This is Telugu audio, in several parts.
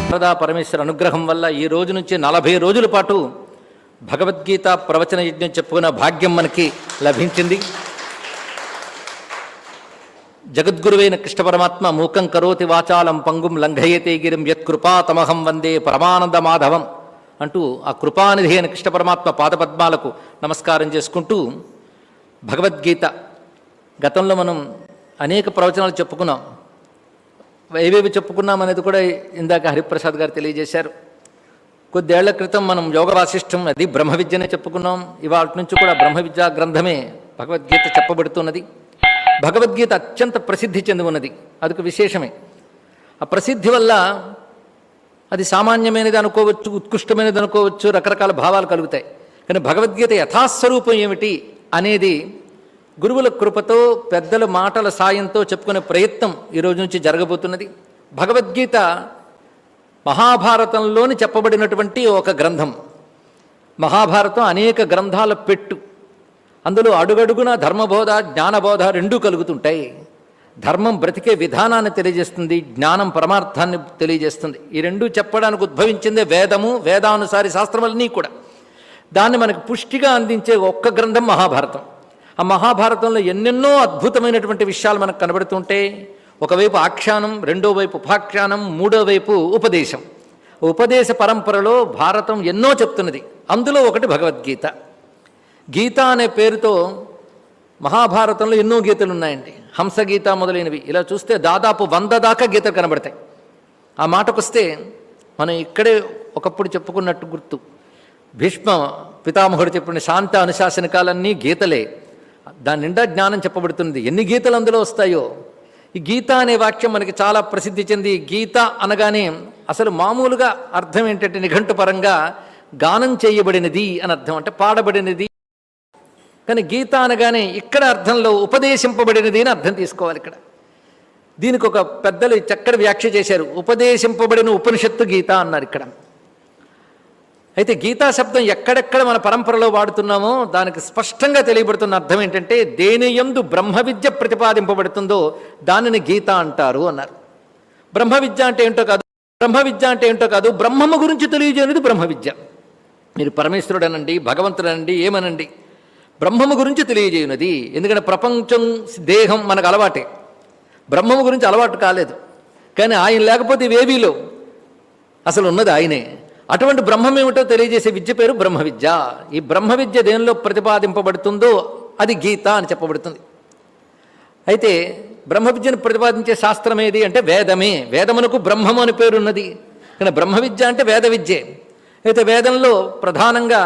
సదా పరమేశ్వర అనుగ్రహం వల్ల ఈ రోజు నుంచి 40 రోజుల పాటు భగవద్గీత ప్రవచన యజ్ఞం చెప్పుకున్న భాగ్యం మనకి లభించింది. జగద్గురువైన కృష్ణ పరమాత్మ మూకం కరోతి వాచాలం పంగుం లంఘయతే గిరిం యత్కృపాతమహం వందే పరమానంద మాధవం అంటూ ఆ కృపానిధి అయిన కృష్ణ పరమాత్మ పాదపద్మాలకు నమస్కారం చేసుకుంటూ భగవద్గీత గతంలో మనం అనేక ప్రవచనాలు చెప్పుకున్నాం. ఏవేవి చెప్పుకున్నాం అనేది కూడా ఇందాక హరిప్రసాద్ గారు తెలియజేశారు. కొద్దేళ్ల క్రితం మనం యోగ వాసిష్టం అది బ్రహ్మ విద్యనే చెప్పుకున్నాం. ఇవాళ నుంచి కూడా బ్రహ్మ విద్యా గ్రంథమే భగవద్గీత చెప్పబడుతున్నది. భగవద్గీత అత్యంత ప్రసిద్ధి చెంది ఉన్నది, అదొక విశేషమే. ఆ ప్రసిద్ధి వల్ల అది సామాన్యమైనది అనుకోవచ్చు, ఉత్కృష్టమైనది అనుకోవచ్చు, రకరకాల భావాలు కలుగుతాయి. కానీ భగవద్గీత యథాస్వరూపం ఏమిటి అనేది గురువుల కృపతో పెద్దల మాటల సాయంతో చెప్పుకునే ప్రయత్నం ఈరోజు నుంచి జరగబోతున్నది. భగవద్గీత మహాభారతంలోని చెప్పబడినటువంటి ఒక గ్రంథం. మహాభారతం అనేక గ్రంథాల పెట్టు. అందులో అడుగడుగున ధర్మబోధ జ్ఞానబోధ రెండూ కలుగుతుంటాయి. ధర్మం బ్రతికే విధానాన్ని తెలియజేస్తుంది, జ్ఞానం పరమార్థాన్ని తెలియజేస్తుంది. ఈ రెండూ చెప్పడానికి ఉద్భవించిందే వేదము, వేదానుసారి శాస్త్రములన్నీ కూడా. దాన్ని మనకు పుష్టిగా అందించే ఒక్క గ్రంథం మహాభారతం. ఆ మహాభారతంలో ఎన్నెన్నో అద్భుతమైనటువంటి విషయాలు మనకు కనబడుతుంటే, ఒకవైపు ఆఖ్యానం, రెండో వైపు ఉపాఖ్యానం, మూడో వైపు ఉపదేశం. ఉపదేశ పరంపరలో భారతం ఎన్నో చెప్తున్నది. అందులో ఒకటి భగవద్గీత. గీత అనే పేరుతో మహాభారతంలో ఎన్నో గీతలు ఉన్నాయండి. హంసగీత మొదలైనవి. ఇలా చూస్తే దాదాపు 100 దాకా గీతలు కనబడతాయి. ఆ మాటకొస్తే మనం ఇక్కడే ఒకప్పుడు చెప్పుకున్నట్టు గుర్తు. భీష్మ పితామహుడు చెప్పిన శాంత అనుశాసనకాలన్నీ గీతలే. దాని నిండా జ్ఞానం చెప్పబడుతుంది. ఎన్ని గీతలు అందులో వస్తాయో. ఈ గీత అనే వాక్యం మనకి చాలా ప్రసిద్ధి చెంది, గీత అనగానే అసలు మామూలుగా అర్థం ఏంటంటే నిఘంటు పరంగా గానం చేయబడినది అని అర్థం, అంటే పాడబడినది. కానీ గీత అనగానే ఇక్కడ అర్థంలో ఉపదేశింపబడినది అని అర్థం తీసుకోవాలి. ఇక్కడ దీనికి ఒక పెద్దలు చక్కటి వ్యాఖ్య చేశారు. ఉపదేశింపబడిన ఉపనిషత్తు గీత అన్నారు ఇక్కడ. అయితే గీతా శబ్దం ఎక్కడెక్కడ మన పరంపరలో వాడుతున్నామో దానికి స్పష్టంగా తెలియబడుతున్న అర్థం ఏంటంటే, దేనియందు బ్రహ్మ విద్య ప్రతిపాదింపబడుతుందో దానిని గీత అంటారు అన్నారు. బ్రహ్మ విద్య అంటే ఏంటో కాదు, బ్రహ్మము గురించి తెలియజేయనిది బ్రహ్మ విద్య. మీరు పరమేశ్వరుడు అనండి, భగవంతుడు అనండి, ఏమనండి, బ్రహ్మము గురించి తెలియజేయునది. ఎందుకంటే ప్రపంచం దేహం మనకు అలవాటే, బ్రహ్మము గురించి అలవాటు కాలేదు. కానీ ఆయన లేకపోతే ఇవేవీలో అసలు ఉన్నది ఆయనే. అటువంటి బ్రహ్మం ఏమిటో తెలియజేసే విద్య పేరు బ్రహ్మ విద్య. ఈ బ్రహ్మ విద్య దేనిలో ప్రతిపాదింపబడుతుందో అది గీత అని చెప్పబడుతుంది. అయితే బ్రహ్మ విద్యను ప్రతిపాదించే శాస్త్రం ఏది అంటే వేదమే. వేదమునకు బ్రహ్మము అని పేరున్నది. కానీ బ్రహ్మ విద్య అంటే వేద విద్యే. అయితే వేదంలో ప్రధానంగా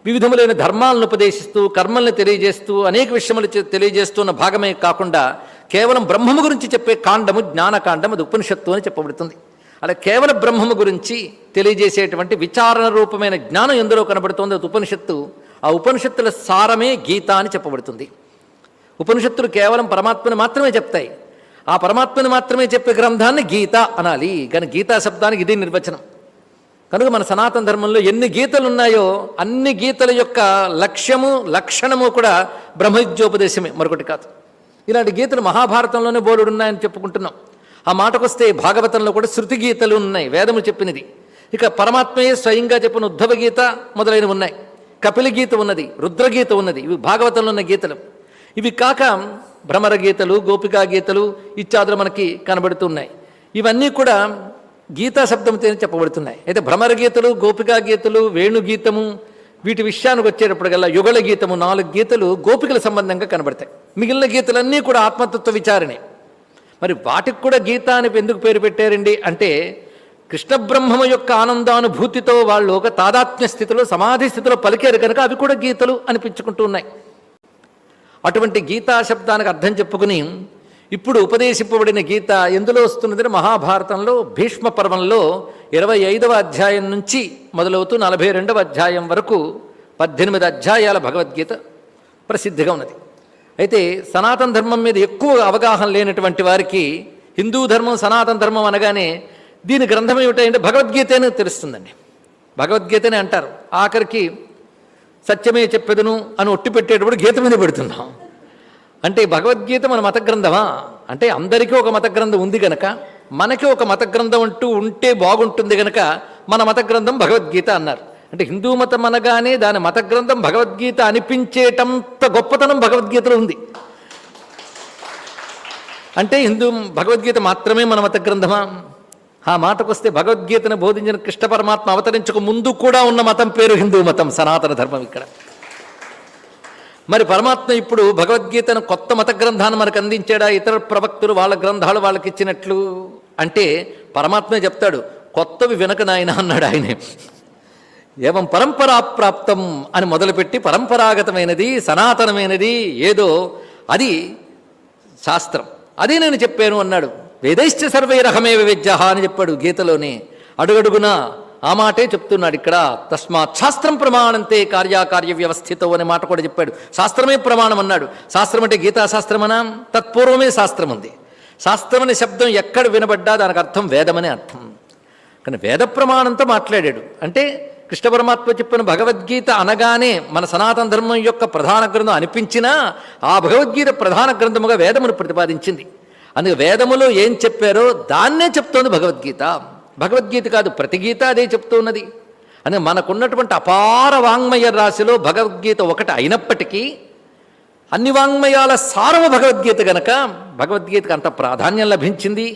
వివిధములైన ధర్మాలను ఉపదేశిస్తూ, కర్మల్ని తెలియజేస్తూ, అనేక విషయములు తెలియజేస్తున్న భాగమే కాకుండా కేవలం బ్రహ్మము గురించి చెప్పే కాండము జ్ఞానకాండం, అది ఉపనిషత్తు అని చెప్పబడుతుంది. అలా కేవలం బ్రహ్మము గురించి తెలియజేసేటువంటి విచారణ రూపమైన జ్ఞానం ఎందులో కనబడుతుంది, అది ఉపనిషత్తు. ఆ ఉపనిషత్తుల సారమే గీత అని చెప్పబడుతుంది. ఉపనిషత్తులు కేవలం పరమాత్మని మాత్రమే చెప్తాయి. ఆ పరమాత్మని మాత్రమే చెప్పే గ్రంథాన్ని గీత అనాలి. కానీ గీతా శబ్దానికి ఇది నిర్వచనం. కనుక మన సనాతన ధర్మంలో ఎన్ని గీతలు ఉన్నాయో అన్ని గీతల యొక్క లక్ష్యము, లక్షణము కూడా బ్రహ్మవిద్యోపదేశమే, మరొకటి కాదు. ఇలాంటి గీతలు మహాభారతంలోనే బోలుడు ఉన్నాయని చెప్పుకుంటున్నాం. ఆ మాటకొస్తే భాగవతంలో కూడా శృతి గీతలు ఉన్నాయి, వేదము చెప్పినది. ఇక పరమాత్మయే స్వయంగా చెప్పిన ఉద్ధవ గీత మొదలైనవి ఉన్నాయి. కపిల గీత ఉన్నది, రుద్రగీత ఉన్నది. ఇవి భాగవతంలో ఉన్న గీతలు. ఇవి కాక భ్రమర గీతలు, గోపికా గీతలు ఇత్యాదులు మనకి కనబడుతున్నాయి. ఇవన్నీ కూడా గీతా శబ్దంతో చెప్పబడుతున్నాయి. అయితే భ్రమర గీతలు, గోపికా గీతలు, వేణుగీతము, వీటి విషయానికి వచ్చేటప్పటికల్లా యుగళ గీతము 4 గీతలు గోపికల సంబంధంగా కనబడతాయి. మిగిలిన గీతలన్నీ కూడా ఆత్మతత్వ విచారణే. మరి వాటికి కూడా గీత అని ఎందుకు పేరు పెట్టారండి అంటే, కృష్ణ బ్రహ్మము యొక్క ఆనందానుభూతితో వాళ్ళు ఒక తాదాత్మ్య స్థితిలో, సమాధి స్థితిలో పలికారు కనుక అవి కూడా గీతలు అనిపించుకుంటూ ఉన్నాయి. అటువంటి గీతా శబ్దానికి అర్థం చెప్పుకుని ఇప్పుడు ఉపదేశింపబడిన గీత ఎందులో వస్తున్నదని మహాభారతంలో భీష్మ పర్వంలో 25వ అధ్యాయం నుంచి మొదలవుతూ 42వ అధ్యాయం వరకు 18 అధ్యాయాల భగవద్గీత ప్రసిద్ధిగా ఉన్నది. అయితే సనాతన ధర్మం మీద ఎక్కువ అవగాహన లేనటువంటి వారికి హిందూ ధర్మం, సనాతన ధర్మం అనగానే దీని గ్రంథం ఏమిటంటే భగవద్గీతనే తెలుస్తుందండి. భగవద్గీతనే అంటారు. ఆఖరికి సత్యమే చెప్పెదను అని ఒట్టి పెట్టేటప్పుడు గీత మీద పెడుతున్నాం. అంటే భగవద్గీత మన మత గ్రంథమా అంటే అందరికీ ఒక మత గ్రంథం ఉంది కనుక మనకి ఒక మత గ్రంథం అంటూ ఉంటే బాగుంటుంది గనక మన మత గ్రంథం భగవద్గీత అన్నారు. అంటే హిందూ మతం అనగానే దాని మత గ్రంథం భగవద్గీత అనిపించేటంత గొప్పతనం భగవద్గీతలో ఉంది. అంటే భగవద్గీత మాత్రమే మన మత గ్రంథమా? ఆ మాటకొస్తే భగవద్గీతను బోధించిన కృష్ణ పరమాత్మ అవతరించక ముందు కూడా ఉన్న మతం పేరు హిందూ మతం, సనాతన ధర్మం. ఇక్కడ మరి పరమాత్మ ఇప్పుడు భగవద్గీతను కొత్త మత గ్రంథాన్ని మనకు అందించాడా? ఇతర ప్రవక్తులు వాళ్ళ గ్రంథాలు వాళ్ళకి ఇచ్చినట్లు అంటే పరమాత్మే చెప్తాడు, కొత్తవి వినక నాయన అన్నాడు ఆయనే. ఏవం పరంపరాప్రాప్తం అని మొదలుపెట్టి పరంపరాగతమైనది సనాతనమైనది ఏదో అది శాస్త్రం, అదే నేను చెప్పాను అన్నాడు. వేదైశ్చ సర్వైరహమేవ వేద్యః అని చెప్పాడు గీతలోనే. అడుగడుగునా ఆ మాటే చెప్తున్నాడు ఇక్కడ. తస్మాత్ శాస్త్రం ప్రమాణంతే కార్యాకార్య వ్యవస్థితో అనే మాట కూడా చెప్పాడు. శాస్త్రమే ప్రమాణం అన్నాడు. శాస్త్రం అంటే గీతాశాస్త్రమనా? తత్పూర్వమే శాస్త్రం ఉంది. శాస్త్రం అనే శబ్దం ఎక్కడ వినబడ్డా దానికి అర్థం వేదమనే అర్థం. కానీ వేద ప్రమాణంతో మాట్లాడాడు. అంటే కృష్ణ పరమాత్మ చెప్పిన భగవద్గీత అనగానే మన సనాతన ధర్మం యొక్క ప్రధాన గ్రంథం అనిపించినా ఆ భగవద్గీత ప్రధాన గ్రంథముగా వేదమును ప్రతిపాదించింది. అందుకే వేదములో ఏం చెప్పారో దాన్నే చెప్తోంది భగవద్గీత. భగవద్గీత కాదు, ప్రతి గీత అదే చెప్తున్నది. అని మనకున్నటువంటి అపార వాంగ్మయ రాశిలో భగవద్గీత ఒకటి అయినప్పటికీ అన్ని వాంగ్మయాల సారము భగవద్గీత గనక భగవద్గీతకు అంత ప్రాధాన్యం లభించింది.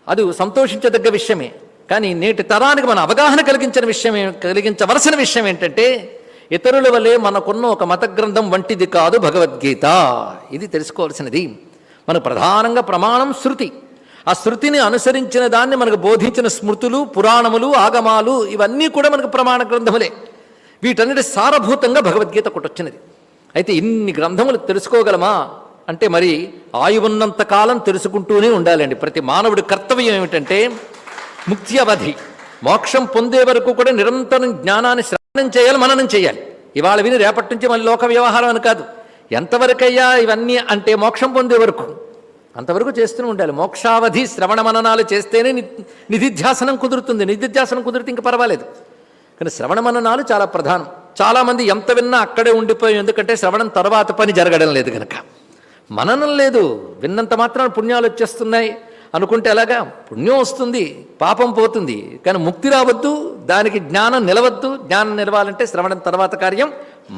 అది సంతోషించదగ్గ విషయమే. కానీ నేటి తరానికి మన అవగాహన కలిగించవలసిన విషయం ఏంటంటే ఇతరుల వలె మనకున్న ఒక మత గ్రంథం వంటిది కాదు భగవద్గీత. ఇది తెలుసుకోవాల్సినది. మనకు ప్రధానంగా ప్రమాణం శృతి. ఆ శృతిని అనుసరించిన దాన్ని మనకు బోధించిన స్మృతులు, పురాణములు, ఆగమాలు ఇవన్నీ కూడా మనకు ప్రమాణ గ్రంథములే. వీటన్నిటి సారభూతంగా భగవద్గీత ఒకటొచ్చినది. అయితే ఇన్ని గ్రంథములు తెలుసుకోగలమా అంటే మరి ఆయువున్నంత కాలం తెలుసుకుంటూనే ఉండాలండి. ప్రతి మానవుడి కర్తవ్యం ఏమిటంటే ముక్తి అవధి, మోక్షం పొందే వరకు కూడా నిరంతరం జ్ఞానాన్ని శ్రవణం చేయాలి, మననం చేయాలి. ఇవాళ విని రేపటి నుంచి మళ్ళీ లోక వ్యవహారం అని కాదు. ఎంతవరకయ్యా ఇవన్నీ అంటే మోక్షం పొందే వరకు, అంతవరకు చేస్తూనే ఉండాలి. మోక్షావధి శ్రవణ మననాలు చేస్తేనే నిధిధ్యాసనం కుదురుతుంది. నిధిధ్యాసనం కుదిరితే ఇంక పర్వాలేదు. కానీ శ్రవణ మననాలు చాలా ప్రధానం. చాలామంది ఎంత విన్నా అక్కడే ఉండిపోయి, ఎందుకంటే శ్రవణం తర్వాత పని జరగడం లేదు కనుక. మననం లేదు, విన్నంత మాత్రాన పుణ్యాలు వచ్చేస్తున్నాయి అనుకుంటే ఎలాగా? పుణ్యం వస్తుంది, పాపం పోతుంది, కానీ ముక్తి రావద్దు, దానికి జ్ఞానం నిలవద్దు. జ్ఞానం నిలవాలంటే శ్రవణం తర్వాత కార్యం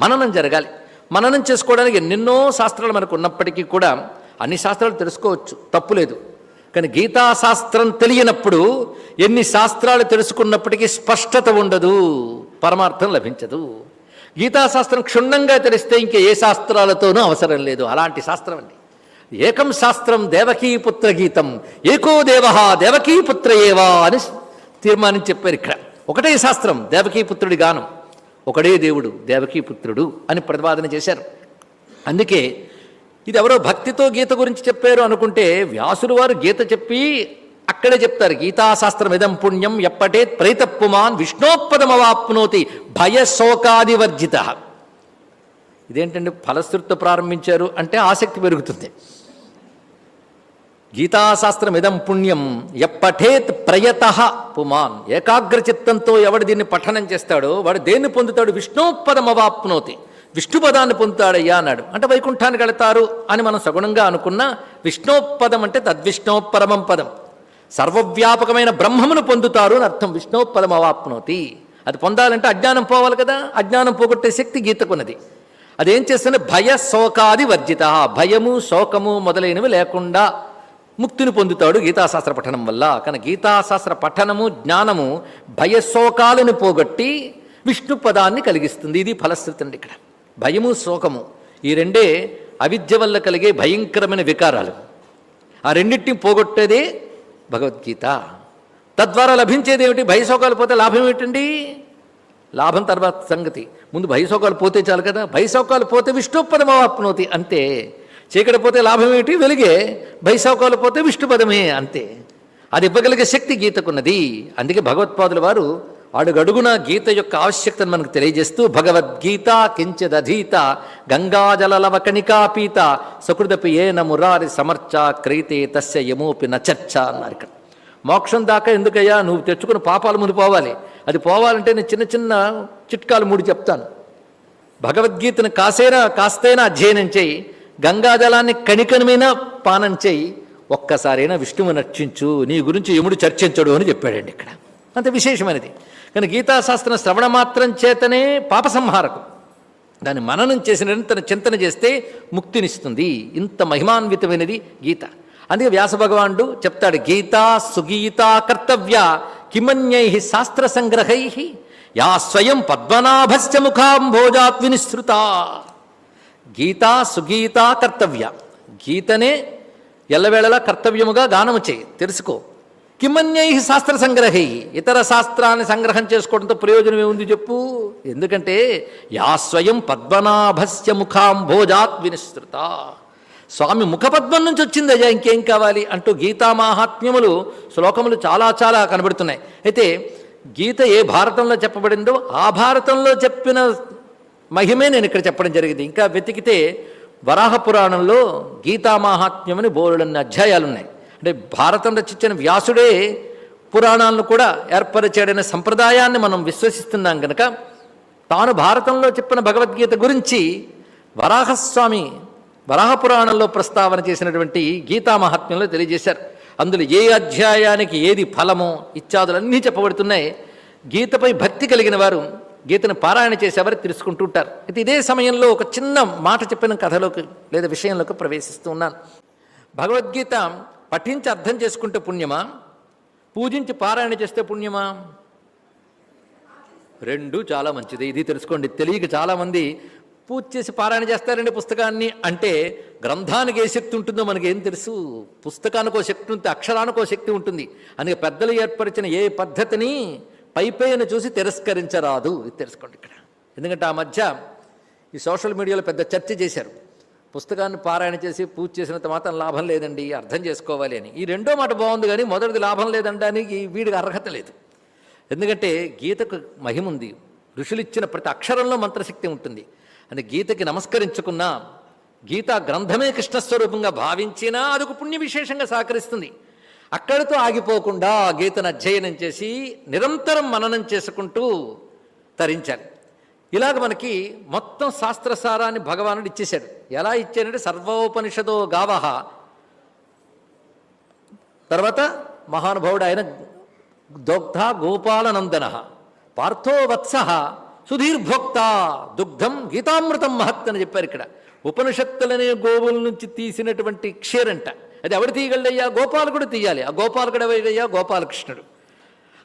మననం జరగాలి. మననం చేసుకోవడానికి ఎన్నెన్నో శాస్త్రాలు మనకు ఉన్నప్పటికీ కూడా అన్ని శాస్త్రాలు తెలుసుకోవచ్చు, తప్పులేదు. కానీ గీతాశాస్త్రం తెలియనప్పుడు ఎన్ని శాస్త్రాలు తెలుసుకున్నప్పటికీ స్పష్టత ఉండదు, పరమార్థం లభించదు. గీతాశాస్త్రం క్షుణ్ణంగా తెలిస్తే ఇంకే ఏ శాస్త్రాలతోనూ అవసరం లేదు. అలాంటి శాస్త్రం అండి. ఏకం శాస్త్రం దేవకీపుత్ర గీతం, ఏకో దేవ దేవకీపుత్ర ఏవా అని తీర్మానించి చెప్పారు. ఇక్కడ ఒకటే శాస్త్రం, దేవకీపుత్రుడి గానం, ఒకడే దేవుడు దేవకీపుత్రుడు అని ప్రతిపాదన చేశారు. అందుకే ఇది ఎవరో భక్తితో గీత గురించి చెప్పారు అనుకుంటే వ్యాసులు వారు గీత చెప్పి అక్కడే చెప్తారు, గీతాశాస్త్రం ఇదం పుణ్యం ఎప్పటే ప్రైతప్పుమాన్ విష్ణోపదమవాప్నోతి భయశోకాదివర్జిత. ఇదేంటండి ఫలశ్రుతితో ప్రారంభించారు అంటే ఆసక్తి పెరుగుతుంది. గీతాశాస్త్రం ఇదం పుణ్యం ఎప్పఠేత్ ప్రయత పుమాన్, ఏకాగ్రచిత్తంతో ఎవడు దీన్ని పఠనం చేస్తాడో వాడు దేన్ని పొందుతాడు? విష్ణోపదమవాప్నోతి, విష్ణుపదాన్ని పొందుతాడయ్యా అన్నాడు. అంటే వైకుంఠానికి వెళతారు అని మనం సగుణంగా అనుకున్నా విష్ణోపదం అంటే తద్విష్ణోపరమం పదం, సర్వవ్యాపకమైన బ్రహ్మమును పొందుతారు అని అర్థం. విష్ణోపదమవాప్నోతి అది పొందాలంటే అజ్ఞానం పోవాలి కదా. అజ్ఞానం పోగొట్టే శక్తి గీతకున్నది. అదేం చేస్తుంది? భయ శోకాది వర్జిత, భయము శోకము మొదలైనవి లేకుండా ముక్తిని పొందుతాడు గీతాశాస్త్ర పఠనం వల్ల. కానీ గీతాశాస్త్ర పఠనము జ్ఞానము భయశోకాలను పోగొట్టి విష్ణు పదాన్ని కలిగిస్తుంది. ఇది ఫలశ్రుతి అండి. ఇక్కడ భయము శోకము ఈ రెండే అవిద్య వల్ల కలిగే భయంకరమైన వికారాలు. ఆ రెండింటిని పోగొట్టేదే భగవద్గీత. తద్వారా లభించేది ఏమిటి? భయశోకాలు పోతే లాభం ఏమిటండి? లాభం తర్వాత సంగతి, ముందు భయశోకాలు పోతే చాలు కదా. భయశోకాలు పోతే విష్ణుపదమవాప్నోతి అంతే. చీకటి పోతే లాభం ఏమిటి? వెలుగే. భయశోకాలు పోతే విష్ణుపదమే అంతే. అది ఇవ్వగలిగే శక్తి గీతకున్నది. అందుకే భగవత్పాదుల వారు అడుగడుగున గీత యొక్క ఆవశ్యకతను మనకు తెలియజేస్తూ భగవద్గీత కించిదధీత గంగాజలలవకణికాపీత సకృదపి ఏన మురారి సమర్చ క్రీతే తస్య యమోపి నచర్చ అన్నారు. ఇక్కడ మోక్షం దాకా ఎందుకయ్యా? నువ్వు తెచ్చుకున్న పాపాలు ముందు పోవాలి. అది పోవాలంటే నేను చిన్న చిన్న చిట్కాలు 3 చెప్తాను. భగవద్గీతను కాస్తైనా అధ్యయనం చేయి, గంగాజలాన్ని కణికనమైన పానం చేయి, ఒక్కసారైనా విష్ణువు నర్చించు, నీ గురించి యముడు చర్చించడు అని చెప్పాడండి ఇక్కడ. అంత విశేషమైనది. కానీ గీతాశాస్త్రం శ్రవణ మాత్రం చేతనే పాప సంహారకం. దాన్ని మననం చేసి నిరంతరం చింతన చేస్తే ముక్తినిస్తుంది. ఇంత మహిమాన్వితమైనది గీత. అందుకే వ్యాస భగవానుడు చెప్తాడు, గీతా సుగీతా కర్తవ్య కిమన్యై శాస్త్ర సంగ్రహై యా స్వయం పద్మనాభస్య ముఖాంభోజాత్ వినిశ్రుత. గీతా సుగీతా కర్తవ్య, గీతనే ఎల్లవేళలా కర్తవ్యముగా గానము చేయి, తెలుసుకో. కిమన్యై శాస్త్ర సంగ్రహై, ఇతర శాస్త్రాన్ని సంగ్రహం చేసుకోవడంతో ప్రయోజనం ఏముంది చెప్పు. ఎందుకంటే యా స్వయం పద్మనాభస్య ముఖాంభోజాత్ వినిశ్రుత, స్వామి ముఖపద్మం నుంచి వచ్చింది అయ్యా, ఇంకేం కావాలి అంటూ గీతా మాహాత్మ్యములు శ్లోకములు చాలా చాలా కనబడుతున్నాయి. అయితే గీత ఏ భారతంలో చెప్పబడిందో ఆ భారతంలో చెప్పిన మహిమే నేను ఇక్కడ చెప్పడం జరిగింది. ఇంకా వెతికితే వరాహ పురాణంలో గీతా మాహాత్మ్యమని బోలెడన్ని అధ్యాయాలున్నాయి. అంటే భారతం రచించిన వ్యాసుడే పురాణాలను కూడా ఏర్పరిచాడనే సంప్రదాయాన్ని మనం విశ్వసిస్తున్నాం కనుక తాను భారతంలో చెప్పిన భగవద్గీత గురించి వరాహస్వామి వరాహ పురాణంలో ప్రస్తావన చేసినటువంటి గీతా మహాత్మ్యంలో తెలియజేశారు. అందులో ఏ అధ్యాయానికి ఏది ఫలమో ఇత్యాదులన్నీ చెప్పబడుతున్నాయి. గీతపై భక్తి కలిగిన వారు గీతను పారాయణ చేసేవారు తెలుసుకుంటూ ఉంటారు. అయితే ఇదే సమయంలో ఒక చిన్న మాట చెప్పిన కథలోకి లేదా విషయంలోకి ప్రవేశిస్తూ ఉన్నాను. భగవద్గీత పఠించి అర్థం చేసుకుంటే పుణ్యమా, పూజించి పారాయణ చేస్తే పుణ్యమా? రెండు చాలా మంచిది. ఇది తెలుసుకోండి. తెలియక చాలామంది పూజ చేసి పారాయణ చేస్తారండి పుస్తకాన్ని అంటే, గ్రంథానికి ఏ శక్తి ఉంటుందో మనకేం తెలుసు. పుస్తకానికో శక్తి ఉంటుంది, అక్షరానికో శక్తి ఉంటుంది. అందుకే పెద్దలు ఏర్పరిచిన ఏ పద్ధతిని పైపైన చూసి తిరస్కరించరాదు. ఇది తెలుసుకోండి ఇక్కడ. ఎందుకంటే ఆ మధ్య ఈ సోషల్ మీడియాలో పెద్ద చర్చ చేశారు. పుస్తకాన్ని పారాయణ చేసి పూజ చేసినంత మాత్రం లాభం లేదండి, అర్థం చేసుకోవాలి అని. ఈ రెండో మాట బాగుంది, కానీ మొదటిది లాభం లేదంటానికి వీడికి అర్హత లేదు. ఎందుకంటే గీతకు మహిమ ఉంది. ఋషులు ఇచ్చిన ప్రతి అక్షరంలో మంత్రశక్తి ఉంటుంది. అని గీతకి నమస్కరించుకున్నా, గీతా గ్రంథమే కృష్ణస్వరూపంగా భావించినా అదొక పుణ్య విశేషంగా సహకరిస్తుంది. అక్కడితో ఆగిపోకుండా గీతను అధ్యయనం చేసి నిరంతరం మననం చేసుకుంటూ తరించాలి. ఇలాగ మనకి మొత్తం శాస్త్రసారాన్ని భగవానుడు ఇచ్చేశాడు. ఎలా ఇచ్చాడంటే సర్వోపనిషదో గావహ, తర్వాత మహానుభావుడు ఆయన దోగ్ధ గోపాలనందన పార్థో వత్స సుధీర్భోక్త దుగ్ధం గీతామృతం మహత్ అని చెప్పారు. ఇక్కడ ఉపనిషత్తులనే గోవుల నుంచి తీసినటువంటి క్షీరంట. అది ఎవడు తీయగలయ్యా? గోపాలకుడు తీయాలి. ఆ గోపాలకుడు ఎవడయ్యా? గోపాలకృష్ణుడు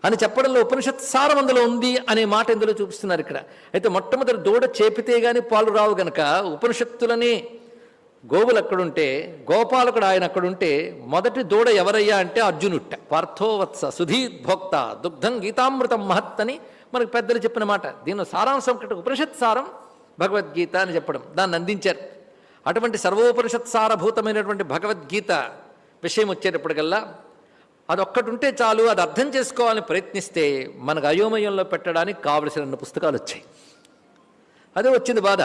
అని చెప్పడంలో ఉపనిషత్ సారం అందులో ఉంది అనే మాట ఇందులో చూపిస్తున్నారు ఇక్కడ. అయితే మొట్టమొదటి దూడ చేపితే గాని పాలు రావు గనక ఉపనిషత్తులని గోవులు అక్కడుంటే, గోపాలకుడు ఆయన అక్కడుంటే, మొదటి దూడ ఎవరయ్యా అంటే అర్జునుట్ట. పార్థోవత్స సుధీర్భోక్త దుగ్ధం గీతామృతం మహత్ అని మనకు పెద్దలు చెప్పిన మాట. దీనిలో సారాంశం ఒకటి, ఉపనిషత్ సారం భగవద్గీత అని చెప్పడం, దాన్ని అందించారు. అటువంటి సర్వోపనిషత్ సారభూతమైనటువంటి భగవద్గీత విషయం వచ్చేటప్పటికల్లా అదొక్కటి ఉంటే చాలు. అది అర్థం చేసుకోవాలని ప్రయత్నిస్తే మనకు అయోమయంలో పెట్టడానికి కావలసిన పుస్తకాలు వచ్చాయి. అదే వచ్చింది బాధ.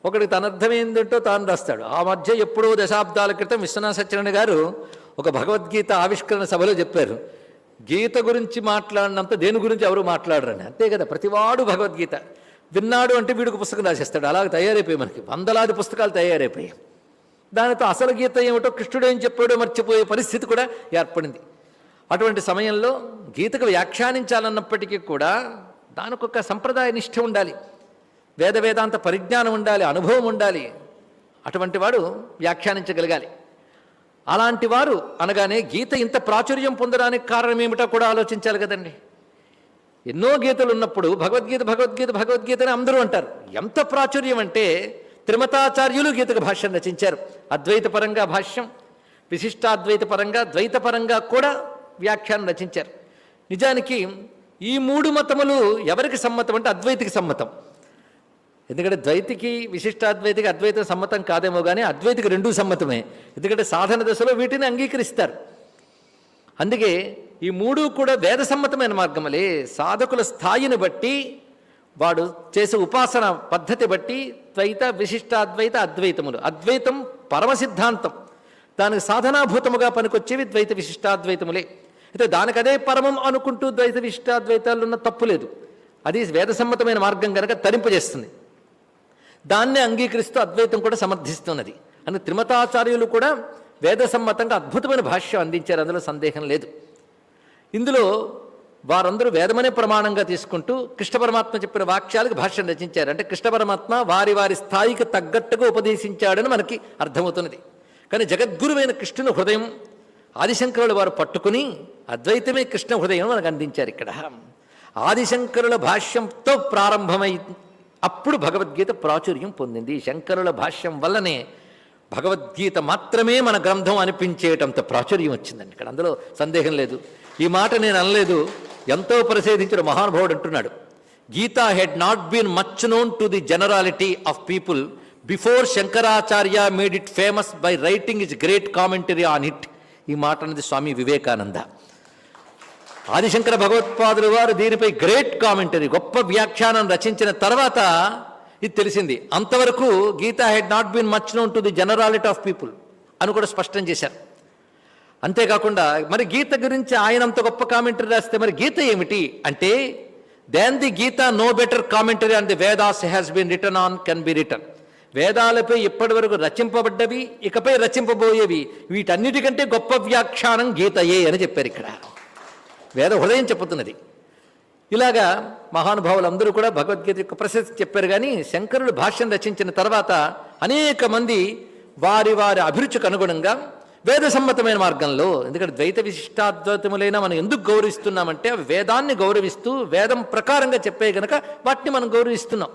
ఒకటికి తన అర్థం ఏంటంటో తాను రాస్తాడు. ఆ మధ్య ఎప్పుడో దశాబ్దాల క్రితం విశ్వనాథ సత్యనారాయణ గారు ఒక భగవద్గీత ఆవిష్కరణ సభలో చెప్పారు, గీత గురించి మాట్లాడినంత దేని గురించి ఎవరు మాట్లాడరని. అంతే కదా, ప్రతివాడు భగవద్గీత విన్నాడు అంటే వీడికి పుస్తకం రాసేస్తాడు. అలాగే తయారైపోయి మనకి వందలాది పుస్తకాలు తయారైపోయాయి. దానితో అసలు గీత ఏమిటో, కృష్ణుడు ఏం చెప్పాడో మర్చిపోయే పరిస్థితి కూడా ఏర్పడింది. అటువంటి సమయంలో గీతకు వ్యాఖ్యానించాలన్నప్పటికీ కూడా దానికొక సంప్రదాయ నిష్ఠ ఉండాలి, వేదాంత పరిజ్ఞానం ఉండాలి, అనుభవం ఉండాలి. అటువంటి వాడు వ్యాఖ్యానించగలగాలి. అలాంటి వారు అనగానే గీత ఇంత ప్రాచుర్యం పొందడానికి కారణం ఏమిటో కూడా ఆలోచించాలి కదండి. ఎన్నో గీతలు ఉన్నప్పుడు భగవద్గీత భగవద్గీత భగవద్గీత అని అందరూ అంటారు. ఎంత ప్రాచుర్యం అంటే త్రిమతాచార్యులు గీతకు భాష్యం రచించారు. అద్వైత పరంగా భాష్యం, విశిష్టాద్వైత పరంగా, ద్వైత పరంగా కూడా వ్యాఖ్యానం రచించారు. నిజానికి ఈ మూడు మతములు ఎవరికి సమ్మతం అంటే అద్వైతికి సమ్మతం. ఎందుకంటే ద్వైతికి విశిష్టాద్వైతికి అద్వైత సమ్మతం కాదేమో కానీ అద్వైతికి రెండూ సమ్మతమే. ఎందుకంటే సాధన దశలో వీటిని అంగీకరిస్తారు. అందుకే ఈ మూడు కూడా వేద సమ్మతమైన మార్గములే. సాధకుల స్థాయిని బట్టి, వాడు చేసే ఉపాసన పద్ధతి బట్టి ద్వైత విశిష్టాద్వైత అద్వైతములు. అద్వైతం పరమ సిద్ధాంతం, దానికి సాధనాభూతముగా పనికొచ్చేవి ద్వైత విశిష్టాద్వైతములే. అయితే దానికి అదే పరమం అనుకుంటూ ద్వైత విశిష్టాద్వైతాలు ఉన్న తప్పు లేదు. అది వేదసమ్మతమైన మార్గం కనుక తరింపజేస్తుంది. దాన్నే అంగీకరిస్తూ అద్వైతం కూడా సమర్థిస్తున్నది. అని త్రిమతాచార్యులు కూడా వేదసమ్మతంగా అద్భుతమైన భాష్యం అందించారు, అందులో సందేహం లేదు. ఇందులో వారందరూ వేదమనే ప్రమాణంగా తీసుకుంటూ కృష్ణ పరమాత్మ చెప్పిన వాక్యాలకు భాష్యం రచించారు. అంటే కృష్ణ పరమాత్మ వారి వారి స్థాయికి తగ్గట్టుగా ఉపదేశించాడని మనకి అర్థమవుతున్నది. కానీ జగద్గురువైన కృష్ణుని హృదయం ఆదిశంకరుల వారు పట్టుకుని అద్వైతమే కృష్ణ హృదయం మనకు అందించారు. ఇక్కడ ఆదిశంకరుల భాష్యంతో ప్రారంభమై అప్పుడు భగవద్గీత ప్రాచుర్యం పొందింది. శంకరుల భాష్యం వల్లనే భగవద్గీత మాత్రమే మన గ్రంథం అనిపించేటంత ప్రాచుర్యం వచ్చిందండి. ఇక్కడ అందులో సందేహం లేదు. ఈ మాట నేను అనలేదు, ఎంతో ప్రసిద్ధించిన మహానుభావుడు అంటున్నాడు, Gita had not been much known to the generality of people before Shankaracharya made it famous by writing his great commentary on it. ఈ మాట అనేది స్వామి వివేకానంద. ఆదిశంకర భగవత్పాదులు వారు దీనిపై గ్రేట్ కామెంటరీ, గొప్ప వ్యాఖ్యానం రచించిన తర్వాత ఇది తెలిసింది. అంతవరకు Gita had not been much known to the generality of people అని కూడా స్పష్టం చేశారు. అంతేకాకుండా మరి గీత గురించి ఆయన అంత గొప్ప కామెంటరీ రాస్తే మరి గీత ఏమిటి అంటే, then the Gita no better commentary and the Vedas has been written on can be written. వేదాలపై ఇప్పటి వరకు రచింపబడ్డవి, ఇకపై రచింపబోయేవి, వీటన్నిటికంటే గొప్ప వ్యాఖ్యానం గీతయే అని చెప్పారు. ఇక్కడ వేద హృదయం చెప్పుతున్నది. ఇలాగా మహానుభావులందరూ కూడా భగవద్గీత యొక్క ప్రశస్తి చెప్పారు. కానీ శంకరులు భాష్యం రచించిన తర్వాత అనేక మంది వారి వారి అభిరుచికి అనుగుణంగా వేద సమ్మతమైన మార్గంలో, ఎందుకంటే ద్వైత విశిష్టాద్వైతములైనా మనం ఎందుకు గౌరవిస్తున్నామంటే అవి వేదాన్ని గౌరవిస్తూ వేదం ప్రకారంగా చెప్పే గనక వాటిని మనం గౌరవిస్తున్నాం.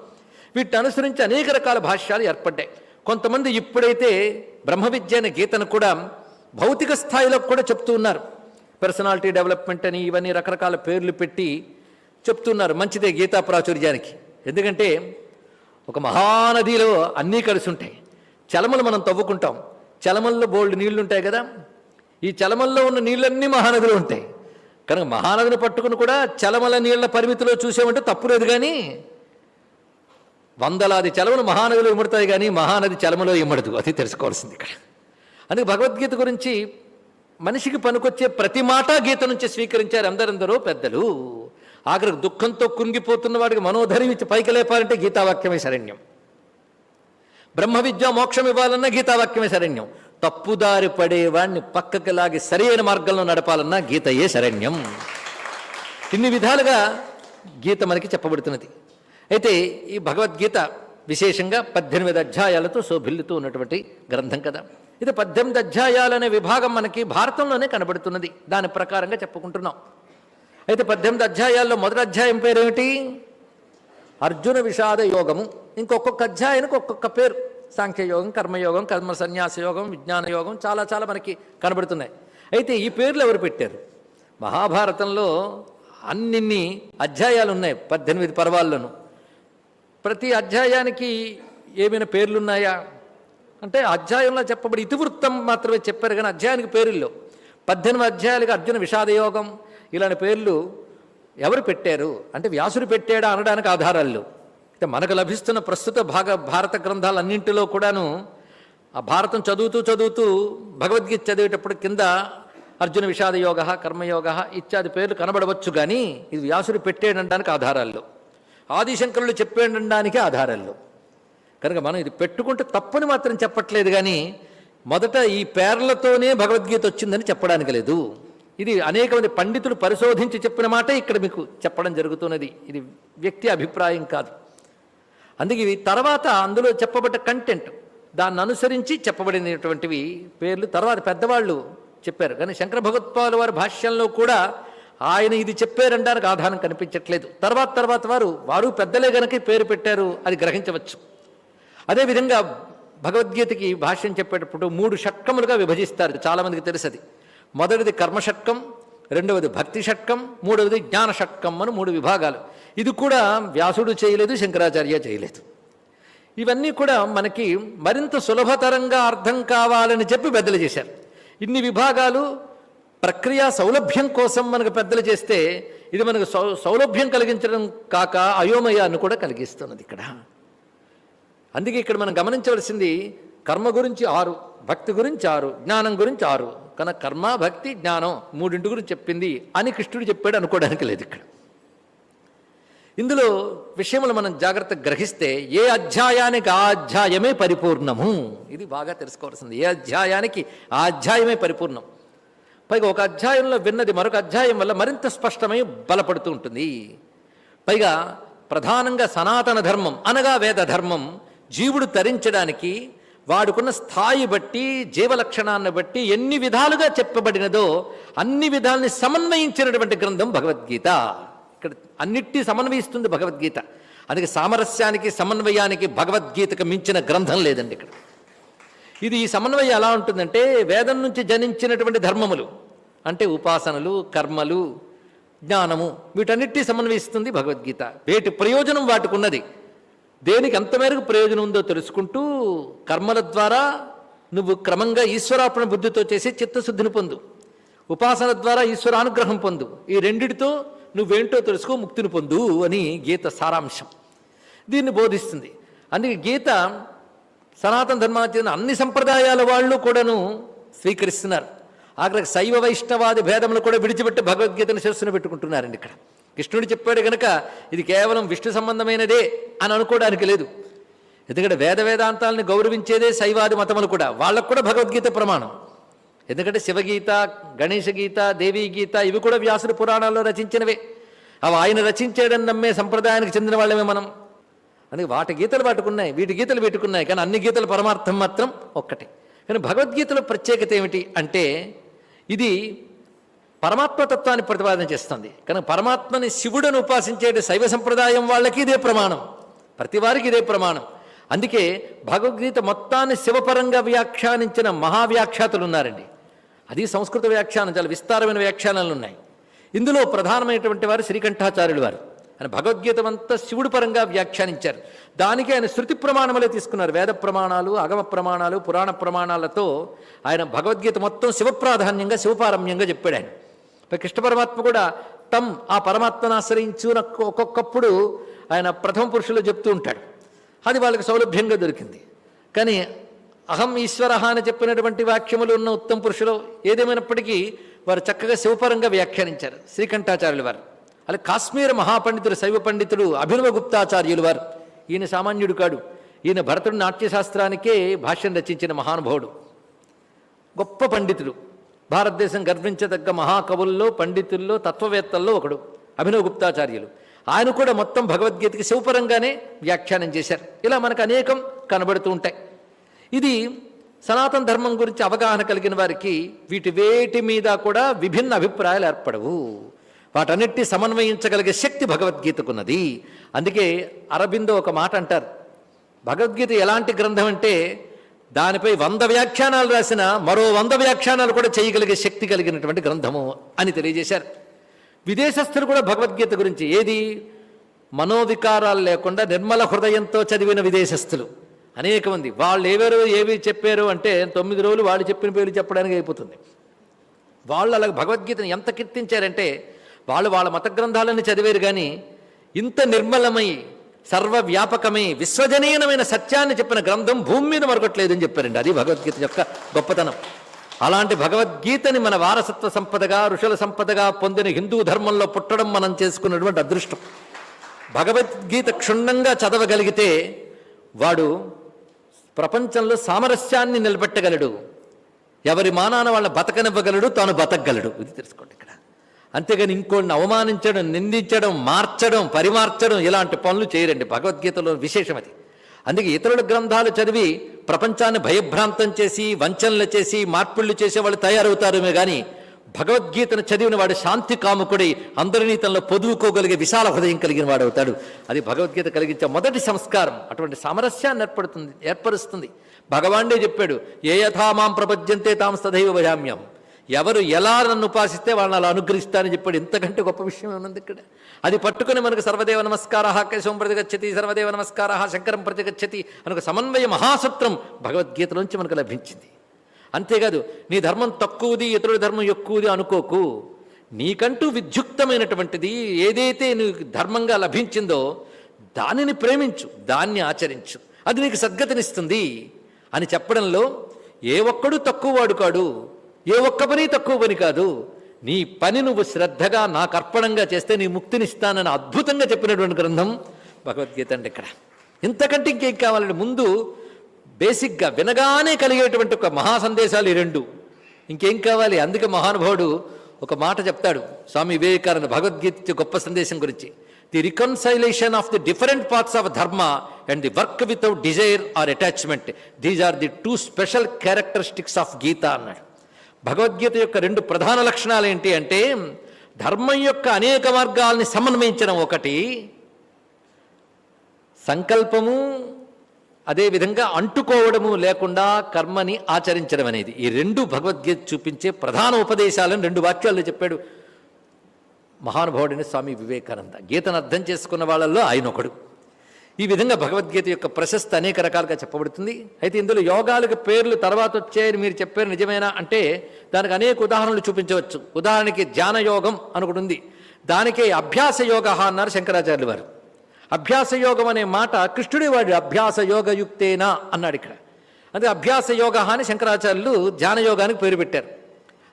వీటిని అనుసరించి అనేక రకాల భాష్యాలు ఏర్పడ్డాయి. కొంతమంది ఇప్పుడైతే బ్రహ్మ విద్య అనే గీతను కూడా భౌతిక స్థాయిలో కూడా చెప్తూ ఉన్నారు. పర్సనాలిటీ డెవలప్మెంట్ అని ఇవన్నీ రకరకాల పేర్లు పెట్టి చెప్తున్నారు. మంచిదే గీతా ప్రాచుర్యానికి. ఎందుకంటే ఒక మహానదిలో అన్నీ కలిసి ఉంటాయి. చలమలు మనం తవ్వుకుంటాం, చలమల్లో బోల్డ్ నీళ్లు ఉంటాయి కదా, ఈ చలమల్లో ఉన్న నీళ్ళన్నీ మహానదిలో ఉంటాయి. కనుక మహానదిని పట్టుకుని కూడా చలమల నీళ్ల పరిమితిలో చూసామంటే తప్పు లేదు. కానీ వందలాది చలమలు మహానదిలో ఇమ్మడతాయి, కానీ మహానది చలమలో ఇమ్మడదు. అది తెలుసుకోవాల్సింది ఇక్కడ. అందుకే భగవద్గీత గురించి మనిషికి పనికొచ్చే ప్రతి మాట గీత నుంచి స్వీకరించారు అందరందరూ పెద్దలు. ఆఖరికి దుఃఖంతో కుంగిపోతున్న వాడికి మనోధైర్యం ఇచ్చి పైకి లేపాలంటే గీతావాక్యమే శరణ్యం. బ్రహ్మ విద్య మోక్షం ఇవ్వాలన్నా గీతావాక్యమే శరణ్యం. తప్పుదారి పడేవాడిని పక్కకి లాగి సరైన మార్గంలో నడపాలన్నా గీతయే శరణ్యం. ఇన్ని విధాలుగా గీత మనకి చెప్పబడుతున్నది. అయితే ఈ భగవద్గీత విశేషంగా 18 అధ్యాయాలతో శోభిల్లుతూ ఉన్నటువంటి గ్రంథం కదా. ఇది 18 అధ్యాయాలనే విభాగం మనకి భారతంలోనే కనబడుతున్నది. దాని ప్రకారంగా చెప్పుకుంటున్నాం. అయితే 18 అధ్యాయాల్లో మొదటి అధ్యాయం పేరేమిటి? అర్జున విషాద యోగము. ఇంకొక్కొక్క అధ్యాయానికి ఒక్కొక్క పేరు. సాంఖ్యయోగం, కర్మయోగం, కర్మ సన్యాస యోగం, విజ్ఞాన యోగం, చాలా చాలా మనకి కనబడుతున్నాయి. అయితే ఈ పేర్లు ఎవరు పెట్టారు? మహాభారతంలో అన్నిన్ని అధ్యాయాలు ఉన్నాయి, 18 పర్వాల్లోనూ. ప్రతి అధ్యాయానికి ఏమైనా పేర్లున్నాయా అంటే అధ్యాయంలో చెప్పబడి ఇతివృత్తం మాత్రమే చెప్పారు, కానీ అధ్యాయానికి పేర్లు 18 అధ్యాయాలకు అర్జున విషాదయోగం ఇలాంటి పేర్లు ఎవరు పెట్టారు అంటే వ్యాసుడు పెట్టాడా అనడానికి ఆధారాలు. అయితే మనకు లభిస్తున్న ప్రస్తుత భారత గ్రంథాలన్నింటిలో కూడాను ఆ భారతం చదువుతూ భగవద్గీత చదివేటప్పుడు కింద అర్జున విషాదయోగ, కర్మయోగ ఇత్యాది పేర్లు కనబడవచ్చు. కానీ ఇది వ్యాసుడు పెట్టాడనడానికి ఆధారాల్లో, ఆదిశంకరులు చెప్పాడనడానికి ఆధారాల్లో. కనుక మనం ఇది పెట్టుకుంటే తప్పని మాత్రం చెప్పట్లేదు, కానీ మొదట ఈ పేర్లతోనే భగవద్గీత వచ్చిందని చెప్పడానికి లేదు. ఇది అనేక మంది పండితులు పరిశోధించి చెప్పిన మాట ఇక్కడ మీకు చెప్పడం జరుగుతున్నది. ఇది వ్యక్తి అభిప్రాయం కాదు. అందుకే ఇవి తర్వాత అందులో చెప్పబడ్డ కంటెంట్ దాన్ని అనుసరించి చెప్పబడినటువంటివి పేర్లు తర్వాత పెద్దవాళ్ళు చెప్పారు. కానీ శంకర భగవత్పాదుల వారి భాష్యంలో కూడా ఆయన ఇది చెప్పారనడానికి ఆధారం కనిపించట్లేదు. తర్వాత వారు పెద్దలే గనక పేరు పెట్టారు, అది గ్రహించవచ్చు. అదేవిధంగా భగవద్గీతకి భాష్యం చెప్పేటప్పుడు 3 షట్కములుగా విభజిస్తారు. చాలామందికి తెలుసది. మొదటిది కర్మషట్కం, రెండవది భక్తి షట్కం, మూడవది జ్ఞాన షట్కం అని 3 విభాగాలు. ఇది కూడా వ్యాసుడు చేయలేదు, శంకరాచార్య చేయలేదు. ఇవన్నీ కూడా మనకి మరింత సులభతరంగా అర్థం కావాలని చెప్పి పెద్దలు చేశారు. ఇన్ని విభాగాలు ప్రక్రియ సౌలభ్యం కోసం మనకు పెద్దలు చేస్తే ఇది మనకు సౌలభ్యం కలిగించడం కాక అయోమయాన్ని కూడా కలిగిస్తున్నది ఇక్కడ. అందుకే ఇక్కడ మనం గమనించవలసింది కర్మ గురించి 6, భక్తి గురించి 6, జ్ఞానం గురించి 6. కనుక కర్మ, భక్తి, జ్ఞానం 3 గురించి చెప్పింది అని కృష్ణుడు చెప్పాడు అనుకోవడానికి లేదు ఇక్కడ. ఇందులో విషయములు మనం జాగ్రత్తగా గ్రహిస్తే ఏ అధ్యాయానికి ఆ అధ్యాయమే పరిపూర్ణము. ఇది బాగా తెలుసుకోవాల్సింది. ఏ అధ్యాయానికి ఆ అధ్యాయమే పరిపూర్ణం. పైగా ఒక అధ్యాయంలో విన్నది మరొక అధ్యాయం వల్ల మరింత స్పష్టమై బలపడుతూ ఉంటుంది. పైగా ప్రధానంగా సనాతన ధర్మం అనగా వేద ధర్మం జీవుడు తరించడానికి వాడుకున్న స్థాయి బట్టి, జీవలక్షణాన్ని బట్టి ఎన్ని విధాలుగా చెప్పబడినదో అన్ని విధాలని సమన్వయించినటువంటి గ్రంథం భగవద్గీత. ఇక్కడ అన్నిటి సమన్వయిస్తుంది భగవద్గీత. అందుకే సామరస్యానికి, సమన్వయానికి భగవద్గీతకు మించిన గ్రంథం లేదండి ఇక్కడ. ఇది ఈ సమన్వయం ఎలా ఉంటుందంటే, వేదం నుంచి జనించినటువంటి ధర్మములు అంటే ఉపాసనలు, కర్మలు, జ్ఞానము, వీటన్నిటి సమన్వయిస్తుంది భగవద్గీత. వేటి ప్రయోజనం వాటికి ఉన్నది, దేనికి ఎంత మేరకు ప్రయోజనం ఉందో తెలుసుకుంటూ కర్మల ద్వారా నువ్వు క్రమంగా ఈశ్వరార్పణ బుద్ధితో చేసి చిత్తశుద్ధిని పొందు, ఉపాసన ద్వారా ఈశ్వరానుగ్రహం పొందు, ఈ రెండిటితో నువ్వేంటో తెలుసుకో, ముక్తిని పొందు అని గీత సారాంశం దీన్ని బోధిస్తుంది. అందుకే గీత సనాతన ధర్మాచరణ అన్ని సంప్రదాయాల వాళ్ళు కూడాను స్వీకరిస్తున్నారు. ఆఖరికి శైవ వైష్ణవాది భేదములు కూడా విడిచిపెట్టి భగవద్గీతను శిరస్సును పెట్టుకుంటున్నారండి. ఇక్కడ కృష్ణుడు చెప్పాడు కనుక ఇది కేవలం విష్ణు సంబంధమైనదే అని అనుకోవడానికి లేదు. ఎందుకంటే వేదాంతాలను గౌరవించేదే శైవాది మతములు కూడా, వాళ్ళకు కూడా భగవద్గీత ప్రమాణం. ఎందుకంటే శివగీత, గణేశ గీత, దేవీ గీత ఇవి కూడా వ్యాసుడు పురాణాల్లో రచించినవే. అవి ఆయన రచించాడని నమ్మే సంప్రదాయానికి చెందిన వాళ్ళమే మనం. అందుకే వాటి గీతలు వాటుకున్నాయి, వీటి గీతలు పెట్టుకున్నాయి, కానీ అన్ని గీతల పరమార్థం మాత్రం ఒక్కటే. కానీ భగవద్గీతలో ప్రత్యేకత ఏమిటి అంటే, ఇది పరమాత్మతత్వాన్ని ప్రతిపాదన చేస్తుంది. కనుక పరమాత్మని శివుడను ఉపాసించే శైవ సంప్రదాయం వాళ్ళకి ఇదే ప్రమాణం, ప్రతి వారికి ఇదే ప్రమాణం. అందుకే భగవద్గీత మొత్తాన్ని శివపరంగా వ్యాఖ్యానించిన మహావ్యాఖ్యాతులు ఉన్నారండి. అది సంస్కృత వ్యాఖ్యానం, చాలా విస్తారమైన వ్యాఖ్యానాలు ఉన్నాయి. ఇందులో ప్రధానమైనటువంటి వారు శ్రీకంఠాచార్యులు వారు. ఆయన భగవద్గీత అంతా శివుడు పరంగా వ్యాఖ్యానించారు. దానికి ఆయన శృతి ప్రమాణములే తీసుకున్నారు. వేద ప్రమాణాలు, ఆగమ ప్రమాణాలు, పురాణ ప్రమాణాలతో ఆయన భగవద్గీత మొత్తం శివప్రాధాన్యంగా, శివపారమ్యంగా చెప్పాడు ఆయన. కృష్ణ పరమాత్మ కూడా తమ్, ఆ పరమాత్మను ఆశ్రయించు ఒక్కొక్కప్పుడు ఆయన ప్రథమ పురుషులో చెప్తూ ఉంటాడు. అది వాళ్ళకి సౌలభ్యంగా దొరికింది. కానీ అహం ఈశ్వర అని చెప్పినటువంటి వాక్యములు ఉన్న ఉత్తమ పురుషులు ఏదేమైనప్పటికీ వారు చక్కగా శివపరంగా వ్యాఖ్యానించారు శ్రీకంఠాచార్యులు వారు. అలా కాశ్మీర మహాపండితుడు, శైవ పండితుడు అభినవ గుప్తాచార్యులు వారు. ఈయన సామాన్యుడు కాడు. ఈయన భరతుడి నాట్యశాస్త్రానికే భాష్యం రచించిన మహానుభావుడు, గొప్ప పండితుడు. భారతదేశం గర్వించదగ్గ మహాకవుల్లో, పండితుల్లో, తత్వవేత్తల్లో ఒకడు అభినవ గుప్తాచార్యులు. ఆయన కూడా మొత్తం భగవద్గీతకి శివపరంగానే వ్యాఖ్యానం చేశారు. ఇలా మనకు అనేకం కనబడుతూ ఉంటాయి. ఇది సనాతన ధర్మం గురించి అవగాహన కలిగిన వారికి వేటి మీద కూడా విభిన్న అభిప్రాయాలు ఏర్పడవు. వాటన్నిటి సమన్వయించగలిగే శక్తి భగవద్గీతకున్నది. అందుకే అరబిందో ఒక మాట అంటారు, భగవద్గీత ఎలాంటి గ్రంథం అంటే దానిపై 100 వ్యాఖ్యానాలు రాసిన మరో 100 వ్యాఖ్యానాలు కూడా చేయగలిగే శక్తి కలిగినటువంటి గ్రంథము అని తెలియజేశారు. విదేశస్థులు కూడా భగవద్గీత గురించి ఏది మనోవికారాలు లేకుండా నిర్మల హృదయంతో చదివిన విదేశస్థులు అనేక మంది. వాళ్ళు ఏవి చెప్పారు అంటే 9 రోజులు వాళ్ళు చెప్పిన పేర్లు చెప్పడానికి అయిపోతుంది. వాళ్ళు అలాగే భగవద్గీతను ఎంత కీర్తించారంటే, వాళ్ళు వాళ్ళ మత గ్రంథాలను చదివారు, కానీ ఇంత నిర్మలమై సర్వవ్యాపకమై విశ్వజనీయమైన సత్యాన్ని చెప్పిన గ్రంథం భూమి మీద మరొకట్లేదని చెప్పారండి. అది భగవద్గీత యొక్క గొప్పతనం. అలాంటి భగవద్గీతని మన వారసత్వ సంపదగా, ఋషుల సంపదగా పొందిన హిందూ ధర్మంలో పుట్టడం మనం చేసుకున్నటువంటి అదృష్టం. భగవద్గీత క్షుణ్ణంగా చదవగలిగితే వాడు ప్రపంచంలో సామరస్యాన్ని నిలబెట్టగలడు, ఎవరి మానాన వాళ్ళ బతకనివ్వగలడు, తాను బతకగలడు. ఇది తెలుసుకోండి ఇక్కడ. అంతేగాని ఇంకోటిని అవమానించడం, నిందించడం, మార్చడం, పరిమార్చడం ఇలాంటి పనులు చేయరండి. భగవద్గీతలో విశేషం అది. అందుకే ఇతరుల గ్రంథాలు చదివి ప్రపంచాన్ని భయభ్రాంతం చేసి, వంచనలు చేసి, మార్పుళ్ళు చేసే వాళ్ళు తయారవుతారేమో కానీ భగవద్గీతను చదివిన వాడు శాంతి కాముకుడై అందరినీ తనలో పొదువుకోగలిగే విశాల హృదయం కలిగిన వాడు అవుతాడు. అది భగవద్గీత కలిగించే మొదటి సంస్కారం. అటువంటి సామరస్యాన్ని ఏర్పరుస్తుంది. భగవానుడే చెప్పాడు, ఏ యథా మాం ప్రపద్యంతే తాం తథైవ భజామ్యం. ఎవరు ఎలా నన్ను ఉపాసిస్తే వాళ్ళని అలా అనుగ్రహిస్తారని చెప్పాడు. ఇంతకంటే గొప్ప విషయం ఏముంది ఇక్కడ? అది పట్టుకుని మనకు సర్వదేవ నమస్కార కేశవం ప్రతిగచ్చతి, సర్వదేవ నమస్కార శంకరం ప్రతిగచ్చతి అని ఒక సమన్వయ మహాసూత్రం భగవద్గీతలోంచి మనకు లభించింది. అంతేకాదు, నీ ధర్మం తక్కువది, ఇతరుల ధర్మం ఎక్కువది అనుకోకు. నీకంటూ విద్యుక్తమైనటువంటిది ఏదైతే నీకు ధర్మంగా లభించిందో దానిని ప్రేమించు, దాన్ని ఆచరించు, అది నీకు సద్గతినిస్తుంది అని చెప్పడంలో ఏ ఒక్కడు తక్కువ వాడు కాడు, ఏ ఒక్క పని తక్కువ పని కాదు. నీ పని నువ్వు శ్రద్ధగా నాకు అర్పణంగా చేస్తే నీ ముక్తినిస్తానని అద్భుతంగా చెప్పినటువంటి గ్రంథం భగవద్గీత అండి. ఇక్కడ ఇంతకంటే ఇంకేం కావాలంటే ముందు బేసిక్గా వినగానే కలిగేటువంటి ఒక మహా సందేశాలు ఈ రెండు, ఇంకేం కావాలి? అందుకే మహానుభావుడు ఒక మాట చెప్తాడు స్వామి వివేకానంద భగవద్గీత గొప్ప సందేశం గురించి. The reconciliation of the different parts of dharma and the work without desire or attachment, these are the two special characteristics of Gita అన్నాడు. భగవద్గీత యొక్క రెండు ప్రధాన లక్షణాలు ఏంటి అంటే, ధర్మం యొక్క అనేక మార్గాల్ని సమన్వయించడం ఒకటి, సంకల్పము అదేవిధంగా అంటుకోవడము లేకుండా కర్మని ఆచరించడం అనేది. ఈ రెండు భగవద్గీత చూపించే ప్రధాన ఉపదేశాలను రెండు వాక్యాల్లో చెప్పాడు మహానుభావుడైన స్వామి వివేకానంద. గీతను అర్థం చేసుకున్న వాళ్ళల్లో ఆయన ఒకడు. ఈ విధంగా భగవద్గీత యొక్క ప్రశస్తి అనేక రకాలుగా చెప్పబడుతుంది. అయితే ఇందులో యోగాలకు పేర్లు తర్వాత వచ్చాయని మీరు చెప్పారు నిజమేనా అంటే దానికి అనేక ఉదాహరణలు చూపించవచ్చు. ఉదాహరణకి ధ్యాన యోగం అని ఒకటి ఉంది, దానికే అభ్యాస యోగ అన్నారు శంకరాచార్యులు వారు. అభ్యాస యోగం అనే మాట కృష్ణుడి వాడు అభ్యాస యోగయుక్తేనా అన్నాడు ఇక్కడ. అదే అభ్యాస యోగ అని శంకరాచార్యులు ధ్యాన యోగానికి పేరు పెట్టారు.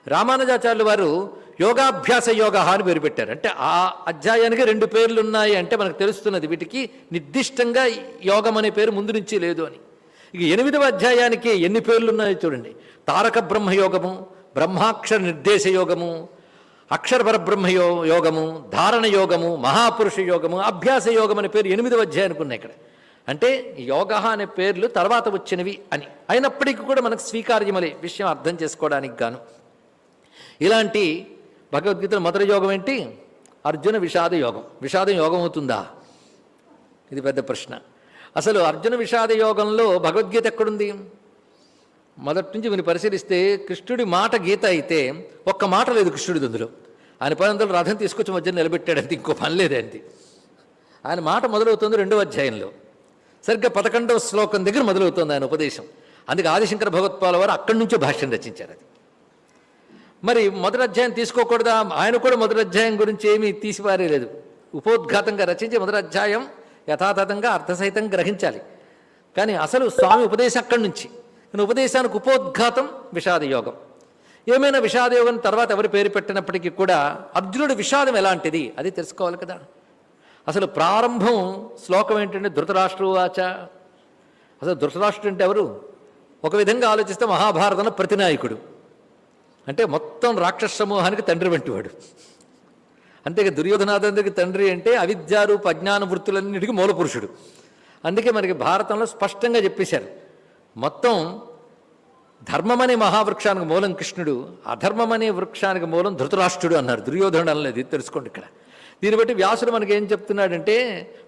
రామానుజాచార్యులు వారు యోగాభ్యాస యోగ అని పేరు పెట్టారు. అంటే ఆ అధ్యాయానికి రెండు పేర్లు ఉన్నాయి అంటే మనకు తెలుస్తున్నది వీటికి నిర్దిష్టంగా యోగం అనే పేరు ముందు నుంచి లేదు అని. ఇక 8వ అధ్యాయానికి ఎన్ని పేర్లు ఉన్నాయో చూడండి. తారక బ్రహ్మయోగము, బ్రహ్మాక్షర నిర్దేశ యోగము, అక్షర పరబ్రహ్మ యోగము, ధారణ యోగము, మహాపురుష యోగము, అభ్యాస యోగం అనే పేరు 8వ అధ్యాయానికి ఉన్నాయి ఇక్కడ. అంటే యోగ అనే పేర్లు తర్వాత వచ్చినవి అని అయినప్పటికీ కూడా మనకు స్వీకార్యమలే విషయం అర్థం చేసుకోవడానికి గాను. ఇలాంటి భగవద్గీతలో మొదటి యోగం ఏంటి? అర్జున విషాద యోగం. విషాదం యోగం అవుతుందా? ఇది పెద్ద ప్రశ్న. అసలు అర్జున విషాద యోగంలో భగవద్గీత ఎక్కడుంది? మొదటి నుంచి మీరు పరిశీలిస్తే కృష్ణుడి మాట గీత అయితే ఒక్క మాట లేదు కృష్ణుడిది అందులో. ఆయన పదంలో రథం తీసుకొచ్చి మధ్య నిలబెట్టాడంతే, ఇంకో పని లేదంతే. ఆయన మాట మొదలవుతుంది 2వ అధ్యాయంలో, సరిగ్గా 11వ శ్లోకం దగ్గర మొదలవుతుంది ఆయన ఉపదేశం. అందుకే ఆదిశంకర భగవత్పాల వారు అక్కడి నుంచే భాష్యం రచించారు. అది మరి మొదటి అధ్యాయం తీసుకోకూడదా? ఆయన కూడా మొదటి అధ్యాయం గురించి ఏమీ తీసిపారేలేదు. ఉపోద్ఘాతంగా రచించి మొదటి అధ్యాయం యథాతథంగా అర్థసహితం గ్రహించాలి. కానీ అసలు స్వామి ఉపదేశం అక్కడి నుంచి. కానీ ఉపదేశానికి ఉపోద్ఘాతం విషాదయోగం. ఏమైనా విషాదయోగం తర్వాత ఎవరి పేరు పెట్టినప్పటికీ కూడా అర్జునుడి విషాదం ఎలాంటిది అది తెలుసుకోవాలి కదా. అసలు ప్రారంభం శ్లోకం ఏంటంటే ధృతరాష్ట్రవాచ. అసలు ధృతరాష్ట్రుడు అంటే ఎవరు? ఒక విధంగా ఆలోచిస్తే మహాభారతంలో ప్రతినాయకుడు, అంటే మొత్తం రాక్షస సమూహానికి తండ్రి వంటివాడు. అంతేగా దుర్యోధనాథుడికి తండ్రి అంటే అవిద్యారూప అజ్ఞాన వృత్తులన్నిటికీ మూలపురుషుడు. అందుకే మనకి భారతంలో స్పష్టంగా చెప్పేశారు, మొత్తం ధర్మం అనే మహావృక్షానికి మూలం కృష్ణుడు, అధర్మం అనే వృక్షానికి మూలం ధృతరాష్ట్రుడు అన్నారు. దుర్యోధనుడు అనలేదు. తెలుసుకోండి ఇక్కడ. దీన్ని బట్టి వ్యాసుడు మనకి ఏం చెప్తున్నాడంటే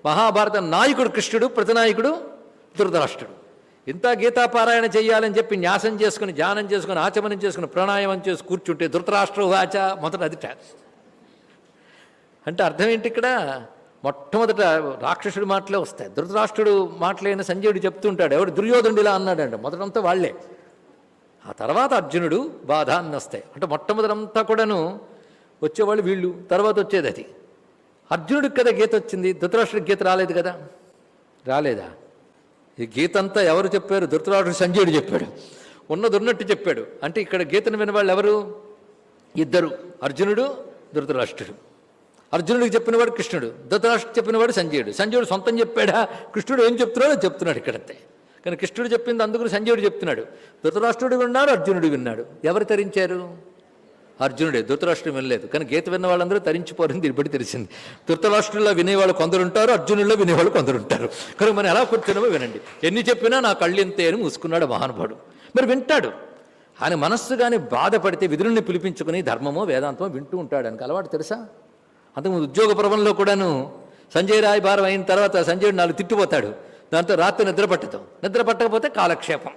మహాభారత నాయకుడు కృష్ణుడు, ప్రతినాయకుడు ధృతరాష్ట్రుడు. ఇంత గీతాపారాయణ చేయాలని చెప్పి న్యాసం చేసుకుని ధ్యానం చేసుకుని ఆచమనం చేసుకుని ప్రాణాయామం చేసి కూర్చుంటే ధృతరాష్ట్ర వాచ మొదట అదిట. అంటే అర్థం ఏంటి? ఇక్కడ మొట్టమొదట రాక్షసుడి మాటలే వస్తాయి. ధృతరాష్ట్రుడు మాటలైన సంజయుడు చెప్తుంటాడు, ఎవడు దుర్యోధనుడిలా అన్నాడంట. మొదటంతా వాళ్లే, ఆ తర్వాత అర్జునుడు బాధ అన్ని వస్తాయి. అంటే మొట్టమొదటంతా కూడాను వచ్చేవాళ్ళు వీళ్ళు, తర్వాత వచ్చేది అది. అర్జునుడికి కదా గీత వచ్చింది, ధృతరాష్ట్రుడికి గీత రాలేదు కదా. రాలేదా? ఈ గీత అంతా ఎవరు చెప్పారు? ధృతరాష్ట్రుడు సంజయుడు చెప్పాడు, ఉన్నది ఉన్నట్టు చెప్పాడు. అంటే ఇక్కడ గీతను వినవాళ్ళు ఎవరు? ఇద్దరు, అర్జునుడు ధృతరాష్ట్రుడు. అర్జునుడికి చెప్పినవాడు కృష్ణుడు, ధృతరాష్ట్రుడు చెప్పినవాడు సంజయుడు. సంజయుడు సొంతం చెప్పాడా? కృష్ణుడు ఏం చెప్తున్నాడో చెప్తున్నాడు ఇక్కడంతే. కానీ కృష్ణుడు చెప్పింది అందుకు సంజయుడు చెప్తున్నాడు. ధృతరాష్ట్రుడు విన్నాడు, అర్జునుడు విన్నాడు. ఎవరు తరించారు? అర్జునుడే. ధృతరాష్ట్రుడు వినలేదు. కానీ గీత విన్న వాళ్ళందరూ తరించిపోరని దీన్ని బట్టి తెలిసింది. ధృతరాష్ట్రుల్లో వినేవాళ్ళు కొందరు ఉంటారు, అర్జునుల్లో వినేవాళ్ళు కొందరు ఉంటారు. కనుక మనం ఎలా కూర్చున్నామో వినండి. ఎన్ని చెప్పినా నా కళ్ళెంతే అని మూసుకున్నాడు మహానుభావుడు. మరి వింటాడు. ఆయన మనస్సు కానీ బాధపడితే విదురుణ్ణి పిలిపించుకుని ధర్మమో వేదాంతమో వింటూ ఉంటాడు. ఆయనకు అలవాటు తెలుసా? అంతకుముందు ఉద్యోగ పర్వంలో కూడాను సంజయ్ రాయబారం అయిన తర్వాత సంజయుడు 4 తిట్టిపోతాడు. దాంతో రాత్రి నిద్ర పట్టదు. నిద్ర పట్టకపోతే కాలక్షేపం.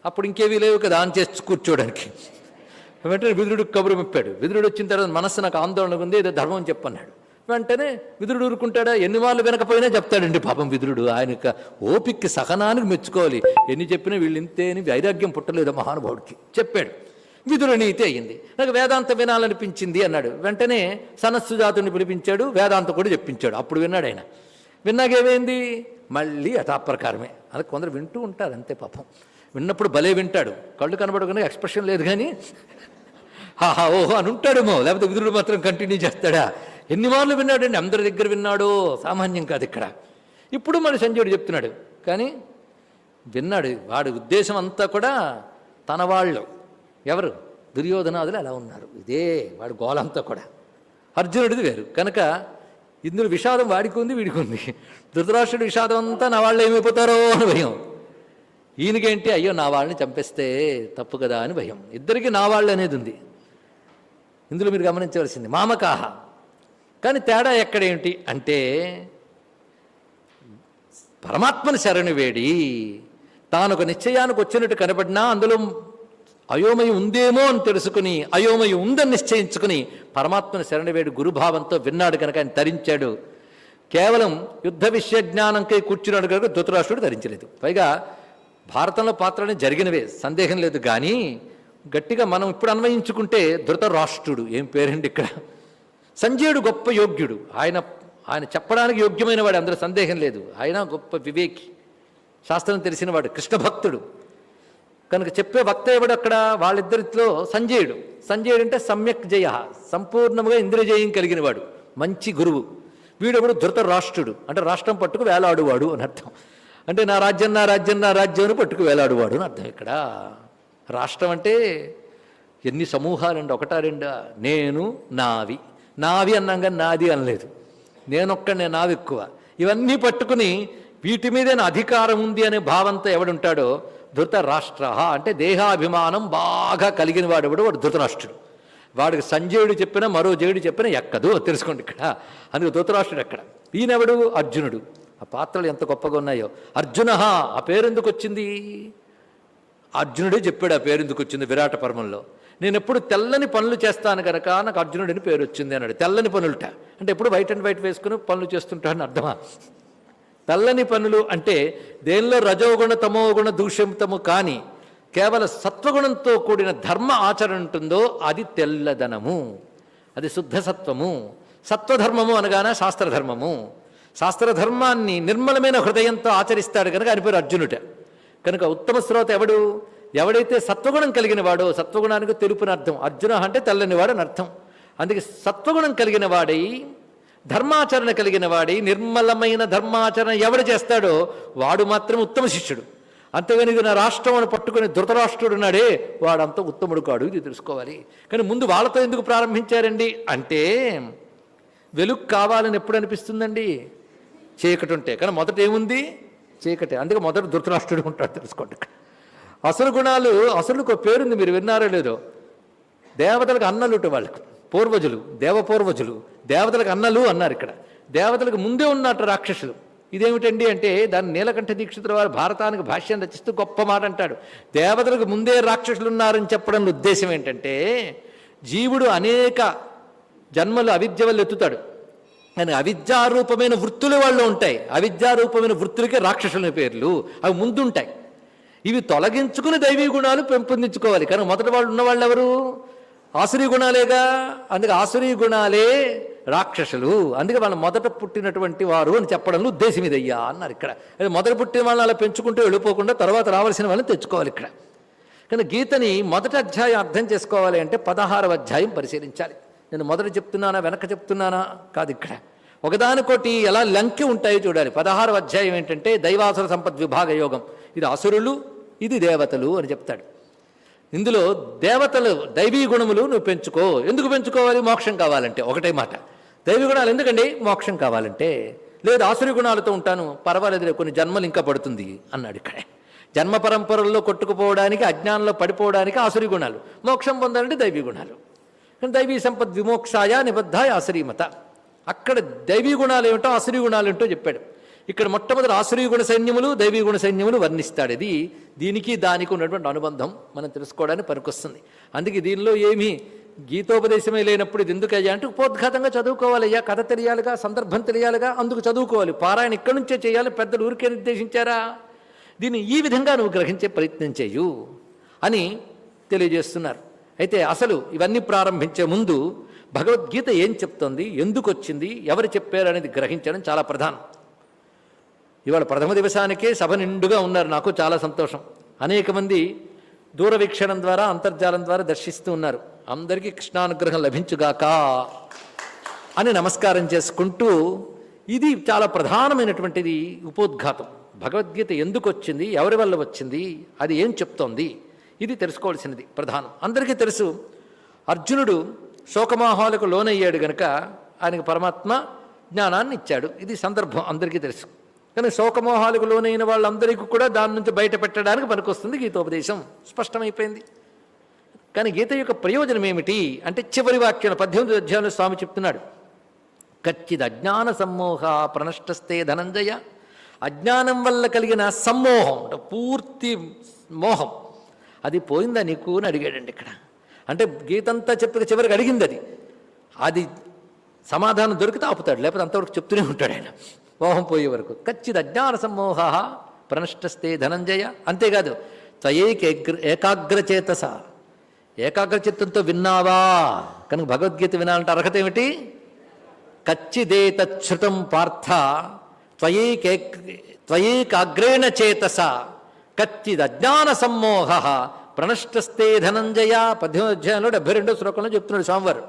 అప్పుడు ఇంకేవీ లేవు కదా ఆన్ చేసి కూర్చోడానికి. వెంటనే విదురుడికి కబురు మెప్పాడు. విదురుడు వచ్చిన తర్వాత మనస్సు నాకు ఆందోళనగా ఉంది, ఏదో ధర్మం చెప్పన్నాడు. వెంటనే విదురుడు ఊరుకుంటాడా? ఎన్ని వాళ్ళు వినకపోయినా చెప్తాడండి పాపం విదురుడు. ఆయన ఓపిక్కి సహనానికి మెచ్చుకోవాలి. ఎన్ని చెప్పినా వీళ్ళు ఇంతే అని వైరాగ్యం పుట్టలేదు మహానుభావుడికి. చెప్పాడు. విదురునీతి అయ్యింది. నాకు వేదాంతం వినాలనిపించింది అన్నాడు. వెంటనే సనస్సుజాతుని పిలిపించాడు, వేదాంతం కూడా చెప్పించాడు. అప్పుడు విన్నాడు ఆయన. విన్నాకేమైంది? మళ్ళీ యథాప్రకారమే. అది కొందరు వింటూ ఉంటారు అంతే పాపం. విన్నప్పుడు భలే వింటాడు, కళ్ళు కనబడకుండా ఎక్స్ప్రెషన్ లేదు, కానీ ఆహా ఓహో అని ఉంటాడేమో, లేకపోతే విదురుడు మాత్రం కంటిన్యూ చేస్తాడా? ఎన్ని మార్లు విన్నాడండి, అందరి దగ్గర విన్నాడో, సామాన్యం కాదు ఇక్కడ. ఇప్పుడు మరి సంజయుడు చెప్తున్నాడు, కానీ విన్నాడు. వాడి ఉద్దేశం అంతా కూడా తన వాళ్ళు ఎవరు, దుర్యోధనాదులు అలా ఉన్నారు, ఇదే వాడి గోలంతా కూడా. అర్జునుడిది వేరు కనుక ఇందులో విషాదం వాడికి ఉంది, వీడికి ఉంది. ధృతరాష్ట్రుడి విషాదం అంతా నా వాళ్ళు ఏమైపోతారో అని భయం, ఈయనకేంటి అయ్యో నా వాళ్ళని చంపేస్తే తప్పు కదా అని భయం. ఇద్దరికి నా వాళ్ళు అనేది ఉంది. ఇందులో మీరు గమనించవలసింది మామకాహ. కానీ తేడా ఎక్కడేంటి అంటే పరమాత్మని శరణు వేడి తాను ఒక నిశ్చయానికి వచ్చినట్టు కనబడినా అందులో అయోమయం ఉందేమో అని తెలుసుకుని అయోమయం ఉందని నిశ్చయించుకుని పరమాత్మని శరణవేడు గురుభావంతో విన్నాడు కనుక ఆయన తరించాడు. కేవలం యుద్ధ విషయ జ్ఞానంకై కూర్చున్నాడు కనుక ధృతరాష్ట్రుడు ధరించలేదు. పైగా భారతంలో పాత్రని జరిగినవే, సందేహం లేదు. కానీ గట్టిగా మనం ఇప్పుడు అన్వయించుకుంటే ధృతరాష్ట్రుడు ఏం పేరండి ఇక్కడ. సంజయుడు గొప్ప యోగ్యుడు, ఆయన చెప్పడానికి యోగ్యమైన వాడు, అందులో సందేహం లేదు. ఆయన గొప్ప వివేకి, శాస్త్రం తెలిసినవాడు, కృష్ణ భక్తుడు కనుక చెప్పే వక్త ఎవడు అక్కడ, వాళ్ళిద్దరిలో సంజయుడు. సంజయుడు అంటే సమ్యక్ జయ, సంపూర్ణంగా ఇంద్రియజయం కలిగినవాడు, మంచి గురువు. వీడెవడు ధృతరాష్ట్రుడు అంటే రాష్ట్రం పట్టుకు వేలాడువాడు అని అర్థం. అంటే నా రాజ్యం నా రాజ్యం నా రాజ్యం అని పట్టుకు వేలాడువాడు అని అర్థం. ఇక్కడ రాష్ట్రం అంటే ఎన్ని సమూహాలండి, ఒకటా రెండా? నేను నావి, నావి అన్నాం కానీ నాది అనలేదు. నేనొక్కడే, నావి ఎక్కువ. ఇవన్నీ పట్టుకుని వీటి మీదే నా అధికారం ఉంది అనే భావంతో ఎవడుంటాడో ధృతరాష్ట్ర అంటే దేహాభిమానం బాగా కలిగిన వాడు వాడు ధృతరాష్ట్రుడు. వాడికి సంజయుడు చెప్పినా మరో జయుడు చెప్పినా ఎక్కదు, తెలుసుకోండి ఇక్కడ. అందుకు ధృతరాష్ట్రుడు ఎక్కడ. ఈయనెవడు? అర్జునుడు. ఆ పాత్రలు ఎంత గొప్పగా ఉన్నాయో. అర్జున ఆ పేరు ఎందుకు వచ్చింది? అర్జునుడే చెప్పాడు ఆ పేరు ఎందుకు వచ్చింది విరాట పర్వంలో. నేను ఎప్పుడు తెల్లని పనులు చేస్తాను కనుక నాకు అర్జునుడిని పేరు వచ్చింది అన్నాడు. తెల్లని పనులుట అంటే ఎప్పుడు వైట్ అండ్ వైట్ వేసుకుని పనులు చేస్తుంటాడని అర్థమా? తెల్లని పనులు అంటే దేనిలో రజోగుణ తమోగుణ దూష్యంతము కానీ కేవలం సత్వగుణంతో కూడిన ధర్మ ఆచరణ ఉంటుందో అది తెల్లదనము, అది శుద్ధ సత్వము. సత్వధర్మము అనగానే శాస్త్రధర్మము. శాస్త్రధర్మాన్ని నిర్మలమైన హృదయంతో ఆచరిస్తాడు కనుక ఆయన పేరు అర్జునుట. కనుక ఉత్తమ శ్రోత ఎవడైతే సత్వగుణం కలిగిన వాడో, సత్వగుణానికి తెలుపుని అర్థం. అర్జున అంటే తెల్లనివాడు అని అర్థం. అందుకే సత్వగుణం కలిగిన వాడై ధర్మాచరణ కలిగిన వాడి నిర్మలమైన ధర్మాచరణ ఎవడు చేస్తాడో వాడు మాత్రం ఉత్తమ శిష్యుడు. అంతేగాని ఇది నా రాష్ట్రం అని పట్టుకుని ధృతరాష్ట్రుడు ఉన్నాడే వాడంతా ఉత్తముడు కాడు, ఇది తెలుసుకోవాలి. కానీ ముందు వాళ్ళతో ఎందుకు ప్రారంభించారండి అంటే వెలుగు కావాలని ఎప్పుడు అనిపిస్తుందండి? చీకటి ఉంటే. కానీ మొదట ఏముంది? చీకటి. అందుకే మొదట ధృతరాష్ట్రుడు ఉంటాడు, తెలుసుకోండి. అసలు గుణాలు, అసలుకు పేరుంది, మీరు విన్నారో లేదో. దేవతలకు అన్నలుట వాళ్ళకు పూర్వజులు, దేవపూర్వజులు. దేవతలకు అన్నలు అన్నారు ఇక్కడ. దేవతలకు ముందే ఉన్నట్టు రాక్షసులు. ఇదేమిటండి అంటే దాన్ని నీలకంఠ దీక్షితుల వారు భారతానికి భాష్యం రచిస్తూ గొప్ప మాట అంటాడు. దేవతలకు ముందే రాక్షసులు ఉన్నారని చెప్పడంలో ఉద్దేశం ఏంటంటే జీవుడు అనేక జన్మలు అవిద్య వల్ల ఎత్తుతాడు, కానీ అవిద్యారూపమైన వృత్తులు వాళ్ళు ఉంటాయి. అవిద్యారూపమైన వృత్తులకే రాక్షసుల పేర్లు, అవి ముందుంటాయి. ఇవి తొలగించుకుని దైవీ గుణాలు పెంపొందించుకోవాలి. కానీ మొదటి వాళ్ళు ఉన్నవాళ్ళు ఎవరు? ఆసురీ గుణాలేగా. అందుకే ఆసురీ గుణాలే రాక్షసులు. అందుకే వాళ్ళు మొదట పుట్టినటువంటి వారు అని చెప్పడంలో ఉద్దేశం ఇదయ్యా అన్నారు ఇక్కడ. మొదట పుట్టిన వాళ్ళని అలా పెంచుకుంటూ వెళ్ళిపోకుండా తర్వాత రావాల్సిన వాళ్ళని తెచ్చుకోవాలి ఇక్కడ. కానీ గీతని మొదటి అధ్యాయం అర్థం చేసుకోవాలి అంటే 16వ అధ్యాయం పరిశీలించాలి. నేను మొదట చెప్తున్నానా వెనక చెప్తున్నానా కాదు, ఇక్కడ ఒకదానికోటి ఎలా లంకి ఉంటాయో చూడాలి. 16వ అధ్యాయం ఏంటంటే దైవాసుర సంపద్ విభాగ యోగం. ఇది అసురులు, ఇది దేవతలు అని చెప్తాడు. ఇందులో దేవతలు దైవీ గుణములు నువ్వు పెంచుకో. ఎందుకు పెంచుకోవాలి? మోక్షం కావాలంటే. ఒకటే మాట. దైవీ గుణాలు ఎందుకండి? మోక్షం కావాలంటే. లేదు ఆసురీ గుణాలతో ఉంటాను, పర్వాలేదు, కొన్ని జన్మలు ఇంకా పడుతుంది అన్నాడు ఇక్కడ. జన్మ పరంపరల్లో కొట్టుకుపోవడానికి, అజ్ఞానంలో పడిపోవడానికి ఆసురీ గుణాలు, మోక్షం పొందాలంటే దైవీ గుణాలు. కానీ దైవీ సంపద్ విమోక్షాయ నిబద్ధాయ ఆసురీమత. అక్కడ దైవీ గుణాలు ఏమిటో ఆసురీ గుణాలు ఏమిటో చెప్పాడు. ఇక్కడ మొట్టమొదటి ఆసురీ గుణ సైన్యములు దైవీ గుణ సైన్యములు వర్ణిస్తాడు. ఇది దీనికి దానికి ఉన్నటువంటి అనుబంధం మనం తెలుసుకోవడానికి పనికొస్తుంది. అందుకే దీనిలో ఏమీ గీతోపదేశమే లేనప్పుడు ఇది ఎందుకయ్యా అంటే ఉపోద్ఘాతంగా చదువుకోవాలయ్యా, కథ తెలియాలిగా, సందర్భం తెలియాలిగా, అందుకు చదువుకోవాలి. పారాయణ ఇక్కడి నుంచే చేయాలి, పెద్దలు ఊరికే నిర్దేశించారా? దీన్ని ఈ విధంగా నువ్వు గ్రహించే ప్రయత్నం చేయు అని తెలియజేస్తున్నారు. అయితే అసలు ఇవన్నీ ప్రారంభించే ముందు భగవద్గీత ఏం చెప్తోంది, ఎందుకు వచ్చింది, ఎవరు చెప్పారు అనేది గ్రహించడం చాలా ప్రధానం. ఇవాళ ప్రథమ దివసానికే సభ నిండుగా ఉన్నారు, నాకు చాలా సంతోషం. అనేక మంది దూరవీక్షణం ద్వారా అంతర్జాలం ద్వారా దర్శిస్తూ ఉన్నారు. అందరికీ కృష్ణానుగ్రహం లభించుగాక అని నమస్కారం చేసుకుంటూ, ఇది చాలా ప్రధానమైనటువంటిది ఉపోద్ఘాతం. భగవద్గీత ఎందుకు వచ్చింది, ఎవరి వల్ల వచ్చింది, అది ఏం చెప్తోంది, ఇది తెలుసుకోవాల్సినది ప్రధానం. అందరికీ తెలుసు, అర్జునుడు శోకమోహాలకు లోనయ్యాడు గనక ఆయనకు పరమాత్మ జ్ఞానాన్ని ఇచ్చాడు. ఇది సందర్భం అందరికీ తెలుసు. కానీ శోకమోహాలకు లోనైన వాళ్ళందరికీ కూడా దాని నుంచి బయట పెట్టడానికి పనికొస్తుంది గీతోపదేశం. స్పష్టమైపోయింది. కానీ గీత యొక్క ప్రయోజనం ఏమిటి అంటే చివరి వాక్యం 18వ అధ్యాయంలో స్వామి చెప్తున్నాడు, కచ్చిద్ అజ్ఞాన సమ్మోహ ప్రణష్టస్తే ధనంజయ. అజ్ఞానం వల్ల కలిగిన సమ్మోహం, పూర్తి మోహం, అది పోయిందా నీకు అని అడిగాడండి ఇక్కడ. అంటే గీతంతా చెప్పిన చివరికి అడిగింది అది. అది సమాధానం దొరికితే ఆపుతాడు, లేకపోతే అంతవరకు చెప్తూనే ఉంటాడు ఆయన మోహం పోయే వరకు. కచ్చిద్ అజ్ఞాన సమ్మోహ ప్రణష్టస్తే ధనంజయ. అంతేకాదు, త్వయేక ఏకాగ్రచేతస, ఏకాగ్రచిత్తంతో విన్నావా. కనుక భగవద్గీత వినాలంటే అర్హత ఏమిటి? కచ్చిదేతచ్యుతం పార్థ త్వయేకాగ్రేణ చేతస కచ్చిద్ అజ్ఞాన సమ్మోహ ప్రణష్టస్తే ధనంజయ. 18వ అధ్యాయంలో 72వ శ్లోకంలో చెప్తున్నాడు స్వామివారు.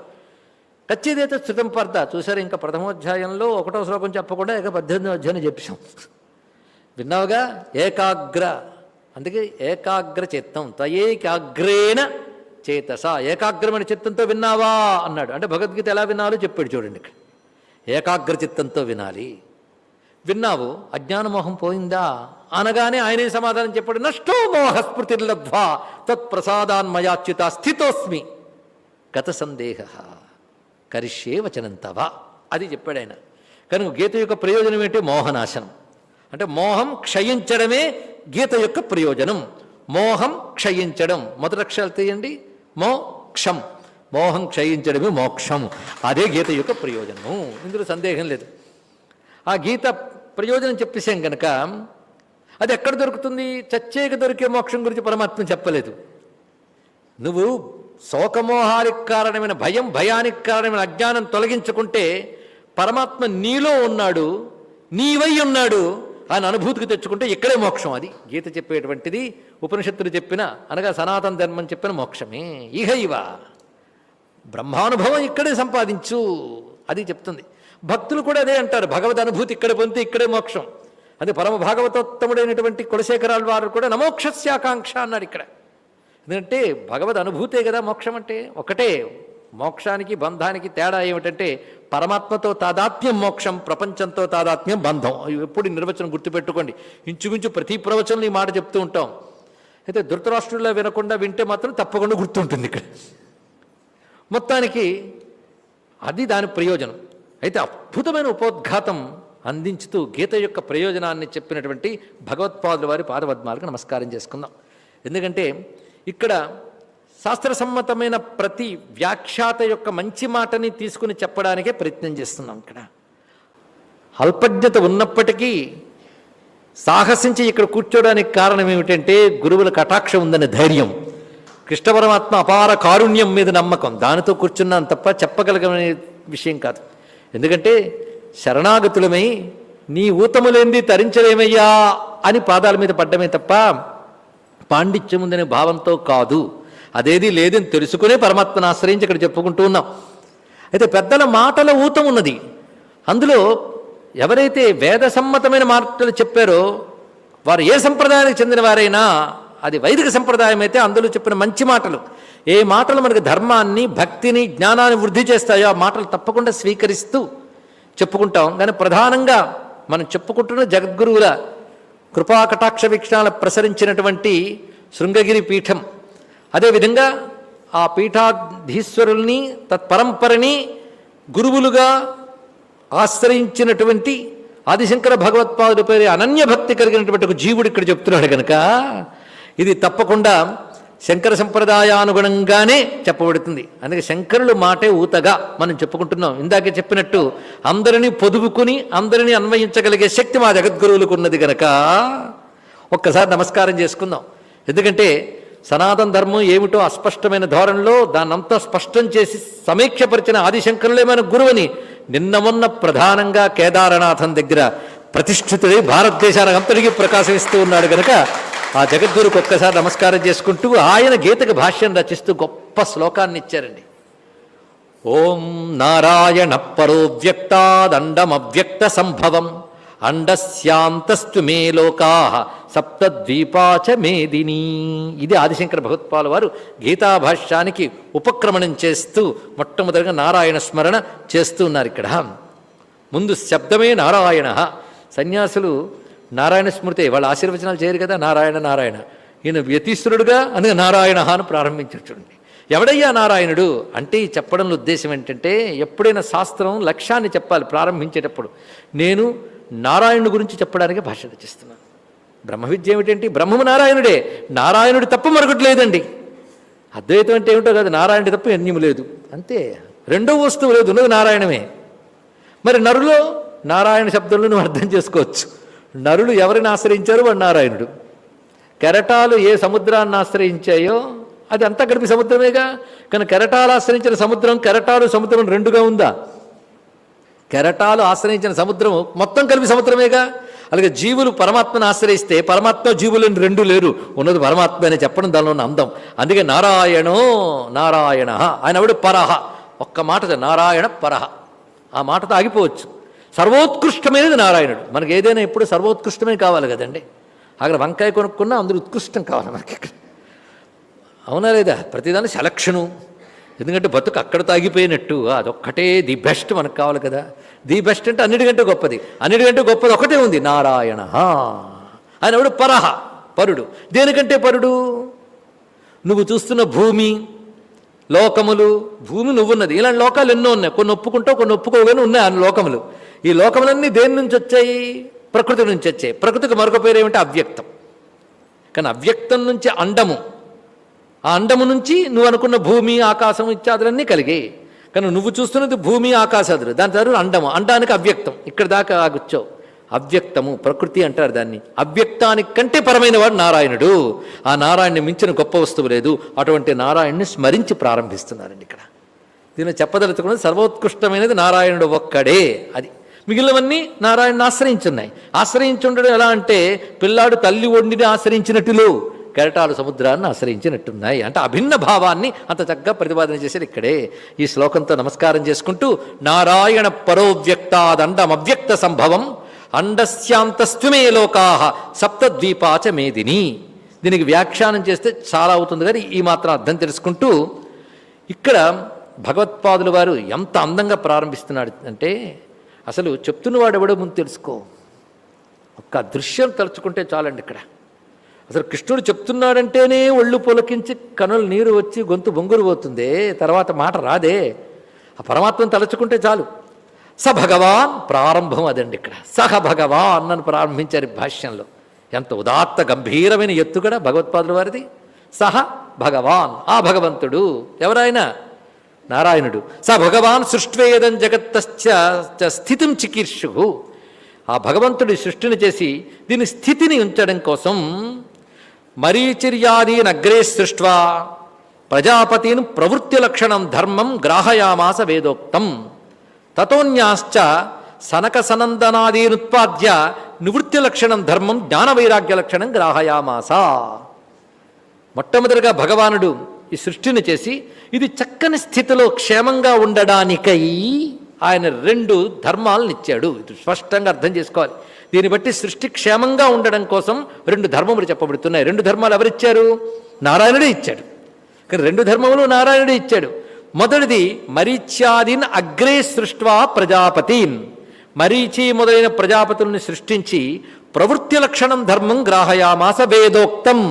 కచ్చిదేత శృతం పార్థ. చూసారు, ఇంకా ప్రథమోధ్యాయంలో 1వ శ్లోకం చెప్పకుండా 18వ అధ్యాయం చెప్పాం. విన్నావుగా, ఏకాగ్ర, అందుకే ఏకాగ్ర చిత్తం త్వయేకాగ్రేణ చేతస, ఏకాగ్రమైన చిత్తంతో విన్నావా అన్నాడు. అంటే భగవద్గీత ఎలా వినాలో చెప్పాడు చూడండి ఇక్కడ. ఏకాగ్ర చిత్తంతో వినాలి. విన్నావు, అజ్ఞానమోహం పోయిందా అనగానే ఆయనే సమాధానం చెప్పాడు, నష్టో మోహ స్మృతిర్లబ్ధ్వా తత్ప్రసాదాన్మయాచ్యుత స్థితోస్మి గత సందేహ కరిష్యే వచనంతవా. అది చెప్పాడు ఆయన. కనుక గీత యొక్క ప్రయోజనం ఏంటి? మోహనాశనం. అంటే మోహం క్షయించడమే గీత యొక్క ప్రయోజనం. మోహం క్షయించడం, మొదటి అక్షరాలు తీయండి, మోక్షం. మోహం క్షయించడమే మోక్షం. అదే గీత యొక్క ప్రయోజనము, ఇందులో సందేహం లేదు. ఆ గీత ప్రయోజనం చెప్పేసాం కనుక అది ఎక్కడ దొరుకుతుంది? చచ్చేక దొరికే మోక్షం గురించి పరమాత్మ చెప్పలేదు. నువ్వు శోకమోహానికి కారణమైన భయం, భయానికి కారణమైన అజ్ఞానం తొలగించుకుంటే పరమాత్మ నీలో ఉన్నాడు, నీవై ఉన్నాడు అని అనుభూతికి తెచ్చుకుంటే ఇక్కడే మోక్షం. అది గీత చెప్పేటువంటిది, ఉపనిషత్తులు చెప్పిన, అనగా సనాతన ధర్మం చెప్పిన మోక్షమే. ఇహైవ బ్రహ్మానుభవం ఇక్కడే సంపాదించు, అది చెప్తుంది. భక్తులు కూడా అదే అంటారు, భగవద్ అనుభూతి ఇక్కడ పొందితే ఇక్కడే మోక్షం. అది పరమ భాగవతోత్తముడైనటువంటి కులశేఖరాల వారు కూడా నమోక్షస్యాకాంక్ష అన్నాడు ఇక్కడ. ఎందుకంటే భగవద్ అనుభూతే కదా మోక్షం అంటే. ఒకటే, మోక్షానికి బంధానికి తేడా ఏమిటంటే పరమాత్మతో తాదాత్మ్యం మోక్షం, ప్రపంచంతో తాదాత్మ్యం బంధం. ఎప్పుడు నిర్వచనం గుర్తుపెట్టుకోండి. ఇంచుమించు ప్రతి ప్రవచనంలో ఈ మాట చెప్తూ ఉంటాం. అయితే ధృతరాష్ట్రుల్లో వినకుండా వింటే మాత్రం తప్పకుండా గుర్తుంటుంది ఇక్కడ. మొత్తానికి అది దాని ప్రయోజనం. అయితే అద్భుతమైన ఉపోద్ఘాతం అందించుతూ గీత యొక్క ప్రయోజనాన్ని చెప్పినటువంటి భగవత్పాదుల వారి పాదపద్మాలకు నమస్కారం చేసుకుందాం. ఎందుకంటే ఇక్కడ శాస్త్రసమ్మతమైన ప్రతి వ్యాఖ్యాత యొక్క మంచి మాటని తీసుకుని చెప్పడానికే ప్రయత్నం చేస్తున్నాం. ఇక్కడ అల్పజ్ఞత ఉన్నప్పటికీ సాహసించి ఇక్కడ కూర్చోడానికి కారణం ఏమిటంటే గురువుల కటాక్షం ఉందనే ధైర్యం, కృష్ణ పరమాత్మ అపార కారుణ్యం మీద నమ్మకం. దానితో కూర్చున్నాం తప్ప చెప్పగలిగే విషయం కాదు. ఎందుకంటే శరణాగతులమై నీ ఊతములేంది తరించలేమయ్యా అని పాదాల మీద పడ్డమే తప్ప పాండిత్యం ఉందనే భావంతో కాదు. అదేది లేదని తెలుసుకునే పరమాత్మను ఆశ్రయించి ఇక్కడ చెప్పుకుంటూ ఉన్నాం. అయితే పెద్దల మాటల ఊతం ఉన్నది. అందులో ఎవరైతే వేద సమ్మతమైన మాటలు చెప్పారో వారు ఏ సంప్రదాయానికి చెందిన వారైనా, అది వైదిక సంప్రదాయం అయితే అందులో చెప్పిన మంచి మాటలు, ఏ మాటలు మనకు ధర్మాన్ని, భక్తిని, జ్ఞానాన్ని వృద్ధి చేస్తాయో ఆ మాటలు తప్పకుండా స్వీకరిస్తూ చెప్పుకుంటాం. కానీ ప్రధానంగా మనం చెప్పుకుంటున్న జగద్గురువుల కృపాకటాక్ష వీక్షణాలు ప్రసరించినటువంటి శృంగగిరి పీఠం, అదేవిధంగా ఆ పీఠాధీశ్వరుల్ని, తత్పరంపరని గురువులుగా ఆశ్రయించినటువంటి ఆదిశంకర భగవత్పాదుల పేరు అనన్య భక్తి కలిగినటువంటి ఒక జీవుడు ఇక్కడ చెప్తున్నాడు కనుక ఇది తప్పకుండా శంకర సంప్రదాయానుగుణంగానే చెప్పబడుతుంది. అందుకే శంకరుల మాటే ఊతగా మనం చెప్పుకుంటున్నాం. ఇందాకే చెప్పినట్టు అందరినీ పొదుపుకుని అందరినీ అన్వయించగలిగే శక్తి మా జగద్గురువులకు ఉన్నది కనుక ఒక్కసారి నమస్కారం చేసుకుందాం. ఎందుకంటే సనాతన ధర్మం ఏమిటో అస్పష్టమైన ధోరణిలో దాన్నంతా స్పష్టం చేసి సమీక్షపరిచిన ఆదిశంకరులే మన గురువని నిన్న మొన్న ప్రధానంగా కేదారనాథం దగ్గర ప్రతిష్ఠితుడై భారతదేశానికి అంతటికీ ప్రకాశిస్తూ ఉన్నాడు కనుక ఆ జగద్గురుకు ఒక్కసారి నమస్కారం చేసుకుంటూ ఆయన గీతకు భాష్యం రచిస్తూ గొప్ప శ్లోకాన్ని ఇచ్చారండి. ఓం నారాయణ పరో వ్యక్తాదండమవ్యక్త సంభవం అండస్యాంతస్తు మే లోకా సప్తద్వీపాచ మేదిని. ఇది ఆదిశంకర భగవత్పాల్ వారు గీతాభాష్యానికి ఉపక్రమణం చేస్తూ మొట్టమొదటిగా నారాయణ స్మరణ చేస్తూ ఉన్నారు. ఇక్కడ ముందు శబ్దమే నారాయణ. సన్యాసులు నారాయణ స్మృతి వాళ్ళు ఆశీర్వచనాలు చేయరు కదా, నారాయణ నారాయణ. ఈయన వ్యతిశ్వరుడుగా అందుకే నారాయణ అని ప్రారంభించారు. చూడండి, ఎవడయ్యా నారాయణుడు అంటే ఈ చెప్పడంలో ఉద్దేశం ఏంటంటే, ఎప్పుడైనా శాస్త్రం లక్ష్యాన్ని చెప్పాలి ప్రారంభించేటప్పుడు. నేను నారాయణుడి గురించి చెప్పడానికి భాష రచిస్తున్నాను. బ్రహ్మ విద్య ఏమిటంటే బ్రహ్మము నారాయణుడే, నారాయణుడు తప్ప మరొకటి లేదండి. అద్వైతం అంటే ఏమిటో కాదు, నారాయణుడి తప్ప అన్యము లేదు, అంతే. రెండో వస్తువు లేదు, ఉన్నది నారాయణమే. మరి నరులో నారాయణ శబ్దంలో నువ్వు అర్థం చేసుకోవచ్చు. నరులు ఎవరిని ఆశ్రయించారో వాడు నారాయణుడు. కెరటాలు ఏ సముద్రాన్ని ఆశ్రయించాయో అది అంతా కలిపి సముద్రమేగా. కానీ కెరటాలు ఆశ్రయించిన సముద్రం, కెరటాలు సముద్రం రెండుగా ఉందా? కెరటాలు ఆశ్రయించిన సముద్రం మొత్తం కలిపి సముద్రమేగా. అలాగే జీవులు పరమాత్మను ఆశ్రయిస్తే పరమాత్మ జీవులను రెండు లేరు, ఉన్నది పరమాత్మ అని చెప్పడం దానిలో ఉన్న అందం. అందుకే నారాయణో నారాయణ. ఆయన ఎవడు పరహ. ఒక్క మాట నారాయణ పరహ, ఆ మాటతో ఆగిపోవచ్చు. సర్వోత్కృష్టమైనది నారాయణుడు. మనకి ఏదైనా ఎప్పుడు సర్వోత్కృష్టమే కావాలి కదండి. అక్కడ వంకాయ కొనుక్కున్నా అందరూ ఉత్కృష్టం కావాలి మనకి. ఇక్కడ అవునా లేదా? ప్రతిదాని సెలక్షను. ఎందుకంటే బతుకు అక్కడతో ఆగిపోయినట్టు అదొక్కటే ది బెస్ట్ మనకు కావాలి కదా. ది బెస్ట్ అంటే అన్నిటికంటే గొప్పది, అన్నిటికంటే గొప్పది ఒకటే ఉంది, నారాయణ. ఆయన ఎవడు పరహ, పరుడు. దేనికంటే పరుడు? నువ్వు చూస్తున్న భూమి, లోకములు. భూమి నువ్వున్నది, ఇలాంటి లోకాలు ఎన్నో ఉన్నాయి. కొన్ని ఒప్పుకుంటావు, కొన్ని ఒప్పుకోగానే ఉన్నాయి ఆ లోకములు. ఈ లోకములన్నీ దేని నుంచి వచ్చాయి? ప్రకృతి నుంచి వచ్చాయి. ప్రకృతికి మరొక పేరు ఏమిటి? అవ్యక్తం. కానీ అవ్యక్తం నుంచి అండము, ఆ అండము నుంచి నువ్వు అనుకున్న భూమి, ఆకాశం ఇత్యాదులన్నీ కలిగాయి. కానీ నువ్వు చూస్తున్నది భూమి, ఆకాశాదులు, దాని తర్వాత అండము. అండానికి అవ్యక్తం. ఇక్కడ దాకా ఆగొచ్చావు. అవ్యక్తము ప్రకృతి అంటారు దాన్ని. అవ్యక్తానికి కంటే పరమైన వాడు నారాయణుడు. ఆ నారాయణ్ణి మించిన గొప్ప వస్తువు లేదు. అటువంటి నారాయణ్ణి స్మరించి ప్రారంభిస్తున్నారండి ఇక్కడ. దీన్ని చెప్పదలుచుకున్నది సర్వోత్కృష్టమైనది నారాయణుడు ఒక్కడే. అది మిగిలినవన్నీ నారాయణుని ఆశ్రయించున్నాయి. ఆశ్రయించుండడం ఎలా అంటే పిల్లాడు తల్లి ఒండిని ఆశ్రయించినట్టులు కెరటాలు సముద్రాన్ని ఆశ్రయించినట్టున్నాయి. అంటే అభిన్న భావాన్ని అంత చక్కగా ప్రతిపాదన చేశారు ఇక్కడే. ఈ శ్లోకంతో నమస్కారం చేసుకుంటూ నారాయణ పరోవ్యక్తాదండమవ్యక్త సంభవం అండస్యాంతస్త్వమే లోకా సప్తద్వీపాచ మేదిని. దీనికి వ్యాఖ్యానం చేస్తే చాలా అవుతుంది, కానీ ఈ మాత్రం అర్థం తెలుసుకుంటూ ఇక్కడ భగవత్పాదుల వారు ఎంత అందంగా ప్రారంభిస్తున్నాడు అంటే, అసలు చెప్తున్నవాడు ఎవడో ముందు తెలుసుకో. ఒక్క దృశ్యం తలుచుకుంటే చాలండి. ఇక్కడ అసలు కృష్ణుడు చెప్తున్నాడంటేనే ఒళ్ళు పొలకించి కనులు నీరు వచ్చి గొంతు బొంగురు పోతుందే, తర్వాత మాట రాదే. ఆ పరమాత్మను తలుచుకుంటే చాలు. స భగవాన్ ప్రారంభం అదండి. ఇక్కడ సహ భగవాన్ అని ప్రారంభించారు భాష్యంలో. ఎంత ఉదాత్త గంభీరమైన ఎత్తుగడ భగవత్పాదుల వారిది. సహ భగవాన్, ఆ భగవంతుడు ఎవరైనా నారాయణుడు. స భగవాన్ సృష్ట్వేదం జగత్తశ్చ స్థితిం చికీర్షు. ఆ భగవంతుడి సృష్టిని చేసి దీని స్థితిని ఉంచడం కోసం మరీచిర్యాదీన్ అగ్రే సృష్ట్వా ప్రజాపతిని ప్రవృత్తి లక్షణం ధర్మం గ్రాహయామాస వేదోక్తం తతోన్యాశ్చ సనక సనందనాదీనుత్పాద్య నివృత్తి లక్షణం ధర్మం జ్ఞానవైరాగ్య లక్షణం గ్రాహయామాస. మొట్టమొదటిగా భగవానుడు ఈ సృష్టిని చేసి ఇది చక్కని స్థితిలో క్షేమంగా ఉండడానికై ఆయన రెండు ధర్మాలను ఇచ్చాడు. ఇది స్పష్టంగా అర్థం చేసుకోవాలి. దీన్ని బట్టి సృష్టి క్షేమంగా ఉండడం కోసం రెండు ధర్మములు చెప్పబడుతున్నాయి. రెండు ధర్మాలు ఎవరిచ్చారు? నారాయణుడే ఇచ్చాడు. కానీ రెండు ధర్మములు నారాయణుడే ఇచ్చాడు. మొదటిది మరీచ్యాదీన్ అగ్రే సృష్ట్వా ప్రజాపతిన్. మరీచి మొదలైన ప్రజాపతుల్ని సృష్టించి ప్రవృత్తి లక్షణం ధర్మం గ్రాహయామాస వేదోక్తం.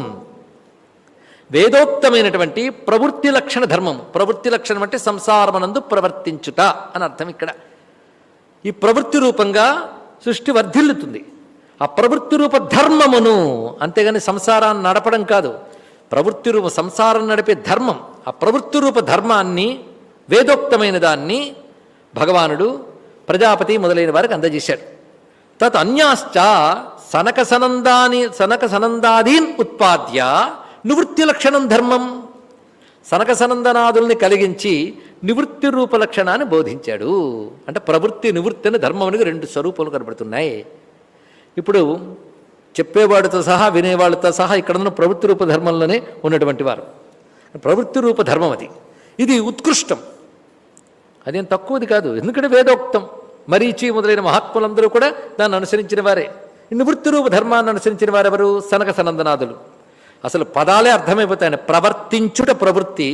వేదోక్తమైనటువంటి ప్రవృత్తి లక్షణ ధర్మం. ప్రవృత్తి లక్షణం అంటే సంసారమనందు ప్రవర్తించుట అని అర్థం. ఇక్కడ ఈ ప్రవృత్తి రూపంగా సృష్టి వర్ధిల్లుతుంది. ఆ ప్రవృత్తి రూప ధర్మమును, అంతేగాని సంసారాన్ని నడపడం కాదు. ప్రవృత్తి రూప సంసారం నడిపే ధర్మం, ఆ ప్రవృత్తి రూప ధర్మాన్ని, వేదోక్తమైన దాన్ని భగవానుడు ప్రజాపతి మొదలైన వారికి అందజేశాడు. తత్ అన్యాశ్చ సనక సనందాదీన్ ఉత్పాద్య నివృత్తి లక్షణం ధర్మం. సనక సనందనాదుల్ని కలిగించి నివృత్తి రూప లక్షణాన్ని బోధించాడు. అంటే ప్రవృత్తి నివృత్తి అని ధర్మమునికి రెండు స్వరూపాలు కనబడుతున్నాయి. ఇప్పుడు చెప్పేవాడితో సహా వినేవాళ్ళతో సహా ఇక్కడ ఉన్న ప్రవృత్తి రూప ధర్మంలోనే ఉన్నటువంటి వారు. ప్రవృత్తి రూప ధర్మం అది. ఇది ఉత్కృష్టం, అదేం తక్కువది కాదు. ఎందుకంటే వేదోక్తం. మరీచి మొదలైన మహాత్ములందరూ కూడా దాన్ని అనుసరించిన వారే. నివృత్తి రూప ధర్మాన్ని అనుసరించిన వారెవరు? సనక సనందనాథులు. అసలు పదాలే అర్థమైపోతాయని. ప్రవర్తించుట ప్రవృత్తి,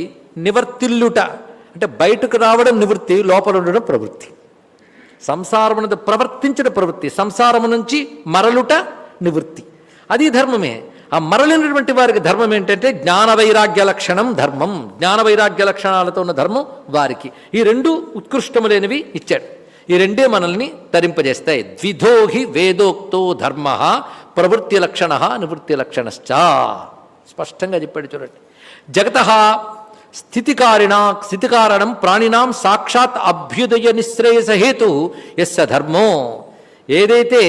నివర్తిల్లుట అంటే బయటకు రావడం నివృత్తి, లోపల ఉండడం ప్రవృత్తి. సంసారమునందు ప్రవర్తించడం ప్రవృత్తి, సంసారము నుంచి మరలుట నివృత్తి. అది ధర్మమే. ఆ మరలినటువంటి వారికి ధర్మం ఏంటంటే జ్ఞాన వైరాగ్య లక్షణం ధర్మం. జ్ఞాన వైరాగ్య లక్షణాలతో ఉన్న ధర్మం వారికి. ఈ రెండు ఉత్కృష్టములైనవి ఇచ్చాడు. ఈ రెండే మనల్ని తరింపజేస్తాయి. ద్విధోహి వేదోక్తో ధర్మ ప్రవృత్తి లక్షణ నివృత్తి లక్షణశ్చ. స్పష్టంగా చెప్పాడు చూడండి. జగత స్థితికారణం ప్రాణినాం సాక్షాత్ అభ్యుదయ నిశ్రేయస హేతు యస్స ధర్మో. ఏదైతే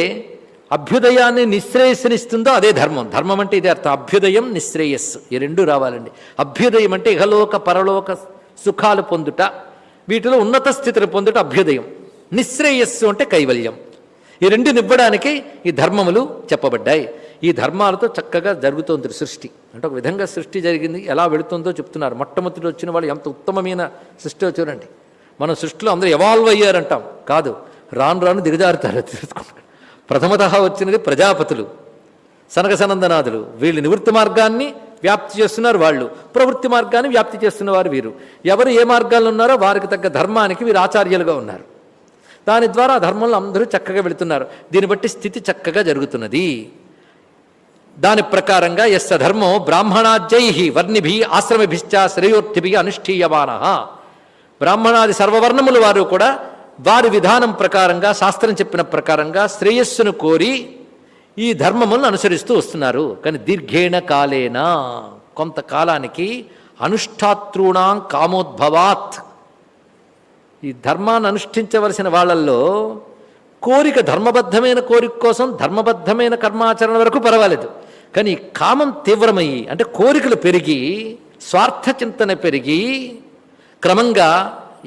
అభ్యుదయాన్ని నిశ్రేయస్సునిస్తుందో అదే ధర్మం. ధర్మం అంటే ఇదే అర్థం. అభ్యుదయం నిశ్రేయస్సు, ఈ రెండు రావాలండి. అభ్యుదయం అంటే ఇహలోక పరలోక సుఖాలు పొందుట, వీటిలో ఉన్నత స్థితిని పొందుట అభ్యుదయం. నిశ్రేయస్సు అంటే కైవల్యం. ఈ రెండునివ్వడానికి ఈ ధర్మములు చెప్పబడ్డాయి. ఈ ధర్మాలతో చక్కగా జరుగుతోంది సృష్టి. అంటే ఒక విధంగా సృష్టి జరిగింది. ఎలా వెళుతుందో చెప్తున్నారు. మొట్టమొదటి వచ్చిన వాళ్ళు ఎంత ఉత్తమమైన సృష్టి చూడండి. మనం సృష్టిలో అందరూ ఎవాల్వ్ అయ్యారంటాం, కాదు, రాను రాను దిగజారుతారు. తెలుసుకుంటారు. ప్రథమత వచ్చినది ప్రజాపతులు, సనక సనందనాథులు. వీళ్ళు నివృత్తి మార్గాన్ని వ్యాప్తి చేస్తున్నారు, వాళ్ళు ప్రవృత్తి మార్గాన్ని వ్యాప్తి చేస్తున్నవారు వీరు. ఎవరు ఏ మార్గాల్లో ఉన్నారో వారికి తగ్గ ధర్మానికి వీరు ఆచార్యులుగా ఉన్నారు. దాని ద్వారా ధర్మంలో అందరూ చక్కగా వెళుతున్నారు. దీన్ని బట్టి స్థితి చక్కగా జరుగుతున్నది. దాని ప్రకారంగా యస్స ధర్మో బ్రాహ్మణాజ్యై వర్ణిభి ఆశ్రమభిశ్చ శ్రేయోర్థిభి అనుష్ఠీయమాన. బ్రాహ్మణాది సర్వవర్ణములు వారు కూడా వారి విధానం ప్రకారంగా, శాస్త్రం చెప్పిన ప్రకారంగా శ్రేయస్సును కోరి ఈ ధర్మములను అనుసరిస్తూ వస్తున్నారు. కానీ దీర్ఘేణ కాలేన, కొంతకాలానికి, అనుష్ఠాతృణాం కామోద్భవాత్, ఈ ధర్మాన్ని అనుష్ఠించవలసిన వాళ్ళల్లో కోరిక, ధర్మబద్ధమైన కోరిక కోసం ధర్మబద్ధమైన కర్మాచరణ వరకు పర్వాలేదు. కానీ కామం తీవ్రమయ్యి, అంటే కోరికలు పెరిగి, స్వార్థ చింతన పెరిగి, క్రమంగా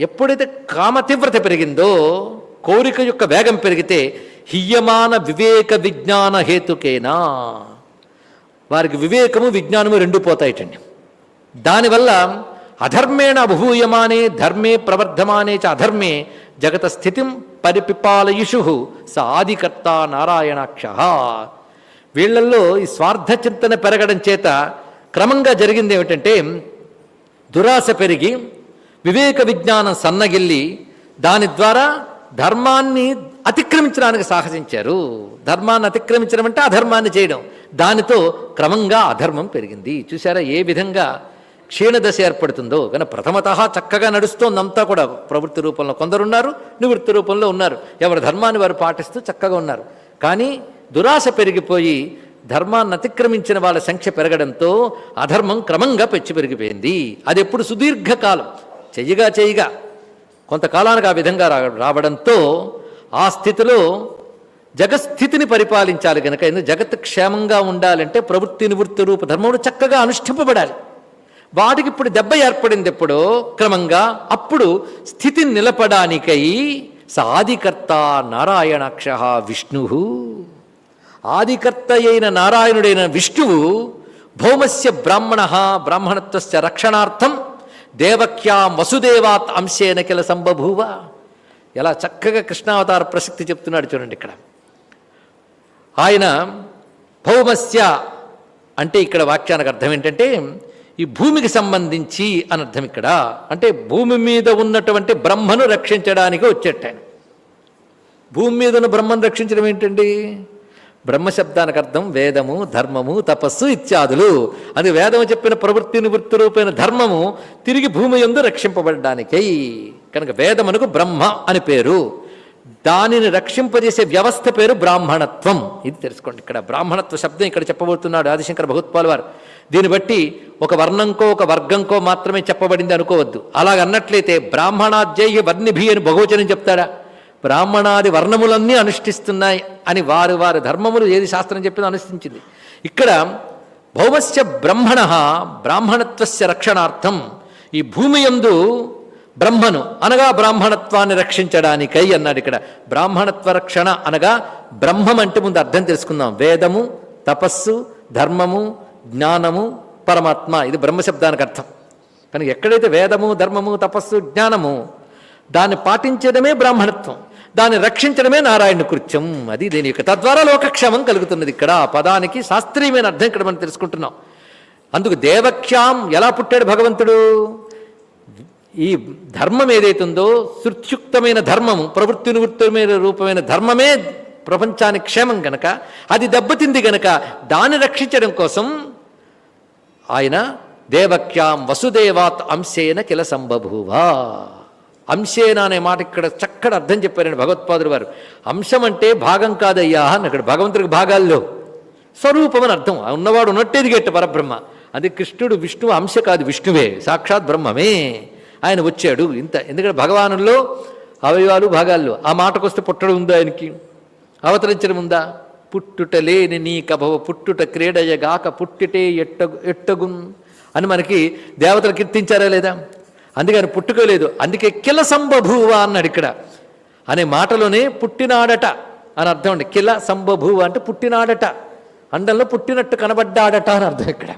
ఎప్పుడైతే కామ తీవ్రత పెరిగిందో, కోరిక యొక్క వేగం పెరిగితే హియ్యమాన వివేక విజ్ఞాన హేతుకేనా, వారికి వివేకము విజ్ఞానము రెండు పోతాయిటండి. దానివల్ల అధర్మేణ అభూయమానే ధర్మే ప్రవర్ధమానే చ అధర్మే జగత స్థితిం పరిపిపాలయుషు స ఆదికర్త నారాయణాక్ష. వీళ్లల్లో ఈ స్వార్థ చింతన పెరగడం చేత క్రమంగా జరిగింది ఏమిటంటే, దురాశ పెరిగి వివేక విజ్ఞానం సన్నగిల్లి దాని ద్వారా ధర్మాన్ని అతిక్రమించడానికి సాహసించారు. ధర్మాన్ని అతిక్రమించడం అంటే అధర్మాన్ని చేయడం. దానితో క్రమంగా అధర్మం పెరిగింది. చూసారా ఏ విధంగా క్షీణదశ ఏర్పడుతుందో. కానీ ప్రథమత చక్కగా నడుస్తోందంతా కూడా ప్రవృత్తి రూపంలో కొందరున్నారు, నివృత్తి రూపంలో ఉన్నారు. ఎవరి ధర్మాన్ని వారు పాటిస్తూ చక్కగా ఉన్నారు. కానీ దురాశ పెరిగిపోయి ధర్మాన్ని అతిక్రమించిన వాళ్ళ సంఖ్య పెరగడంతో అధర్మం క్రమంగా పెంచి పెరిగిపోయింది. అది ఎప్పుడు సుదీర్ఘకాలం చెయ్యగా కొంతకాలానికి ఆ విధంగా రావడంతో ఆ స్థితిలో జగస్థితిని పరిపాలించాలి కనుక, ఎందుకు జగత్ క్షేమంగా ఉండాలంటే ప్రవృత్తి నివృత్తి రూప ధర్మములు చక్కగా అనుష్ఠింపబడాలి. వాటికి ఇప్పుడు దెబ్బ ఏర్పడింది ఎప్పుడో క్రమంగా. అప్పుడు స్థితిని నిలపడానికై సాదికర్త నారాయణాక్ష విష్ణు, ఆదికర్త అయిన నారాయణుడైన విష్ణువు భౌమస్య బ్రాహ్మణ బ్రాహ్మణత్వస్య రక్షణార్థం దేవక్యాం వసుదేవాత్ అంశేన కిల సంబభూవ. ఎలా చక్కగా కృష్ణావతార ప్రసక్తి చెప్తున్నాడు చూడండి. ఇక్కడ ఆయన భౌమస్య అంటే ఇక్కడ వాక్యానికి అర్థం ఏంటంటే ఈ భూమికి సంబంధించి అని అర్థం. ఇక్కడ అంటే భూమి మీద ఉన్నటువంటి బ్రహ్మను రక్షించడానికి వచ్చేట ఆయన. భూమి మీద ఉన్న బ్రహ్మను రక్షించడం ఏంటండి? బ్రహ్మశబ్దానికి అర్థం వేదము, ధర్మము, తపస్సు ఇత్యాదులు. అది వేదము చెప్పిన ప్రవృత్తి నివృత్తి రూపైన ధర్మము తిరిగి భూమి యందు రక్షింపబడడానికై. కనుక వేదమునకు బ్రహ్మ అని పేరు. దానిని రక్షింపజేసే వ్యవస్థ పేరు బ్రాహ్మణత్వం. ఇది తెలుసుకోండి. ఇక్కడ బ్రాహ్మణత్వ శబ్దం ఇక్కడ చెప్పబోతున్నాడు ఆదిశంకర భగవత్పాల్ వారు. దీన్ని బట్టి ఒక వర్ణంకో ఒక వర్గంకో మాత్రమే చెప్పబడింది అనుకోవద్దు. అలాగన్నట్లయితే బ్రాహ్మణాద్యై వర్ణిభి అని బహువచనం చెప్తాడా? బ్రాహ్మణాది వర్ణములన్నీ అనుష్ఠిస్తున్నాయి అని వారి వారి ధర్మములు ఏది శాస్త్రం చెప్పిందో అనుష్ఠించింది. ఇక్కడ భౌమస్య బ్రహ్మణ బ్రాహ్మణత్వస్య రక్షణార్థం, ఈ భూమి యందు బ్రహ్మను అనగా బ్రాహ్మణత్వాన్ని రక్షించడానికై అన్నాడు. ఇక్కడ బ్రాహ్మణత్వ రక్షణ అనగా బ్రహ్మం అంటే ముందు అర్థం తెలుసుకుందాం. వేదము, తపస్సు, ధర్మము, జ్ఞానము, పరమాత్మ. ఇది బ్రహ్మశబ్దానికి అర్థం. కనుక ఎక్కడైతే వేదము, ధర్మము, తపస్సు, జ్ఞానము, దాన్ని పాటించడమే బ్రాహ్మణత్వం, దాన్ని రక్షించడమే నారాయణ కృత్యం. అది దీని యొక్క తద్వారా లోకక్షేమం కలుగుతున్నది. ఇక్కడ ఆ పదానికి శాస్త్రీయమైన అర్థం ఇక్కడ మనం తెలుసుకుంటున్నాం. అందుకు దేవక్ష్యాం ఎలా పుట్టాడు భగవంతుడు? ఈ ధర్మం ఏదైతుందో శృత్యుక్తమైన ధర్మము, ప్రవృత్తి నివృత్తమైన రూపమైన ధర్మమే ప్రపంచానికి క్షేమం గనక, అది దెబ్బతింది గనక దాన్ని రక్షించడం కోసం ఆయన దేవక్యాం వసుదేవాత్ అంశేన కిల సంబభూవా. అంశేన అనే మాట ఇక్కడ చక్కటి అర్థం చెప్పారండి భగవత్పాదులు వారు. అంశం అంటే భాగం కాదయ్యా అని. అక్కడ భగవంతుడికి భాగాల్లో స్వరూపం అని అర్థం. ఉన్నవాడు ఉన్నట్టే దిగేట్టు పరబ్రహ్మ. అది కృష్ణుడు విష్ణువు అంశ కాదు, విష్ణువే సాక్షాత్ బ్రహ్మమే. ఆయన వచ్చాడు ఇంత. ఎందుకంటే భగవానుల్లో అవయవాలు భాగాల్లో. ఆ మాటకొస్తే పుట్టడం ఉందా ఆయనకి? అవతరించడం ఉందా? పుట్టుట లేని నీ కభవ పుట్టుట క్రీడయగాక పుట్టిటే ఎట్టగున్ అని మనకి దేవతలు కీర్తించారా లేదా? అందుకని పుట్టుకోలేదు. అందుకే కిల సంబభూవ అన్నాడు ఇక్కడ అనే మాటలోనే పుట్టినాడట అని అర్థం అండి. కిల సంబభూవ అంటే పుట్టినాడట, అండంలో పుట్టినట్టు కనబడ్డాడట అని అర్థం ఇక్కడ.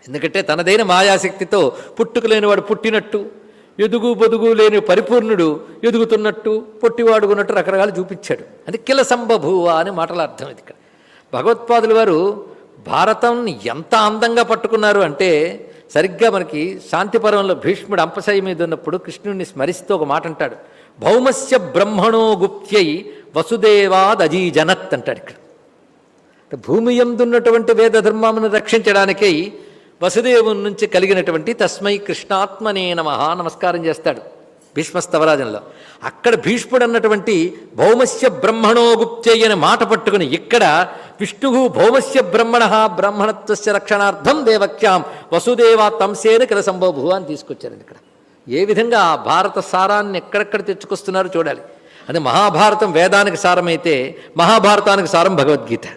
ఎందుకంటే తనదైన మాయాశక్తితో పుట్టుకలేనివాడు పుట్టినట్టు, ఎదుగు బొదుగు లేని పరిపూర్ణుడు ఎదుగుతున్నట్టు, పొట్టివాడుకున్నట్టు రకరకాలు చూపించాడు. అది కిల సంబభూవ అని మాటల అర్థం. ఇది ఇక్కడ భగవత్పాదుల వారు భారతం ఎంత అందంగా పట్టుకున్నారు అంటే, సరిగ్గా మనకి శాంతిపర్వంలో భీష్ముడు అంపశయ్య మీద ఉన్నప్పుడు కృష్ణుడిని స్మరిస్తూ ఒక మాట అంటాడు. భౌమస్య బ్రహ్మణో గుప్త్యై వసుదేవాదజీజనత్ అంటాడు ఇక్కడ. భూమి యందున్నటువంటి వేద ధర్మమును రక్షించడానికై వసుదేవుని నుంచి కలిగినటువంటి తస్మై కృష్ణాత్మనే నమః నమస్కారం చేస్తాడు భీష్మస్తవరాజంలో. అక్కడ భీష్ముడు అన్నటువంటి భౌమస్య బ్రహ్మణో గుప్త్యై అనే మాట పట్టుకుని ఇక్కడ విష్ణు భౌమస్య బ్రహ్మణ బ్రాహ్మణత్వస్య రక్షణార్థం దేవక్యాం వసుదేవాత్తంసేన కిల సంభవభూ అని తీసుకొచ్చారు. ఇక్కడ ఏ విధంగా ఆ భారత సారాన్ని ఎక్కడెక్కడ తెచ్చుకొస్తున్నారో చూడాలి. అదే మహాభారతం వేదానికి సారమైతే మహాభారతానికి సారం భగవద్గీత.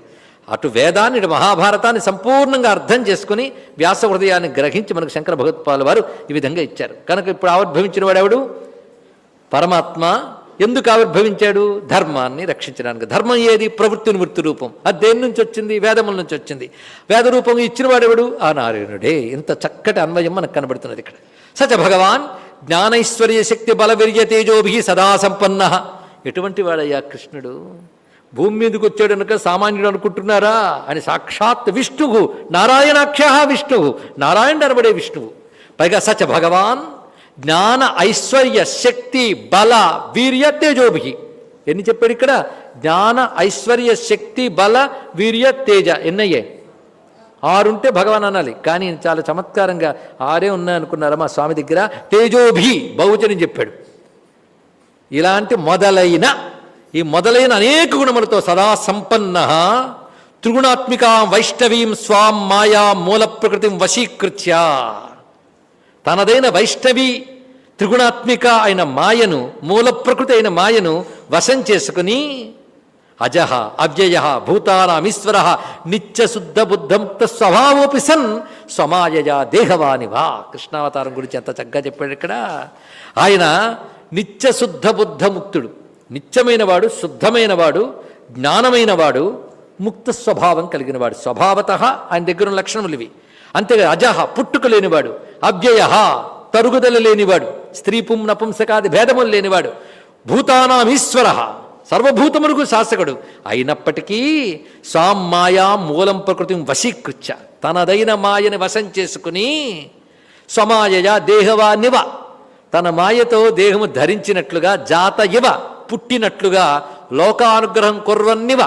అటు వేదాన్ని ఇటు మహాభారతాన్ని సంపూర్ణంగా అర్థం చేసుకుని వ్యాస హృదయాన్ని గ్రహించి మనకు శంకర భగవత్పాదుల వారు ఈ విధంగా ఇచ్చారు. కనుక ఇప్పుడు ఆవిర్భవించిన వాడెవడు? పరమాత్మ. ఎందుకు ఆవిర్భవించాడు? ధర్మాన్ని రక్షించడానికి. ధర్మం ఏది? ప్రవృత్తి నివృత్తి రూపం. అది దేని నుంచి వచ్చింది? వేదముల నుంచి వచ్చింది. వేద రూపం ఇచ్చిన వాడెవడు? ఆ నారాయణుడే. ఇంత చక్కటి అన్వయం మనకు కనబడుతున్నది ఇక్కడ. సచ భగవాన్ జ్ఞానైశ్వర్య శక్తి బలవీర్య తేజోభి సదా సంపన్న. ఎటువంటి వాడయ్యా కృష్ణుడు? భూమి మీదకి వచ్చాడు కనుక సామాన్యుడు అనుకుంటున్నారా అని సాక్షాత్ విష్ణువు, నారాయణాఖ్య విష్ణువు, నారాయణ అనబడే విష్ణువు. పైగా సచ భగవాన్ జ్ఞాన ఐశ్వర్య శక్తి బల వీర్య తేజోభి. ఎన్ని చెప్పాడు ఇక్కడ? జ్ఞాన ఐశ్వర్య శక్తి బల వీర్య తేజ. ఎన్నయ్యే? 6 ఉంటే భగవాన్ అనాలి. కానీ చాలా చమత్కారంగా 6 ఉన్నాయనుకున్నారా మా స్వామి దగ్గర? తేజోభి బహువచనం చెప్పాడు. ఇలాంటి మొదలైన అనేక గుణములతో సదా సంపన్న త్రిగుణాత్మిక వైష్ణవీం స్వాం మాయా మూల ప్రకృతిం వశీకృత్య. తనదైన వైష్ణవి త్రిగుణాత్మిక అయిన మాయను, మూల ప్రకృతి అయిన మాయను వశం చేసుకుని అజహ అవ్యయ భూతానామీశ్వర నిత్యశుద్ధ బుద్ధముక్త స్వభావోపి సన్ స్వమాయయా దేహవానివా. కృష్ణావతారం గురించి ఎంత చక్కగా చెప్పాడు ఇక్కడ. ఆయన నిత్యశుద్ధ బుద్ధముక్తుడు, నిత్యమైన వాడు, శుద్ధమైన వాడు, జ్ఞానమైన వాడు, ముక్త స్వభావం కలిగిన వాడు. స్వభావత ఆయన దగ్గర ఉన్న లక్షణములు ఇవి. అంతేగా అజహ పుట్టుక లేనివాడు, అవ్యయ తరుగుదల లేనివాడు, స్త్రీ పుం నపుంసకాది భేదములు లేనివాడు, భూతానామీశ్వర సర్వభూతములకు శాసకుడు అయినప్పటికీ స్వాం మాయా మూలం ప్రకృతిం వశీకృత్య తనదైన మాయని వశం చేసుకుని స్వమాయయ దేహవానివ తన మాయతో దేహము ధరించినట్లుగా జాత ఇవ పుట్టినట్లుగా లోకానుగ్రహం కుర్వన్నివ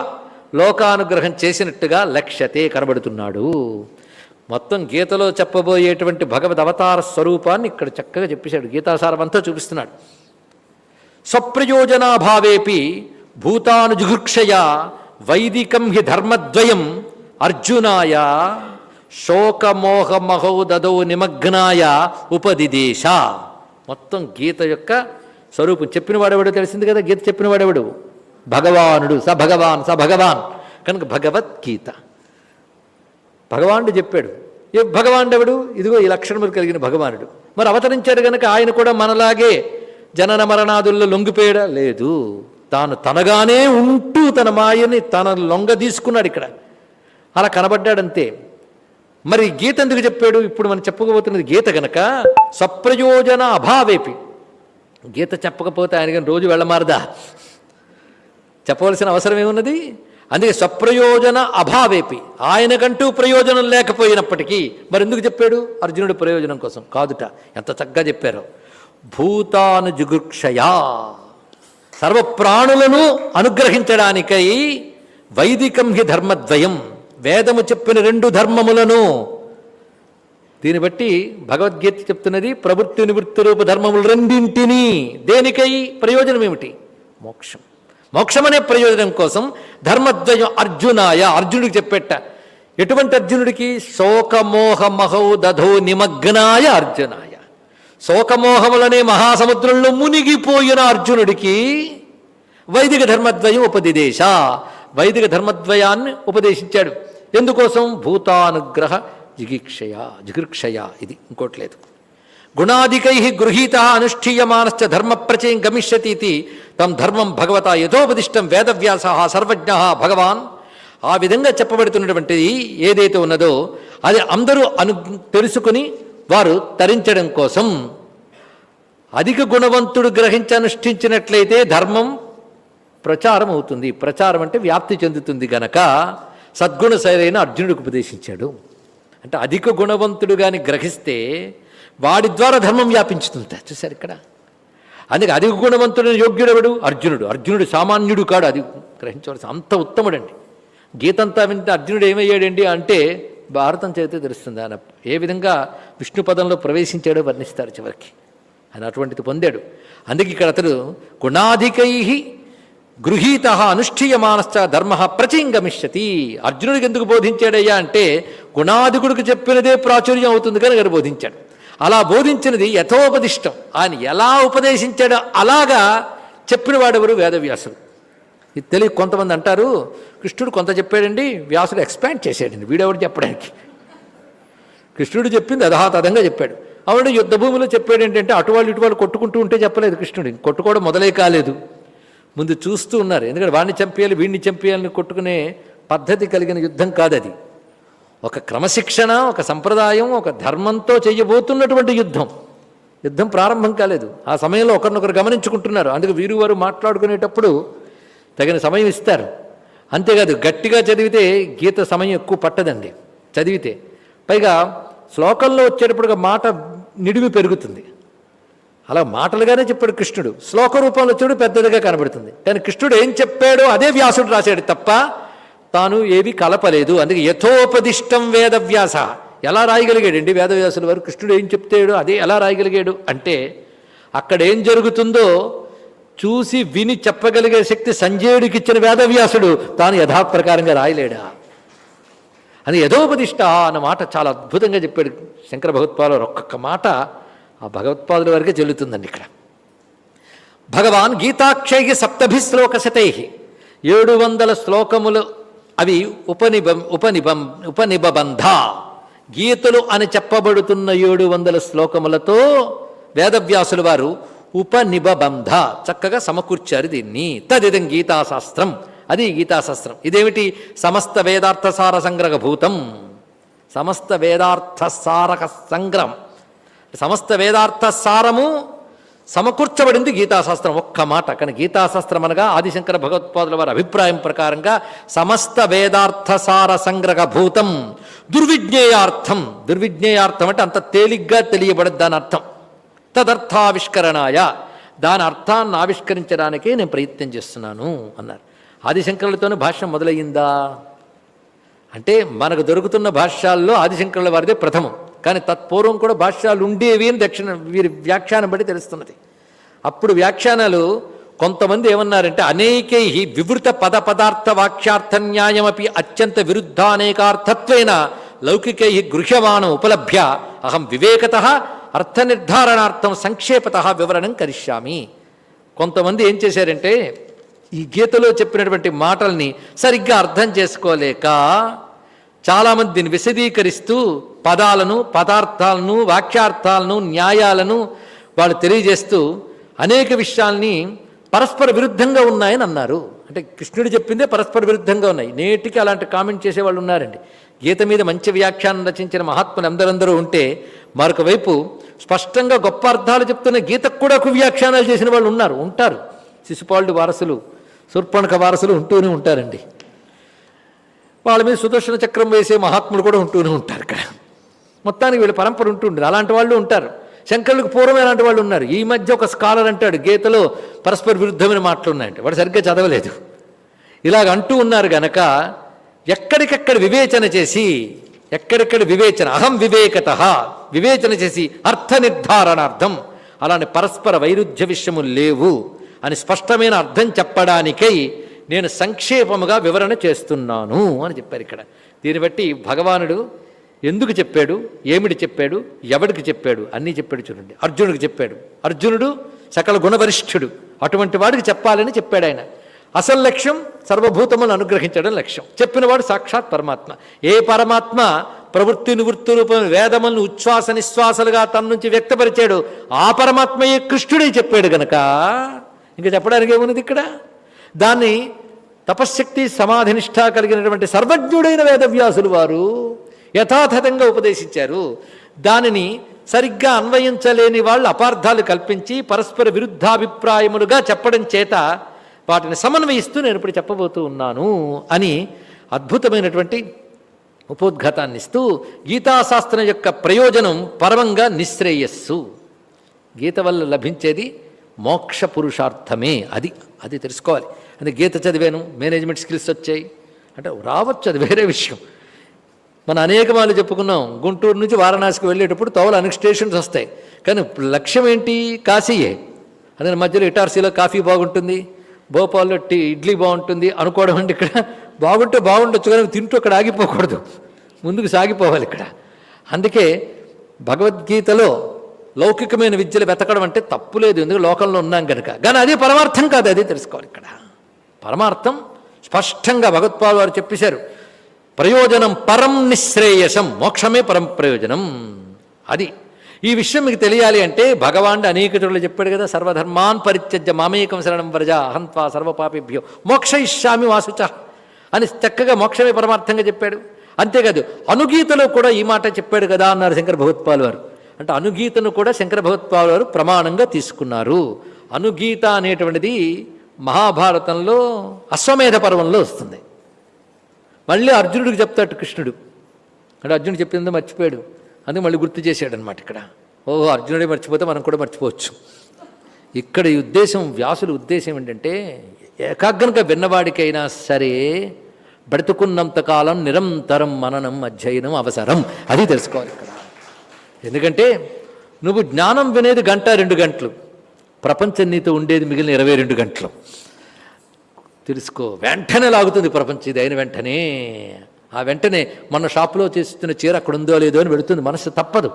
లోకానుగ్రహం చేసినట్టుగా లక్ష్యతే కనబడుతున్నాడు. మొత్తం గీతలో చెప్పబోయేటువంటి భగవద్ అవతార స్వరూపాన్ని ఇక్కడ చక్కగా చెప్పేశాడు. గీతాసారమంతా చూపిస్తున్నాడు. స్వప్రయోజనాభావేపి భూతానుజుగుక్షయ వైదికం హి ధర్మద్వయం అర్జునాయ శోకమోహమహోదదో నిమగ్నాయ ఉపదిదేశ. మొత్తం గీత యొక్క స్వరూపం చెప్పిన వాడెవడో తెలిసింది కదా. గీత చెప్పిన వాడెవడు? భగవానుడు. స భగవాన్ కనుక భగవద్గీత భగవానుడు చెప్పాడు. ఏ భగవానుడెవడు? ఇదిగో ఈ లక్షణములు కలిగిన భగవానుడు. మరి అవతరించాడు కనుక ఆయన కూడా మనలాగే జనన మరణాదుల్లో లొంగిపోయాడా? లేదు. తాను తనగానే ఉంటూ తన మాయని తన లొంగ తీసుకున్నాడు. ఇక్కడ అలా కనబడ్డాడంతే. మరి గీత ఎందుకు చెప్పాడు? ఇప్పుడు మనం చెప్పుకోబోతున్నది గీత గనక స్వప్రయోజన అభావేపి. గీత చెప్పకపోతే ఆయన కానీ రోజు వెళ్ళమారదా? చెప్పవలసిన అవసరం ఏమున్నది? అందుకే స్వప్రయోజన అభావేపి, ఆయనకంటూ ప్రయోజనం లేకపోయినప్పటికీ మరి ఎందుకు చెప్పాడు? అర్జునుడి ప్రయోజనం కోసం కాదుట. ఎంత చక్కగా చెప్పారో. భూతాను జుగుక్షయా, సర్వప్రాణులను అనుగ్రహించడానికై వైదికం హి ధర్మద్వయం, వేదము చెప్పిన 2 ధర్మములను. దీన్ని బట్టి భగవద్గీత చెప్తున్నది ప్రవృత్తి నివృత్తి రూప ధర్మములు రెండింటినీ. దేనికై? ప్రయోజనం ఏమిటి? మోక్షం. మోక్షమనే ప్రయోజనం కోసం ధర్మద్వయం అర్జునాయ, అర్జునుడికి చెప్పేట. ఎటువంటి అర్జునుడికి? శోకమోహ మహౌ దధో నిమగ్నాయ అర్జునాయ. శోకమోహములనే మహాసముద్రంలో మునిగిపోయిన అర్జునుడికి వైదిక ధర్మద్వయం ఉపదిదేశ, వైదిక ధర్మద్వయాన్ని ఉపదేశించాడు. ఎందుకోసం? భూతానుగ్రహ జిగిక్షయ. ఇది ఇంకోటి లేదు. గుణాదికై గృహీత అనుష్ఠీయమానశ్చ ధర్మ ప్రచయం గమిష్యతి ఇది తం ధర్మం భగవత యథోపదిష్టం వేదవ్యాస సర్వజ్ఞ భగవాన్. ఆ విధంగా చెప్పబడుతున్నటువంటిది ఏదైతే ఉన్నదో అది అందరూ తెలుసుకుని వారు తరించడం కోసం అధిక గుణవంతుడు గ్రహించి అనుష్ఠించినట్లయితే ధర్మం ప్రచారం అవుతుంది. ప్రచారం అంటే వ్యాప్తి చెందుతుంది గనక సద్గుణ శైలైన అర్జునుడికి ఉపదేశించాడు. అంటే అధిక గుణవంతుడు గాని గ్రహిస్తే వాడి ద్వారా ధర్మం వ్యాపించుతుంది. చూసారు ఇక్కడ. అందుకే అధిక గుణవంతుడైన యోగ్యుడెవడు? అర్జునుడు. అర్జునుడు సామాన్యుడు కాడు, అది గ్రహించవలసి. అంత ఉత్తముడండి. గీతంతా వింటే అర్జునుడు ఏమయ్యాడండి అంటే భారతం చదివితే తెలుస్తుంది ఆయన ఏ విధంగా విష్ణు పదంలో ప్రవేశించాడో వర్ణిస్తారు చివరికి. ఆయన అటువంటిది పొందాడు. అందుకే ఇక్కడ అతడు గుణాధికై గృహీత అనుష్ఠీయమానశ్చ ధర్మ ప్రచయింగమిష్యతి. అర్జునుడికి ఎందుకు బోధించాడయ్యా అంటే గుణాధికుడికి చెప్పినదే ప్రాచుర్యం అవుతుంది కనుక ఆయన బోధించాడు. అలా బోధించినది యథోపదిష్టం. ఆయన ఎలా ఉపదేశించాడో అలాగా చెప్పిన వాడెవరు? వేదవ్యాసుడు. ఇది తెలియ కొంతమంది అంటారు కృష్ణుడు కొంత చెప్పాడండి, వ్యాసుడు ఎక్స్పాండ్ చేశాడండి. వీడెవడు చెప్పడానికి? కృష్ణుడు చెప్పింది అధహాతథంగా చెప్పాడు. అవును, యుద్ధభూమిలో చెప్పాడు ఏంటంటే అటువాళ్ళు ఇటువాళ్ళు కొట్టుకుంటూ ఉంటే చెప్పలేదు కృష్ణుడు. కొట్టుకోవడం మొదలే కాలేదు, ముందు చూస్తూ ఉన్నారు. ఎందుకంటే వాడిని చంపేయాలి వీడిని చంపేయాలని కొట్టుకునే పద్ధతి కలిగిన యుద్ధం కాదది. ఒక క్రమశిక్షణ, ఒక సంప్రదాయం, ఒక ధర్మంతో చేయబోతున్నటువంటి యుద్ధం. యుద్ధం ప్రారంభం కాలేదు. ఆ సమయంలో ఒకరినొకరు గమనించుకుంటున్నారు. అందుకే వీరు వారు మాట్లాడుకునేటప్పుడు తగిన సమయం ఇస్తారు. అంతేకాదు గట్టిగా చదివితే గీత సమయం ఎక్కువ పట్టదండి చదివితే. పైగా శ్లోకంలో వచ్చేటప్పుడుగా మాట నిడివి పెరుగుతుంది. అలా మాటలుగానే చెప్పాడు కృష్ణుడు. శ్లోక రూపంలో వచ్చాడు పెద్దదిగా కనబడుతుంది. కానీ కృష్ణుడు ఏం చెప్పాడో అదే వ్యాసుడు రాశాడు తప్ప తాను ఏవి కలపలేదు. అందుకే యథోపదిష్టం వేదవ్యాస. ఎలా రాయగలిగాడండి వేదవ్యాసుల వారు? కృష్ణుడు ఏం చెప్తాడు అదే ఎలా రాయగలిగాడు అంటే అక్కడ ఏం జరుగుతుందో చూసి విని చెప్పగలిగే శక్తి సంజయుడికి ఇచ్చిన వేదవ్యాసుడు తాను యథాప్రకారంగా రాయలేడా? అది యథోపదిష్ట అన్న మాట చాలా అద్భుతంగా చెప్పాడు శంకర భగవత్పాదులు. ఒక్కొక్క మాట ఆ భగవత్పాదుల వరకే చెల్లుతుందండి. ఇక్కడ భగవాన్ గీతాక్షై సప్తభిశ్లోకశతై 700 శ్లోకములు అవి ఉపనిబంధ గీతలు అని చెప్పబడుతున్న 700 శ్లోకములతో వేదవ్యాసుల వారు ఉపనిబంధ చక్కగా సమకూర్చారు దీన్ని. తదిదం గీతాశాస్త్రం, అది గీతాశాస్త్రం. ఇదేమిటి? సమస్త వేదార్థ సార సంగ్రహభూతం. సమస్త వేదార్థ సారక సంగ్రహం, సమస్త వేదార్థ సారము సమకూర్చబడింది గీతాశాస్త్రం. ఒక్క మాట. కానీ గీతాశాస్త్రం అనగా ఆదిశంకర భగవత్పాదుల వారి అభిప్రాయం ప్రకారంగా సమస్త వేదార్థ సార సంగ్రహభూతం దుర్విజ్ఞేయార్థం. దుర్విజ్ఞేయార్థం అంటే అంత తేలిగ్గా తెలియబడదు దాని అర్థం. తదర్థావిష్కరణాయ, దాని అర్థాన్ని ఆవిష్కరించడానికే నేను ప్రయత్నం చేస్తున్నాను అన్నారు. ఆదిశంకరులతోనే భాష్యం మొదలయ్యిందా అంటే మనకు దొరుకుతున్న భాష్యాల్లో ఆదిశంకరుల వారిదే ప్రథమం. కానీ తత్పూర్వం కూడా భాష్యాలు ఉండేవి అని వీరి వ్యాఖ్యానం బట్టి తెలుస్తున్నది. అప్పుడు వ్యాఖ్యానాలు కొంతమంది ఏమన్నారంటే అనేకై వివృత పద పదార్థ వాక్యార్థ న్యాయమపి అత్యంత విరుద్ధానేకార్థత్వేన లౌకికై గృహ్యమానం ఉపలభ్య అహం వివేకత అర్థ నిర్ధారణార్థం సంక్షేపత వివరణం కరిష్యామి. కొంతమంది ఏం చేశారంటే ఈ గీతలో చెప్పినటువంటి మాటల్ని సరిగ్గా అర్థం చేసుకోలేక చాలామంది దీన్ని విశదీకరిస్తూ పదాలను, పదార్థాలను, వాక్యార్థాలను, న్యాయాలను వాళ్ళు తెలియజేస్తూ అనేక విషయాల్ని పరస్పర విరుద్ధంగా ఉన్నాయని అన్నారు. అంటే కృష్ణుడు చెప్పిందే పరస్పర విరుద్ధంగా ఉన్నాయి. నేటికి అలాంటి కామెంట్ చేసేవాళ్ళు ఉన్నారండి. గీత మీద మంచి వ్యాఖ్యానం రచించిన మహాత్ములు అందరూ ఉంటే, మరొక వైపు స్పష్టంగా గొప్ప అర్థాలు చెప్తున్న గీతకు కూడా కువ్యాఖ్యానాలు చేసిన వాళ్ళు ఉంటారు. శిశుపాలుడి వారసులు, శూర్పణఖ వారసులు ఉంటూనే ఉంటారండి. వాళ్ళ మీద సుదర్శన చక్రం వేసే మహాత్ములు కూడా ఉంటూనే ఉంటారు. ఇక్కడ మొత్తానికి వీళ్ళ పరంపర ఉంటుండదు. అలాంటి వాళ్ళు ఉంటారు. శంకరులకు పూర్వం అలాంటి వాళ్ళు ఉన్నారు. ఈ మధ్య ఒక స్కాలర్ అంటాడు గీతలో పరస్పర విరుద్ధమైన మాటలు ఉన్నాయంటే వాడు సరిగ్గా చదవలేదు. ఇలాగ అంటూ ఉన్నారు గనక ఎక్కడికెక్కడ వివేచన చేసి, ఎక్కడెక్కడ వివేచన, అహం వివేకత వివేచన చేసి అర్థ నిర్ధారణార్థం, అలాంటి పరస్పర వైరుధ్య విషయములు లేవు అని స్పష్టమైన అర్థం చెప్పడానికై నేను సంక్షేపముగా వివరణ చేస్తున్నాను అని చెప్పారు. ఇక్కడ దీన్ని బట్టి భగవానుడు ఎందుకు చెప్పాడు, ఏమిటి చెప్పాడు, ఎవడికి చెప్పాడు అన్నీ చెప్పాడు. చూడండి, అర్జునుడికి చెప్పాడు. అర్జునుడు సకల గుణవరిష్ఠుడు, అటువంటి వాడికి చెప్పాలని చెప్పాడు ఆయన. అసలు లక్ష్యం సర్వభూతములను అనుగ్రహించడం లక్ష్యం. చెప్పినవాడు సాక్షాత్ పరమాత్మ. ఏ పరమాత్మ ప్రవృత్తి నివృత్తి రూపం వేదములను ఉచ్ఛ్వాస నిశ్వాసలుగా తన నుంచి వ్యక్తపరిచాడు, ఆ పరమాత్మయే కృష్ణుడే చెప్పాడు గనక ఇంకా చెప్పడానికి ఏమున్నది ఇక్కడ? దాన్ని తపశ్శక్తి సమాధినిష్ట కలిగినటువంటి సర్వజ్ఞుడైన వేదవ్యాసులు వారు యథాతథంగా ఉపదేశించారు. దానిని సరిగ్గా అన్వయించలేని వాళ్ళు అపార్థాలు కల్పించి పరస్పర విరుద్ధాభిప్రాయములుగా చెప్పడం చేత వాటిని సమన్వయిస్తూ నేను ఇప్పుడు చెప్పబోతూ ఉన్నాను అని అద్భుతమైనటువంటి ఉపోద్ఘాతాన్ని ఇస్తూ, గీతాశాస్త్రం యొక్క ప్రయోజనం పరమంగా నిశ్రేయస్సు. గీత వల్ల లభించేది మోక్ష పురుషార్థమే. అది తెలుసుకోవాలి. అంటే గీత చదివాను, మేనేజ్మెంట్ స్కిల్స్ వచ్చాయి అంటే రావచ్చు, అది వేరే విషయం. మనం అనేక మార్లు చెప్పుకున్నాం, గుంటూరు నుంచి వారణాసికి వెళ్ళేటప్పుడు తోవలు అనేక స్టేషన్స్ వస్తాయి, కానీ లక్ష్యం ఏంటి? కాశీయే. అదే మధ్యలో ఇటార్సీలో కాఫీ బాగుంటుంది, భోపాల్లో ఇడ్లీ బాగుంటుంది అనుకోవడం అంటే ఇక్కడ బాగుంటే బాగుండొచ్చు, కానీ తింటూ అక్కడ ఆగిపోకూడదు, ముందుకు సాగిపోవాలి ఇక్కడ. అందుకే భగవద్గీతలో లౌకికమైన విద్యలు వెతకడం అంటే తప్పులేదు, ఎందుకు లోకంలో ఉన్నాం కనుక. కానీ అదే పరమార్థం కాదు, అదే తెలుసుకోవాలి. ఇక్కడ పరమార్థం స్పష్టంగా భగవత్పాల్ వారు చెప్పేశారు. ప్రయోజనం పరం నిశ్రేయసం, మోక్షమే పరం ప్రయోజనం. అది ఈ విషయం మీకు తెలియాలి అంటే భగవానుడు అనేక చోట్ల చెప్పాడు కదా, సర్వధర్మాన్ పరిత్యజ్య మామేకం శరణం వ్రజ అహంత్వా సర్వపాపేభ్యో మోక్షయిష్యామి వాసుచ అని చక్కగా మోక్షమే పరమార్థంగా చెప్పాడు. అంతేకాదు అనుగీతలో కూడా ఈ మాట చెప్పాడు కదా అన్నారు శంకర భగవత్పాల్ వారు. అంటే అనుగీతను కూడా శంకర భగవత్పాల్ వారు ప్రమాణంగా తీసుకున్నారు. అనుగీత అనేటువంటిది మహాభారతంలో అశ్వమేధ పర్వంలో వస్తుంది. మళ్ళీ అర్జునుడికి చెప్తాడు కృష్ణుడు. అంటే అర్జునుడు చెప్పిందో మర్చిపోయాడు, అందుకే మళ్ళీ గుర్తు చేశాడు అనమాట. ఇక్కడ ఓహో అర్జునుడే మర్చిపోతే మనం కూడా మర్చిపోవచ్చు. ఇక్కడ ఈ ఉద్దేశం, వ్యాసుల ఉద్దేశం ఏంటంటే ఏకాగ్రంగా విన్నవాడికైనా సరే బ్రతుకున్నంతకాలం నిరంతరం మననం అధ్యయనం అవసరం, అది తెలుసుకోవాలి ఇక్కడ. ఎందుకంటే నువ్వు జ్ఞానం వినేది 1-2 గంటలు, ప్రపంచం నీతో ఉండేది మిగిలిన 22 గంటలు. తెలుసుకో, వెంటనే లాగుతుంది ప్రపంచం. ఇది అయిన వెంటనే ఆ వెంటనే మన షాపులో చేస్తున్న చీర అక్కడ ఉందో లేదో అని వెళుతుంది మనసు, తప్పదు.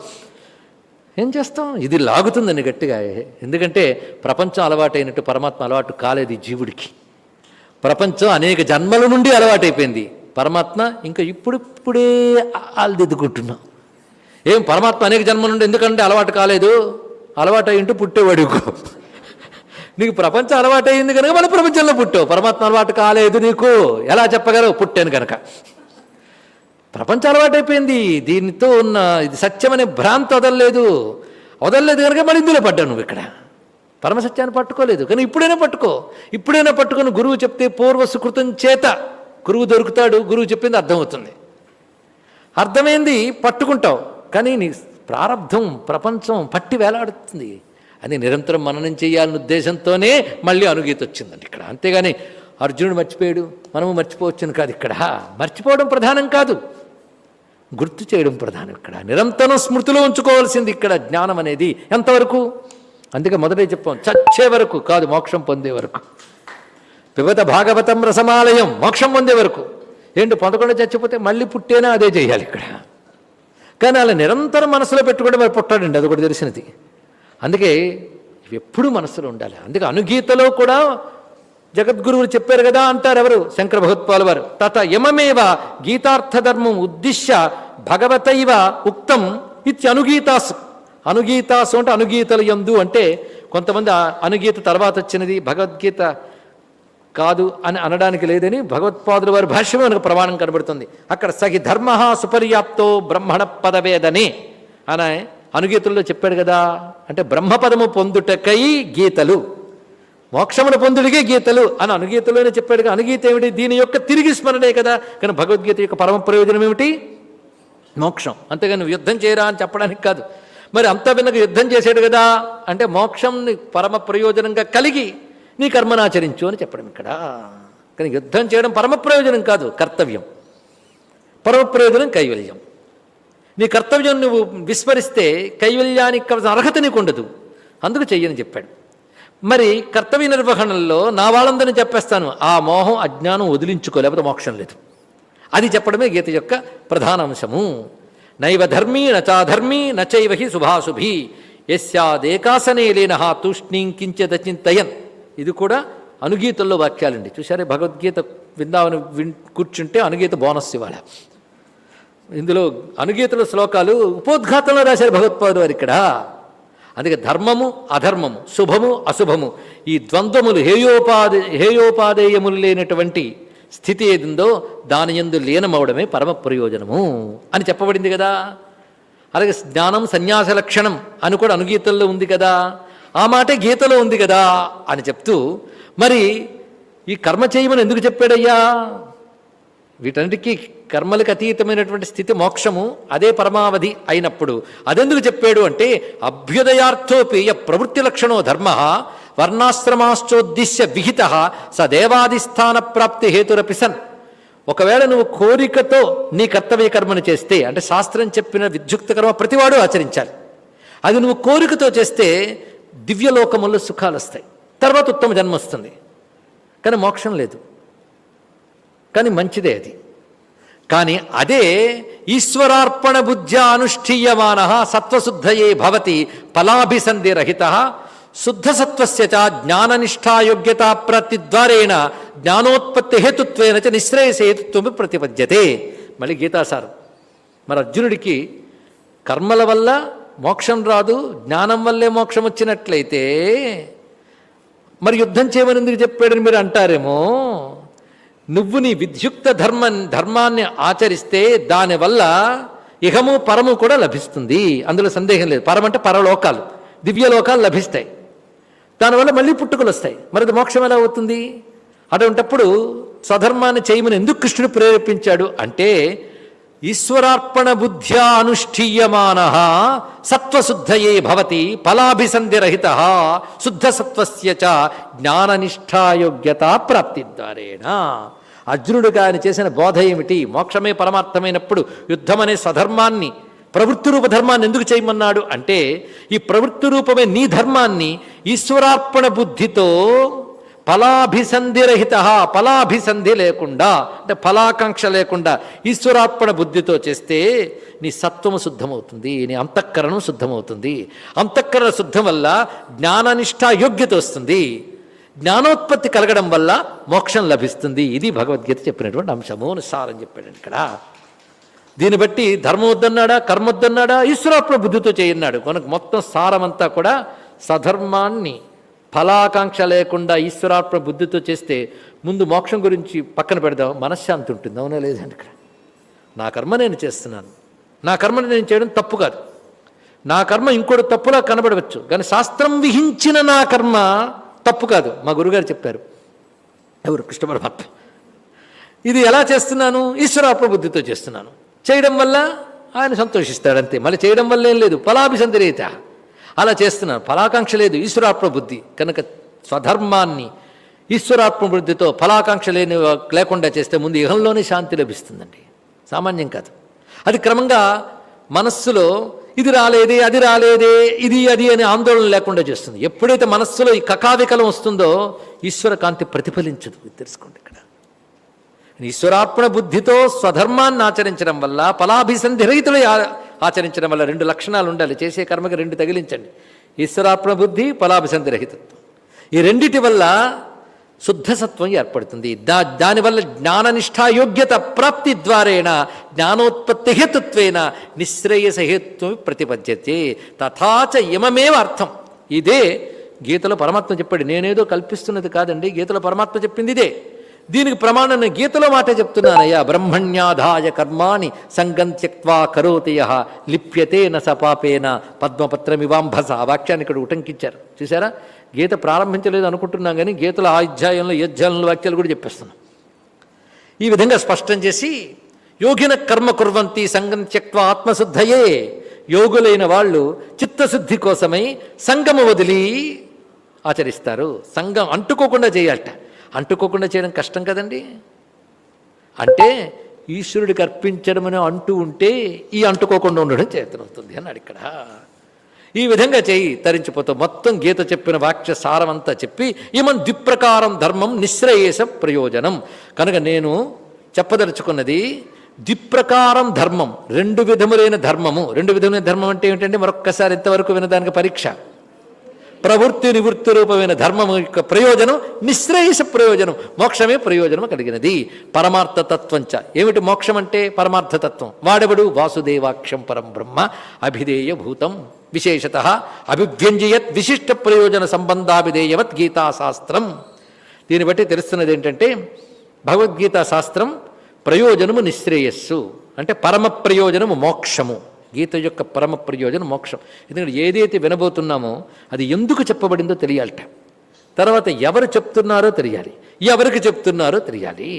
ఏం చేస్తాం, ఇది లాగుతుందని గట్టిగా. ఎందుకంటే ప్రపంచం అలవాటైనట్టు పరమాత్మ అలవాటు కాలేదు ఈ జీవుడికి. ప్రపంచం అనేక జన్మల నుండి అలవాటైపోయింది, పరమాత్మ ఇంకా ఇప్పుడిప్పుడే ఆల్దిద్దుకుంటున్నాం. ఏం పరమాత్మ అనేక జన్మల నుండి ఎందుకంటే అలవాటు కాలేదు, అలవాటు అయ్యింటూ పుట్టేవాడు. నీకు ప్రపంచం అలవాటు అయింది కనుక మన ప్రపంచంలో పుట్టావు, పరమాత్మ అలవాటు కాలేదు నీకు ఎలా చెప్పగలవు? పుట్టాను కనుక. ప్రపంచం అలవాటైపోయింది, దీనితో ఉన్న ఇది సత్యమనే భ్రాంతి వదలలేదు కనుక మళ్ళీ ఇందులో పడ్డావు. నువ్వు ఇక్కడ పరమసత్యాన్ని పట్టుకోలేదు, కానీ ఇప్పుడైనా పట్టుకొని గురువు చెప్తే పూర్వ సుకృతం చేత గురువు దొరుకుతాడు, గురువు చెప్పింది అర్థమవుతుంది. అర్థమైంది పట్టుకుంటావు, కానీ నీ ప్రారంధం ప్రపంచం పట్టి వేలాడుతుంది. అది నిరంతరం మననం చేయాలనే ఉద్దేశంతోనే మళ్ళీ అనుగీత వచ్చిందండి ఇక్కడ. అంతేగాని అర్జునుడు మర్చిపోయాడు మనము మర్చిపోవచ్చును కాదు. ఇక్కడ మర్చిపోవడం ప్రధానం కాదు, గుర్తు చేయడం ప్రధానం. ఇక్కడ నిరంతరం స్మృతిలో ఉంచుకోవాల్సింది ఇక్కడ జ్ఞానం అనేది. ఎంతవరకు? అందుకే మొదటే చెప్పాం, చచ్చే వరకు కాదు, మోక్షం పొందే వరకు. పిబత భాగవతం రసమాలయం, మోక్షం పొందే వరకు. ఏంటి పొందకుండా చచ్చిపోతే మళ్ళీ పుట్టేనా అదే చేయాలి ఇక్కడ. కానీ అలా నిరంతరం మనసులో పెట్టుకుంటే మరి పుట్టాడండి, అది ఒకటి తెలిసినది. అందుకే ఎప్పుడూ మనసులో ఉండాలి. అందుకే అనుగీతలో కూడా జగద్గురువులు చెప్పారు కదా అంటారు ఎవరు? శంకర భగవత్పాల్ వారు. తత యమమేవ గీతార్థధర్మం ఉద్దిశ్య భగవతైవ ఉక్తం ఇత్యనుగీతాసు. అనుగీతాసు అంటే అనుగీతలు యందు అంటే కొంతమంది అనుగీత తర్వాత వచ్చినది, భగవద్గీత కాదు అని అనడానికి లేదని భగవత్పాదుల వారి భాష్యమే మనకు ప్రమాణం కనబడుతుంది. అక్కడ సహి ధర్మ సుపర్యాప్తో బ్రహ్మణ పదవేదని అని అనుగీతల్లో చెప్పాడు కదా. అంటే బ్రహ్మపదము పొందుటకై గీతలు, మోక్షమును పొందుడికే గీతలు అని అనుగీతలోనే చెప్పాడు. అనుగీత ఏమిటి? దీని యొక్క తిరిగి స్మరణే కదా. కానీ భగవద్గీత యొక్క పరమ ప్రయోజనం ఏమిటి? మోక్షం. అంతేగాని యుద్ధం చేయరా అని చెప్పడానికి కాదు. మరి అంత వినక యుద్ధం చేశాడు కదా అంటే మోక్షంని పరమ ప్రయోజనంగా కలిగి నీ కర్మనాచరించు అని చెప్పడం ఇక్కడ. కానీ యుద్ధం చేయడం పరమ ప్రయోజనం కాదు, కర్తవ్యం. పరమ ప్రయోజనం కైవల్యం. నీ కర్తవ్యం నువ్వు విస్మరిస్తే కైవల్యానికి కావాల్సిన అర్హత నీకు ఉండదు. అందుకు చెయ్యని చెప్పాడు. మరి కర్తవ్య నిర్వహణలో నా వాళ్ళందరినీ చెప్పేస్తాను, ఆ మోహం అజ్ఞానం వదిలించుకోలేకపోతే మోక్షం లేదు. అది చెప్పడమే గీత యొక్క ప్రధాన అంశము. నైవ ధర్మీ నచాధర్మీ నచైవ హి శుభాశుభి యస్యాదేకాసనే లేనః తూష్ణీం కించిదచింతయన్. ఇది కూడా అనుగీతల్లో వాక్యాలండి. చూసారే, భగవద్గీత విందామని కూర్చుంటే అనుగీత బోనస్ ఇవాళ. ఇందులో అనుగీతల శ్లోకాలు ఉపోద్ఘాతంలో రాశారు భగవత్పాదులు వారు ఇక్కడ. అందుకే ధర్మము అధర్మము, శుభము అశుభము, ఈ ద్వంద్వములు హేయోపాదేయములు లేనటువంటి స్థితి ఏదిందో దాని యందు లీనమవడమే పరమ ప్రయోజనము అని చెప్పబడింది కదా. అలాగే జ్ఞానం సన్యాస లక్షణం అని కూడా అనుగీతల్లో ఉంది కదా. ఆ మాటే గీతలో ఉంది కదా అని చెప్తూ మరి ఈ కర్మ చేయమని ఎందుకు చెప్పాడయ్యా? వీటన్నిటికీ కర్మలకు అతీతమైనటువంటి స్థితి మోక్షము, అదే పరమావధి అయినప్పుడు అదెందుకు చెప్పాడు అంటే అభ్యుదయార్థోపి ప్రవృత్తి లక్షణో ధర్మ వర్ణాశ్రమాశ్చోద్దిశ్య విహిత స దేవాదిస్థాన ప్రాప్తి హేతురపి సన్. ఒకవేళ నువ్వు కోరికతో నీ కర్తవ్య కర్మను చేస్తే, అంటే శాస్త్రం చెప్పిన విద్యుక్త కర్మ ప్రతివాడు ఆచరించాలి. అది నువ్వు కోరికతో చేస్తే దివ్యలోకముల్లో సుఖాలు వస్తాయి, తర్వాత ఉత్తమ జన్మ వస్తుంది. కానీ మోక్షం లేదు. కానీ మంచిదే అది. కానీ అదే ఈశ్వరార్పణ బుద్ధ్యా అనుష్ఠీయమాన సత్వశుద్ధయే భవతి ఫలాభిసంధిరహిత శుద్ధసత్వస్య చ జ్ఞాననిష్టాయోగ్యతా ప్రతిద్వారేణ జ్ఞానోత్పత్తి హేతుత్వేన చ నిశ్రేయస హేతుత్వం ప్రతిపద్యతే. మళ్ళీ గీతాసారం. మరి అర్జునుడికి కర్మల వల్ల మోక్షం రాదు, జ్ఞానం వల్లే మోక్షం వచ్చినట్లయితే మరి యుద్ధం చేయమని ఎందుకు చెప్పాడని మీరు అంటారేమో. నువ్వు నీ విద్యుక్త ధర్మాన్ని ఆచరిస్తే దానివల్ల ఇహము పరము కూడా లభిస్తుంది, అందులో సందేహం లేదు. పరం అంటే పరలోకాలు, దివ్యలోకాలు లభిస్తాయి. దానివల్ల మళ్ళీ పుట్టుకలు వస్తాయి. మరి అది మోక్షం ఎలా అవుతుంది? అటువంటప్పుడు స్వధర్మాన్ని చేయమని ఎందుకు కృష్ణుడు ప్రేరేపించాడు అంటే ఈశ్వరార్పణ బుద్ధ్యా అనుష్ఠీయమాన సత్వశుద్ధయే భవతి ఫలాభిసంధిరహిత శుద్ధసత్వస్య చ జ్ఞాననిష్టాయోగ్యతా ప్రాప్తి ద్వారేణ. అర్జునుడిగా ఆయన చేసిన బోధ ఏమిటి? మోక్షమే పరమార్థమైనప్పుడు యుద్ధం అనే స్వధర్మాన్ని, ప్రవృత్తి రూప ధర్మాన్ని ఎందుకు చేయమన్నాడు అంటే ఈ ప్రవృత్తి రూపమే నీ ధర్మాన్ని ఈశ్వరార్పణ బుద్ధితో ఫలాభిసంధిరహిత, ఫలాభిసంధి లేకుండా అంటే ఫలాకాంక్ష లేకుండా ఈశ్వరార్పణ బుద్ధితో చేస్తే నీ సత్వము శుద్ధమవుతుంది, నీ అంతఃకరణం శుద్ధమవుతుంది. అంతఃకరణ శుద్ధం వల్ల జ్ఞాననిష్ట యోగ్యత వస్తుంది, జ్ఞానోత్పత్తి కలగడం వల్ల మోక్షం లభిస్తుంది. ఇది భగవద్గీత చెప్పినటువంటి అంశము అని సారం చెప్పాడు ఇక్కడ. దీన్ని బట్టి ధర్మం వద్దన్నాడా, కర్మ వద్దన్నాడా, ఈశ్వరార్పణ బుద్ధితో చేయన్నాడు. కనుక మొత్తం సారమంతా కూడా సధర్మాన్ని ఫలాకాంక్ష లేకుండా ఈశ్వరార్పణ బుద్ధితో చేస్తే ముందు మోక్షం గురించి పక్కన పెడదాం, మనశ్శాంతి ఉంటుంది. అవునా లేదండి? ఇక్కడ నా కర్మ నేను చేస్తున్నాను, నా కర్మని నేను చేయడం తప్పు కాదు. నా కర్మ ఇంకోటి తప్పులా కనబడవచ్చు, కానీ శాస్త్రం విహించిన నా కర్మ తప్పు కాదు. మా గురుగారు చెప్పారు, ఎవరు? కృష్ణ పరమాత్మ. ఇది ఎలా చేస్తున్నాను? ఈశ్వరార్పణ బుద్ధితో చేస్తున్నాను. చేయడం వల్ల ఆయన సంతోషిస్తాడంతే. మళ్ళీ చేయడం వల్ల ఏం లేదు, ఫలాభిసంధిరహిత. అలా చేస్తున్నాను, ఫలాకాంక్ష లేదు, ఈశ్వరార్పణ బుద్ధి. కనుక స్వధర్మాన్ని ఈశ్వరార్పణ బుద్ధితో ఫలాకాంక్ష లేకుండా చేస్తే ముందు ఇహంలోనే శాంతి లభిస్తుందండి, సామాన్యం కాదు. అది క్రమంగా మనస్సులో ఇది రాలేదే, అది రాలేదే, ఇది అది అని ఆందోళన లేకుండా చేస్తుంది. ఎప్పుడైతే మనస్సులో ఈ కకావికలం వస్తుందో ఈశ్వర కాంతి ప్రతిఫలించదు. ఇది తెలుసుకోండి ఇక్కడ. ఈశ్వరార్పణ బుద్ధితో స్వధర్మాన్ని ఆచరించడం వల్ల, ఫలాభిసంధిరహితులై ఆచరించడం వల్ల రెండు లక్షణాలు ఉండాలి. చేసే కర్మకి రెండు తగిలించండి, ఈశ్వరార్పణ బుద్ధి, ఫలాభిసంధిరహితత్వం. ఈ రెండిటి వల్ల శుద్ధసత్వం ఏర్పడుతుంది. దానివల్ల జ్ఞాననిష్టాయోగ్యత ప్రాప్తి ద్వారేణ జ్ఞానోత్పత్తి హేతుత్వేన నిశ్రేయస హేతుత్వం ప్రతిపద్యతే. తథాచ ఇమమేవ అర్థం. ఇదే గీతలో పరమాత్మ చెప్పాడు, నేనేదో కల్పిస్తున్నది కాదండి, గీతలో పరమాత్మ చెప్పింది ఇదే. దీనికి ప్రమాణం నేను గీతలో మాటే చెప్తున్నానయ్యా. బ్రహ్మణ్యాధాయ కర్మాణి సంగం త్యక్వా కరోతి యః లిప్యతే న సపాపేన పద్మపత్రమివాంభస. ఆ వాక్యాన్ని ఇక్కడ ఉటంకించారు. చూసారా, గీత ప్రారంభించలేదు అనుకుంటున్నాం, కానీ గీతలో ఆ అధ్యాయంలో ఈ అధ్యాయంలో వాక్యాలు కూడా చెప్పేస్తున్నాం. ఈ విధంగా స్పష్టం చేసి యోగిన కర్మ కుర్వంతి సంగం త్యక్వా ఆత్మశుద్ధయే. యోగులైన వాళ్ళు చిత్తశుద్ధి కోసమై సంగము వదిలి ఆచరిస్తారు. సంఘం అంటుకోకుండా చేయాలట. అంటుకోకుండా చేయడం కష్టం కదండి. అంటే ఈశ్వరుడికి అర్పించడం అని అంటూ ఉంటే ఈ అంటుకోకుండా ఉండడం చేతనవుతుంది అన్నాడు ఇక్కడ. ఈ విధంగా చేయి తరించిపోతావు. మొత్తం గీత చెప్పిన వాక్య సారమంతా చెప్పి ఈమన్ ద్విప్రకారం ధర్మం నిశ్రేయస ప్రయోజనం. కనుక నేను చెప్పదలుచుకున్నది ద్విప్రకారం ధర్మం, రెండు విధములైన ధర్మము. రెండు విధములైన ధర్మం అంటే ఏమిటంటే మరొక్కసారి ఇంతవరకు వినదానికి పరీక్ష. ప్రవృత్తి నివృత్తి రూపమైన ధర్మము యొక్క ప్రయోజనం నిశ్రేయస ప్రయోజనం, మోక్షమే ప్రయోజనము కలిగినది. పరమార్థతత్వంచ. ఏమిటి మోక్షం అంటే? పరమార్థతత్వం. వాడెవడు? వాసుదేవాఖ్యం పరం బ్రహ్మ అభిధేయ భూతం విశేషత అభివ్యంజయత్ విశిష్ట ప్రయోజన సంబంధాభిధేయవత్ గీతాశాస్త్రం. దీన్ని బట్టి తెలుస్తున్నది ఏంటంటే భగవద్గీతా శాస్త్రం ప్రయోజనము నిశ్రేయస్సు అంటే పరమ ప్రయోజనము మోక్షము. గీత యొక్క పరమ ప్రయోజనం మోక్షం. ఎందుకంటే ఏదైతే వినబోతున్నామో అది ఎందుకు చెప్పబడిందో తెలియాలట. తర్వాత ఎవరు చెప్తున్నారో తెలియాలి, ఎవరికి చెప్తున్నారో తెలియాలి,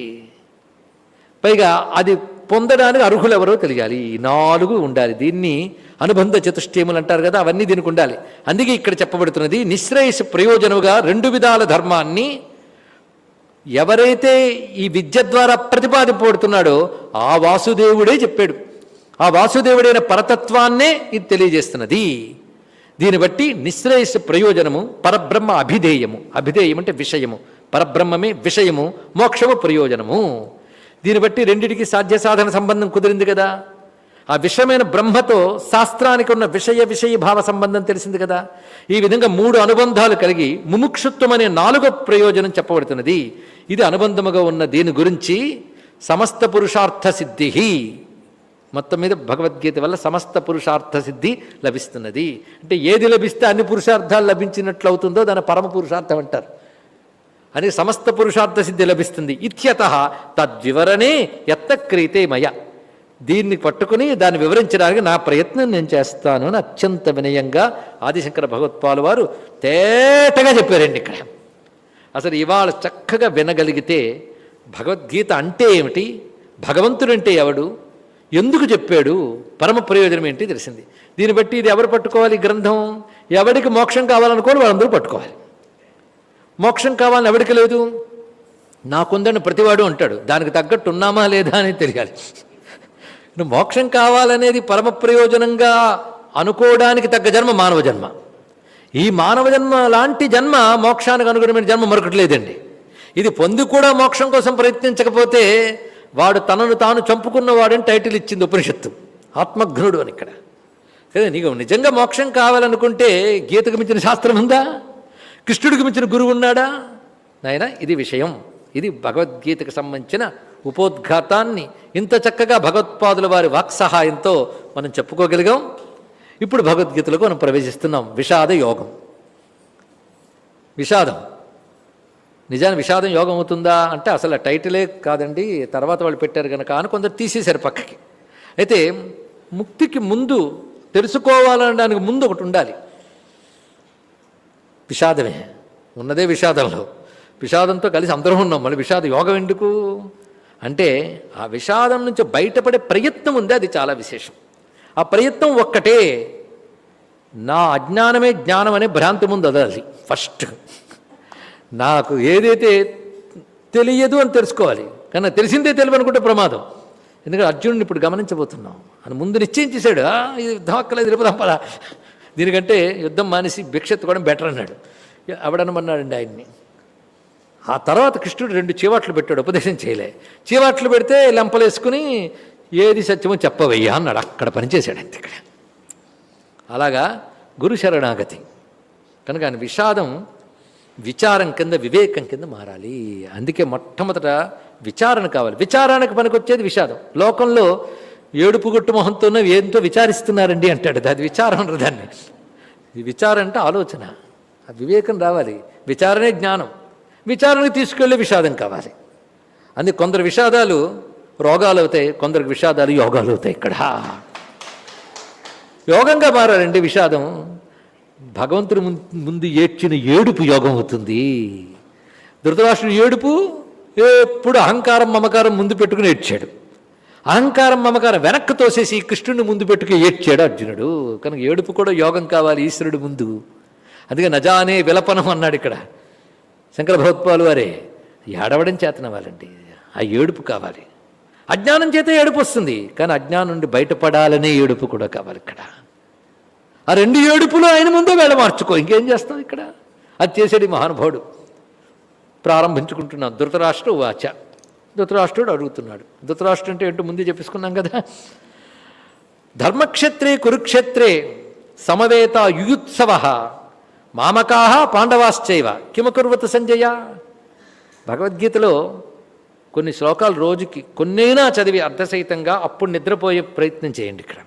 పైగా అది పొందడానికి అర్హులు ఎవరో తెలియాలి. ఈ 4 ఉండాలి. దీన్ని అనుబంధ చతుష్టయములు అంటారు కదా, అవన్నీ దీనికి ఉండాలి. అందుకే ఇక్కడ చెప్పబడుతున్నది నిశ్రేయస ప్రయోజనముగా 2 విధాల ధర్మాన్ని ఎవరైతే ఈ విద్య ద్వారా ప్రతిపాదింపబడుతున్నాడో ఆ వాసుదేవుడే చెప్పాడు. ఆ వాసుదేవుడైన పరతత్వాన్నే ఇది తెలియజేస్తున్నది. దీన్ని బట్టి నిశ్రేయస ప్రయోజనము పరబ్రహ్మ అభిధేయము. అభిధేయం అంటే విషయము, పరబ్రహ్మమే విషయము, మోక్షము ప్రయోజనము. దీన్ని బట్టి రెండిటికి సాధ్య సాధన సంబంధం కుదిరింది కదా. ఆ విషయమైన బ్రహ్మతో శాస్త్రానికి ఉన్న విషయ భావ సంబంధం తెలిసింది కదా. ఈ విధంగా 3 అనుబంధాలు కలిగి ముముక్షుత్వం అనే 4వ ప్రయోజనం చెప్పబడుతున్నది. ఇది అనుబంధముగా ఉన్న దీని గురించి సమస్త పురుషార్థ సిద్ధి. మొత్తం మీద భగవద్గీత వల్ల సమస్త పురుషార్థ సిద్ధి లభిస్తున్నది. అంటే ఏది లభిస్తే అన్ని పురుషార్థాలు లభించినట్లు అవుతుందో దాని పరమ పురుషార్థం అంటారు. అని సమస్త పురుషార్థ సిద్ధి లభిస్తుంది. ఇత్యతః తద్వివరణే యత్న క్రీతే మయ. దీన్ని పట్టుకుని దాన్ని వివరించడానికి నా ప్రయత్నం నేను చేస్తాను అని అత్యంత వినయంగా ఆదిశంకర భగవత్పాలు వారు తేటగా చెప్పారండి ఇక్కడ. అసలు ఇవాళ చక్కగా వినగలిగితే భగవద్గీత అంటే ఏమిటి, భగవంతుడంటే ఎవడు, ఎందుకు చెప్పాడు, పరమ ప్రయోజనం ఏంటి తెలిసింది. దీన్ని బట్టి ఇది ఎవరు పట్టుకోవాలి? గ్రంథం. ఎవడికి మోక్షం కావాలనుకోని వాళ్ళందరూ పట్టుకోవాలి. మోక్షం కావాలని ఎవడికి లేదు. నాకుందని ప్రతివాడు అంటాడు, దానికి తగ్గట్టు ఉన్నామా లేదా అని తెలియాలి. మోక్షం కావాలనేది పరమ ప్రయోజనంగా అనుకోవడానికి తగ్గ జన్మ మానవ జన్మ. ఈ మానవ జన్మ లాంటి జన్మ మోక్షానికి అనుగుణమైన జన్మ మరొకటి లేదండి. ఇది పొంది కూడా మోక్షం కోసం ప్రయత్నించకపోతే వాడు తనను తాను చంపుకున్నవాడని టైటిల్ ఇచ్చింది ఉపనిషత్తు. ఆత్మఘ్నుడు అని ఇక్కడ కదా. నీకు నిజంగా మోక్షం కావాలనుకుంటే గీతకు మించిన శాస్త్రం ఉందా? కృష్ణుడికి మించిన గురువు ఉన్నాడా? నాయన ఇది విషయం. ఇది భగవద్గీతకు సంబంధించిన ఉపోద్ఘాతాన్ని ఇంత చక్కగా భగవత్పాదుల వారి వాక్సహాయంతో మనం చెప్పుకోగలిగాం. ఇప్పుడు భగవద్గీతలకు మనం ప్రవేశిస్తున్నాం. విషాద యోగం. విషాదం నిజాన్ని విషాదం యోగం అవుతుందా అంటే అసలు టైటిలే కాదండి, తర్వాత వాళ్ళు పెట్టారు కనుక అని కొందరు తీసేశారు పక్కకి. అయితే ముక్తికి ముందు తెలుసుకోవాలనడానికి ముందు ఒకటి ఉండాలి. విషాదమే ఉన్నదే విషాదంలో. విషాదంతో కలిసి అందరం ఉన్నాం. మళ్ళీ విషాద యోగం ఎందుకు అంటే ఆ విషాదం నుంచి బయటపడే ప్రయత్నం ఉంది, అది చాలా విశేషం. ఆ ప్రయత్నం ఒక్కటే, నా అజ్ఞానమే జ్ఞానం అనే భ్రాంతి ముందు వదలాలి. ఫస్ట్ నాకు ఏదైతే తెలియదు అని తెలుసుకోవాలి, కానీ తెలిసిందే తెలియదు అనుకుంటే ప్రమాదం. ఎందుకంటే అర్జునుడిని ఇప్పుడు గమనించబోతున్నాం అని ముందు నిశ్చయించేశాడు. ఇది యుద్ధం అక్కలేదు, రేపుదాం పదా, దీనికంటే యుద్ధం మానేసి భిక్ష ఎత్తుకోవడం బెటర్ అన్నాడు. అవడనమన్నాడండి ఆయన్ని. ఆ తర్వాత కృష్ణుడు 2 చీవాట్లు పెట్టాడు, ఉపదేశం చేయలే. చీవాట్లు పెడితే లెంపలేసుకుని ఏది సత్యమో చెప్పవయ్యా అన్నాడు. అక్కడ పనిచేశాడు అంతే. ఇక్కడ అలాగా గురు శరణాగతి. కనుక ఆయన విషాదం విచారం కింద వివేకం కింద మారాలి. అందుకే మొట్టమొదట విచారణ కావాలి. విచారానికి పనికొచ్చేది విషాదం. లోకంలో ఏడుపు గొట్టు మొహంతోనే ఏంతో విచారిస్తున్నారండి అంటాడు. అది విచారం అనరు దాన్ని. ఈ విచారం అంటే ఆలోచన. ఆ వివేకం రావాలి. విచారణే జ్ఞానం. విచారణకి తీసుకెళ్ళే విషాదం కావాలి. అందుకే కొందరు విషాదాలు రోగాలు అవుతాయి, కొందరికి విషాదాలు యోగాలు అవుతాయి. ఇక్కడ యోగంగా మారాలండి విషాదం. భగవంతుని ముందు ఏడ్చిన ఏడుపు యోగం అవుతుంది. ధృతరాష్ట్రుడు ఏడుపు ఎప్పుడు అహంకారం మమకారం ముందు పెట్టుకుని ఏడ్చాడు. అహంకారం మమకారం వెనక్కి తోసేసి కృష్ణుడిని ముందు పెట్టుకుని ఏడ్చాడు అర్జునుడు. కనుక ఏడుపు కూడా యోగం కావాలి ఈశ్వరుడు ముందు. అందుకే నజానే విలపనం అన్నాడు ఇక్కడ శంకర భగవత్పాలు వారే. ఏడవడం చేతనవ్వాలండి, ఆ ఏడుపు కావాలి. అజ్ఞానం చేత ఏడుపు వస్తుంది, కానీ అజ్ఞానం నుండి బయటపడాలనే ఏడుపు కూడా కావాలి. ఇక్కడ ఆ రెండు ఏడుపులు ఆయన ముందే వేళ మార్చుకో, ఇంకేం చేస్తాం ఇక్కడ. అది చేసేది మహానుభావుడు. ప్రారంభించుకుంటున్నాం. ధృతరాష్ట్ర వాచ. ధృతరాష్ట్రుడు అడుగుతున్నాడు. ధృతరాష్ట్రుడు అంటే ఏంటో ముందే చెప్పేసుకున్నాం కదా. ధర్మక్షేత్రే కురుక్షేత్రే సమవేత యుయుత్సవ మామకాహ పాండవాశ్చైవ కిమకుర్వత సంజయ. భగవద్గీతలో కొన్ని శ్లోకాలు రోజుకి కొన్నైనా చదివి అర్థసహితంగా అప్పుడు నిద్రపోయే ప్రయత్నం చేయండి. ఇక్కడ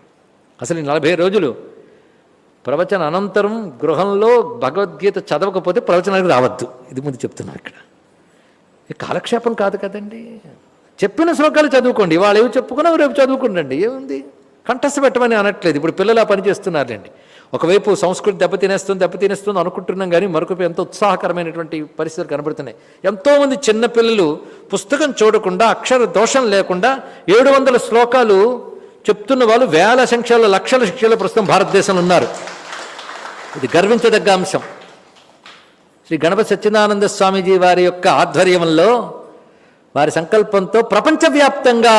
అసలు 40 రోజులు ప్రవచన అనంతరం గృహంలో భగవద్గీత చదవకపోతే ప్రవచనానికి రావద్దు. ఇది ముందు చెప్తున్నారు. ఇక్కడ కాలక్షేపం కాదు కదండి. చెప్పిన శ్లోకాలు చదువుకోండి. వాళ్ళు ఏవి చెప్పుకున్నా రేపు చదువుకుండండి, ఏముంది. కంఠస్థ పెట్టమని అనట్లేదు. ఇప్పుడు పిల్లలు ఆ పని చేస్తున్నారులేండి. ఒకవైపు సంస్కృతి దెబ్బతినేస్తుంది అనుకుంటున్నాం, కానీ మరొక ఎంతో ఉత్సాహకరమైనటువంటి పరిస్థితులు కనబడుతున్నాయి. ఎంతోమంది చిన్నపిల్లలు పుస్తకం చూడకుండా అక్షర దోషం లేకుండా 700 శ్లోకాలు చెప్తున్న వాళ్ళు వేల సంఖ్యలో లక్షల సంఖ్యలో ప్రస్తుతం భారతదేశంలో ఉన్నారు. ఇది గర్వించదగ్గ అంశం. శ్రీ గణపతి సత్యనారాయణ స్వామీజీ వారి యొక్క ఆధ్వర్యంలో, వారి సంకల్పంతో ప్రపంచవ్యాప్తంగా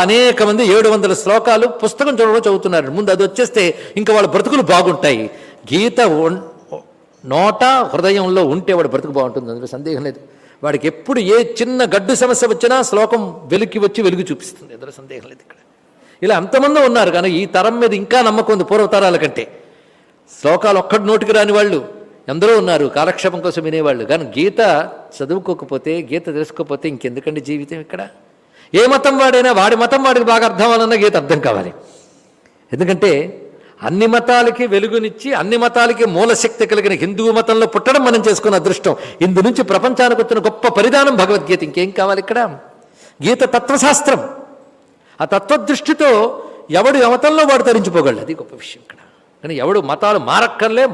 అనేక మంది 700 శ్లోకాలు పుస్తకం చూడడం చదువుతున్నారు. ముందు అది వచ్చేస్తే ఇంకా వాళ్ళ బ్రతుకులు బాగుంటాయి. గీత నోట హృదయంలో ఉంటే వాడు బ్రతుకు బాగుంటుంది, అందులో సందేహం లేదు. వాడికి ఎప్పుడు ఏ చిన్న గడ్డు సమస్య వచ్చినా శ్లోకం వెలుగు చూపిస్తుంది, అందులో సందేహం లేదు. ఇక్కడ ఇలా అంతమంది ఉన్నారు, కానీ ఈ తరం మీద ఇంకా నమ్మకం ఉంది పూర్వతరాల కంటే. శ్లోకాలు ఒక్కటి నోటికి రాని వాళ్ళు ఎందరో ఉన్నారు, కాలక్షేపం కోసం వినేవాళ్ళు. కానీ గీత చదువుకోకపోతే, గీత తెలుసుకోకపోతే ఇంకెందుకండి జీవితం. ఇక్కడ ఏ మతం వాడైనా వాడి మతం వాడికి బాగా అర్థం అవ్వాలన్నా గీత అర్థం కావాలి. ఎందుకంటే అన్ని మతాలకి వెలుగునిచ్చి అన్ని మతాలకి మూలశక్తి కలిగిన హిందూ మతంలో పుట్టడం మనం చేసుకున్న అదృష్టం. ఇందు నుంచి ప్రపంచానికి వచ్చిన గొప్ప పరిధానం భగవద్గీత. ఇంకేం కావాలి ఇక్కడ. గీత తత్వశాస్త్రం. ఆ తత్వదృష్టితో ఎవడు మతంలో వాడు తరించిపోగలడు, అది గొప్ప విషయం ఇక్కడ. కానీ ఎవడు మతాలు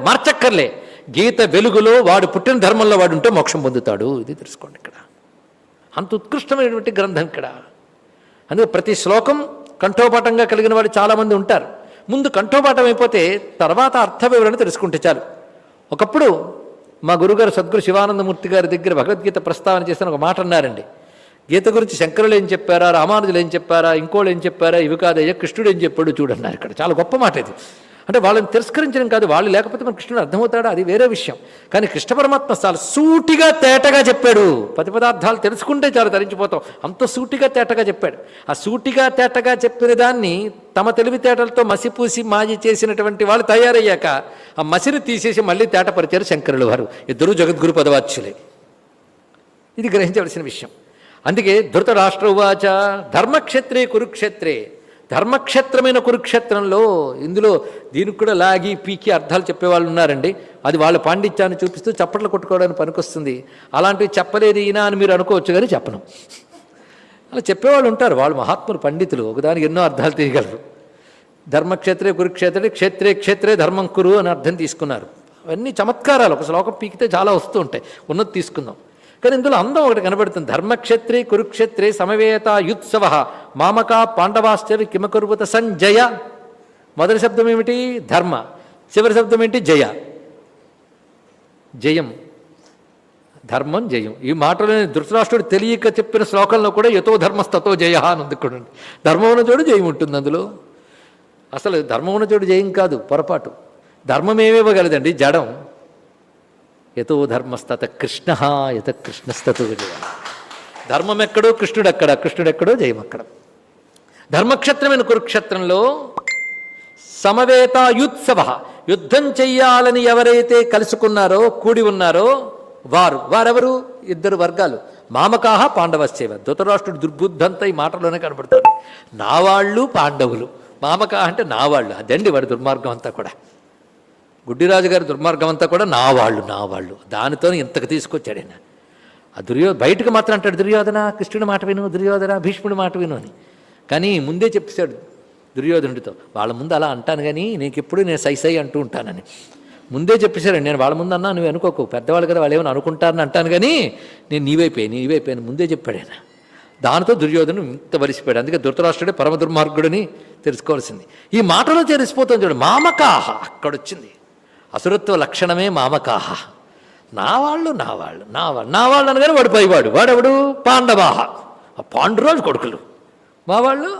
మార్చక్కర్లే. గీత వెలుగులో వాడు పుట్టిన ధర్మంలో వాడు ఉంటే మోక్షం పొందుతాడు. ఇది తెలుసుకోండి. ఇక్కడ అంత ఉత్కృష్టమైనటువంటి గ్రంథం ఇక్కడ. అందుకే ప్రతి శ్లోకం కంఠోపాఠంగా కలిగిన వాడు చాలామంది ఉంటారు. ముందు కంఠోపాఠం అయిపోతే తర్వాత అర్థ వివరణ తెలుసుకుంటే చాలు. ఒకప్పుడు మా గురుగారు సద్గురు శివానందమూర్తి గారి దగ్గర భగవద్గీత ప్రస్తావన చేసిన ఒక మాట అన్నారండి. గీత గురించి శంకరులు ఏం చెప్పారా, రామానుజులు ఏం చెప్పారా, ఇంకోళ్ళు ఏం చెప్పారా, ఇవి కాదయ్యా కృష్ణుడు ఏం చెప్పాడు చూడన్నారు. ఇక్కడ చాలా గొప్ప మాట ఇది. అంటే వాళ్ళని తిరస్కరించడం కాదు, వాళ్ళు లేకపోతే మన కృష్ణుడు అర్థమవుతాడా, అది వేరే విషయం. కానీ కృష్ణ పరమాత్మ చాలా సూటిగా తేటగా చెప్పాడు. పది పదార్థాలు తెలుసుకుంటే చాలా తరించిపోతాం, అంత సూటిగా తేటగా చెప్పాడు. ఆ సూటిగా తేటగా చెప్పిన దాన్ని తమ తెలివితేటలతో మసిపూసి మాజీ చేసినటువంటి వాళ్ళు తయారయ్యాక ఆ మసిని తీసేసి మళ్ళీ తేటపరిచారు శంకరులు వారు. ఇద్దరు జగద్గురు పదవాచ్యులే. ఇది గ్రహించవలసిన విషయం. అందుకే ధృతరాష్ట్రవాచ ధర్మక్షేత్రే కురుక్షేత్రే. ధర్మక్షేత్రమైన కురుక్షేత్రంలో, ఇందులో దీనికి కూడా లాగి పీకి అర్థాలు చెప్పేవాళ్ళు ఉన్నారండి. అది వాళ్ళ పాండిత్యాన్ని చూపిస్తూ చప్పట్లు కొట్టుకోవడానికి పనికొస్తుంది. అలాంటివి చెప్పలేదు ఈయన అని మీరు అనుకోవచ్చు, కానీ చెప్పను. అలా చెప్పేవాళ్ళు ఉంటారు, వాళ్ళు మహాత్ములు పండితులు, ఒకదానికి ఎన్నో అర్థాలు తీయగలరు. ధర్మక్షేత్రే కురుక్షేత్రే క్షేత్రే ధర్మం కురు అని అర్థం తీసుకున్నారు. అవన్నీ చమత్కారాలు. ఒక శ్లోకం పీకితే చాలా వస్తూ ఉంటాయి, ఉన్నది తీసుకుందాం. కానీ ఇందులో అందం ఒకటి కనబడుతుంది. ధర్మక్షేత్రే కురుక్షేత్రే సమవేత యుత్సవ మామక పాండవాశ్చవి కిమకుర్వత సంజయ. మొదటి శబ్దం ఏమిటి? ధర్మ. చివరి శబ్దం ఏంటి? జయ. జయం, ధర్మం జయం. ఈ మాటలోనే ధృతరాష్ట్రుడు తెలియక చెప్పిన శ్లోకంలో కూడా యతో ధర్మస్తతో జయ అని ఉంది కూడా. ధర్మం ఉన్న చోటు జయం ఉంటుంది. అందులో అసలు ధర్మం ఉన్న చోటు జయం కాదు, పొరపాటు. ధర్మం ఏమివ్వగలదండి? జడం. యతో ధర్మస్తత కృష్ణ యత కృష్ణస్తతో జయ. ధర్మం ఎక్కడో కృష్ణుడు అక్కడ, కృష్ణుడు ఎక్కడో జయం అక్కడ. ధర్మక్షేత్రమైన కురుక్షేత్రంలో సమవేత యుత్సవ, యుద్ధం చెయ్యాలని ఎవరైతే కలుసుకున్నారో, కూడి ఉన్నారో వారెవరు? ఇద్దరు వర్గాలు. మామకాహ పాండవశ్చైవ. ధృతరాష్ట్రుడు దుర్బుద్ధంతా ఈ మాటలోనే కనబడుతుంది. నా వాళ్ళు పాండవులు. మామకాహ అంటే నా వాళ్ళు. అదండి వాడి దుర్మార్గం అంతా కూడా. గుడ్డిరాజు గారి దుర్మార్గం అంతా కూడా నా వాళ్ళు దానితో ఇంతకు తీసుకొచ్చాడు ఆయన. ఆ బయటకు మాత్రం అంటాడు దుర్యోధన, కృష్ణుడి మాట విను, దుర్యోధన భీష్ముడి మాట విను అని. కానీ ముందే చెప్పేశాడు దుర్యోధనుడితో, వాళ్ళ ముందు అలా అంటాను కానీ నీకెప్పుడు నేను సై అంటూ ఉంటానని ముందే చెప్పేశాడు. నేను వాళ్ళ ముందు అన్నా నువ్వు అనుకోకు, పెద్దవాళ్ళు కదా వాళ్ళు ఏమైనా అనుకుంటారని అంటాను కానీ నేను నీవైపోయాను ముందే చెప్పాడు ఆయన. దానితో దుర్యోధను ఇంత వరిసిపోయాడు. అందుకే ధృతరాష్ట్రుడే పరమ దుర్మార్గుడని తెలుసుకోవాల్సింది. ఈ మాటలో తెలిసిపోతుంది చూడు, మామకాహ అక్కడొచ్చింది. అసురత్వ లక్షణమే మామకాహ. నా వాళ్ళు అనగానే వాడు పైవాడు. వాడెవడు? పాండవాహ, ఆ పాండురాజు కొడుకులు. మా వాళ్ళు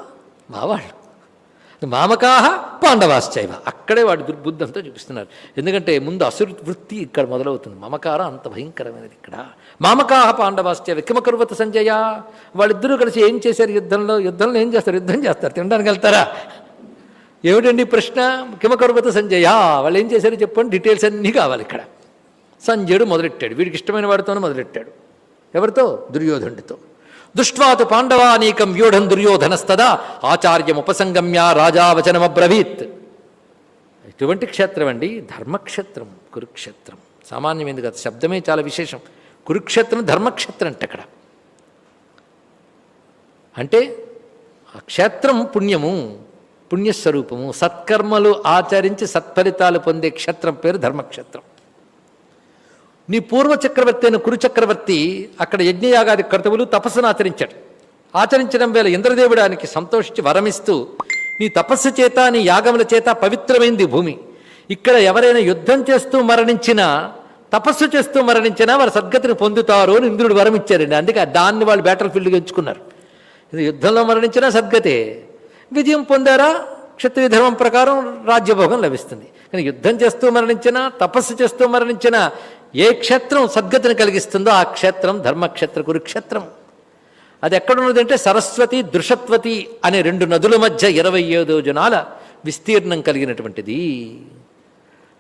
మామకాహ పాండవాశ్చైవ. అక్కడే వాడు దుర్బుద్ధంతో చూపిస్తున్నారు. ఎందుకంటే ముందు అసురు వృత్తి ఇక్కడ మొదలవుతుంది. మమకారం అంత భయంకరమైనది ఇక్కడ. మామకాహ పాండవాశ్చైవ కిమకరువత సంజయ. వాళ్ళిద్దరూ కలిసి ఏం చేశారు యుద్ధంలో ఏం చేస్తారు? యుద్ధం చేస్తారు, తినడానికి వెళ్తారా? ఏమిటండి ప్రశ్న? కిమకరువత సంజయ, వాళ్ళు ఏం చేశారు చెప్పండి, డీటెయిల్స్ అన్నీ కావాలి ఇక్కడ. సంజయుడు మొదలెట్టాడు, వీడికి ఇష్టమైన వాడితోనే మొదలెట్టాడు. ఎవరితో? దుర్యోధనుడితో. దుష్ట్వాతు పాండవానీకం వ్యూఢం దుర్యోధనస్తదా ఆచార్యముపసంగమ్య రాజావచనమబ్రవీత్. ఎటువంటి క్షేత్రం అండి? ధర్మక్షేత్రం, కురుక్షేత్రం. సామాన్యమైంది కదా, శబ్దమే చాలా విశేషం. కురుక్షేత్రం ధర్మక్షేత్రం అంటే అక్కడ అంటే ఆ క్షేత్రం పుణ్యస్వరూపము, సత్కర్మలు ఆచరించి సత్ఫలితాలు పొందే క్షేత్రం పేరు ధర్మక్షేత్రం. నీ పూర్వ చక్రవర్తి అయిన కురుచక్రవర్తి అక్కడ యజ్ఞయాగాది కర్తవులు తపస్సును ఆచరించడం వేళ ఇంద్రదేవుడానికి సంతోషించి వరమిస్తూ నీ తపస్సు చేత నీ యాగముల చేత పవిత్రమైంది భూమి. ఇక్కడ ఎవరైనా యుద్ధం చేస్తూ మరణించినా, తపస్సు చేస్తూ మరణించినా వారు సద్గతిని పొందుతారు అని ఇంద్రుడు వరం ఇచ్చారండి. అందుకే దాన్ని వాళ్ళు బ్యాటిల్ ఫీల్డ్గా ఎంచుకున్నారు. ఇది యుద్ధంలో మరణించినా సద్గతే, విజయం పొందారా క్షత్రియ ధర్మం ప్రకారం రాజ్యభోగం లభిస్తుంది. కానీ యుద్ధం చేస్తూ మరణించినా, తపస్సు చేస్తూ మరణించినా ఏ క్షేత్రం సద్గతిని కలిగిస్తుందో ఆ క్షేత్రం ధర్మక్షేత్ర కురుక్షేత్రం. అది ఎక్కడున్నదంటే సరస్వతి దృషత్వతి అనే 2 నదుల మధ్య 27 జనాల విస్తీర్ణం కలిగినటువంటిది.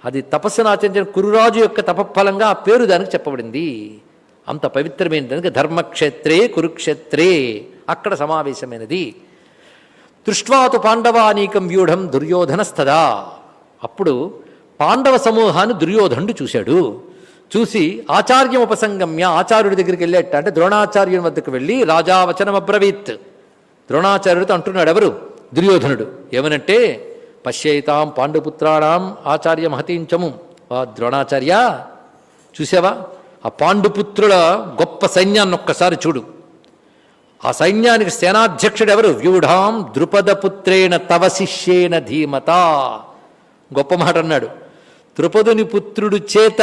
అది తపస్సును ఆచరించిన కురురాజు యొక్క తపఫలంగా ఆ పేరు దానికి చెప్పబడింది. అంత పవిత్రమైనది. దానికి ధర్మక్షేత్రే కురుక్షేత్రే అక్కడ సమావేశమైనది. దృష్ట్వాతు పాండవానీకం వ్యూఢం దుర్యోధనస్తదా. అప్పుడు పాండవ సమూహాన్ని దుర్యోధనుడు చూశాడు. చూసి ఆచార్యం ఉపసంగమ్య, ఆచార్యుడి దగ్గరికి వెళ్ళేట అంటే ద్రోణాచార్యుని వద్దకు వెళ్ళి రాజావచనం అబ్రవీత్. ద్రోణాచార్యుడితో అంటున్నాడు. ఎవరు? దుర్యోధనుడు. ఏమనంటే పశ్యైతాం పాండుపుత్రాణం ఆచార్య మహతీంచము. ద్రోణాచార్య చూసావా ఆ పాండుపుత్రుల గొప్ప సైన్యాన్ని ఒక్కసారి చూడు. ఆ సైన్యానికి సేనాధ్యక్షుడు ఎవరు? వ్యూఢాం ద్రుపదపుత్రేణ తవ శిష్యేన ధీమత. గొప్ప మాట అన్నాడు. ద్రుపదుని పుత్రుడు చేత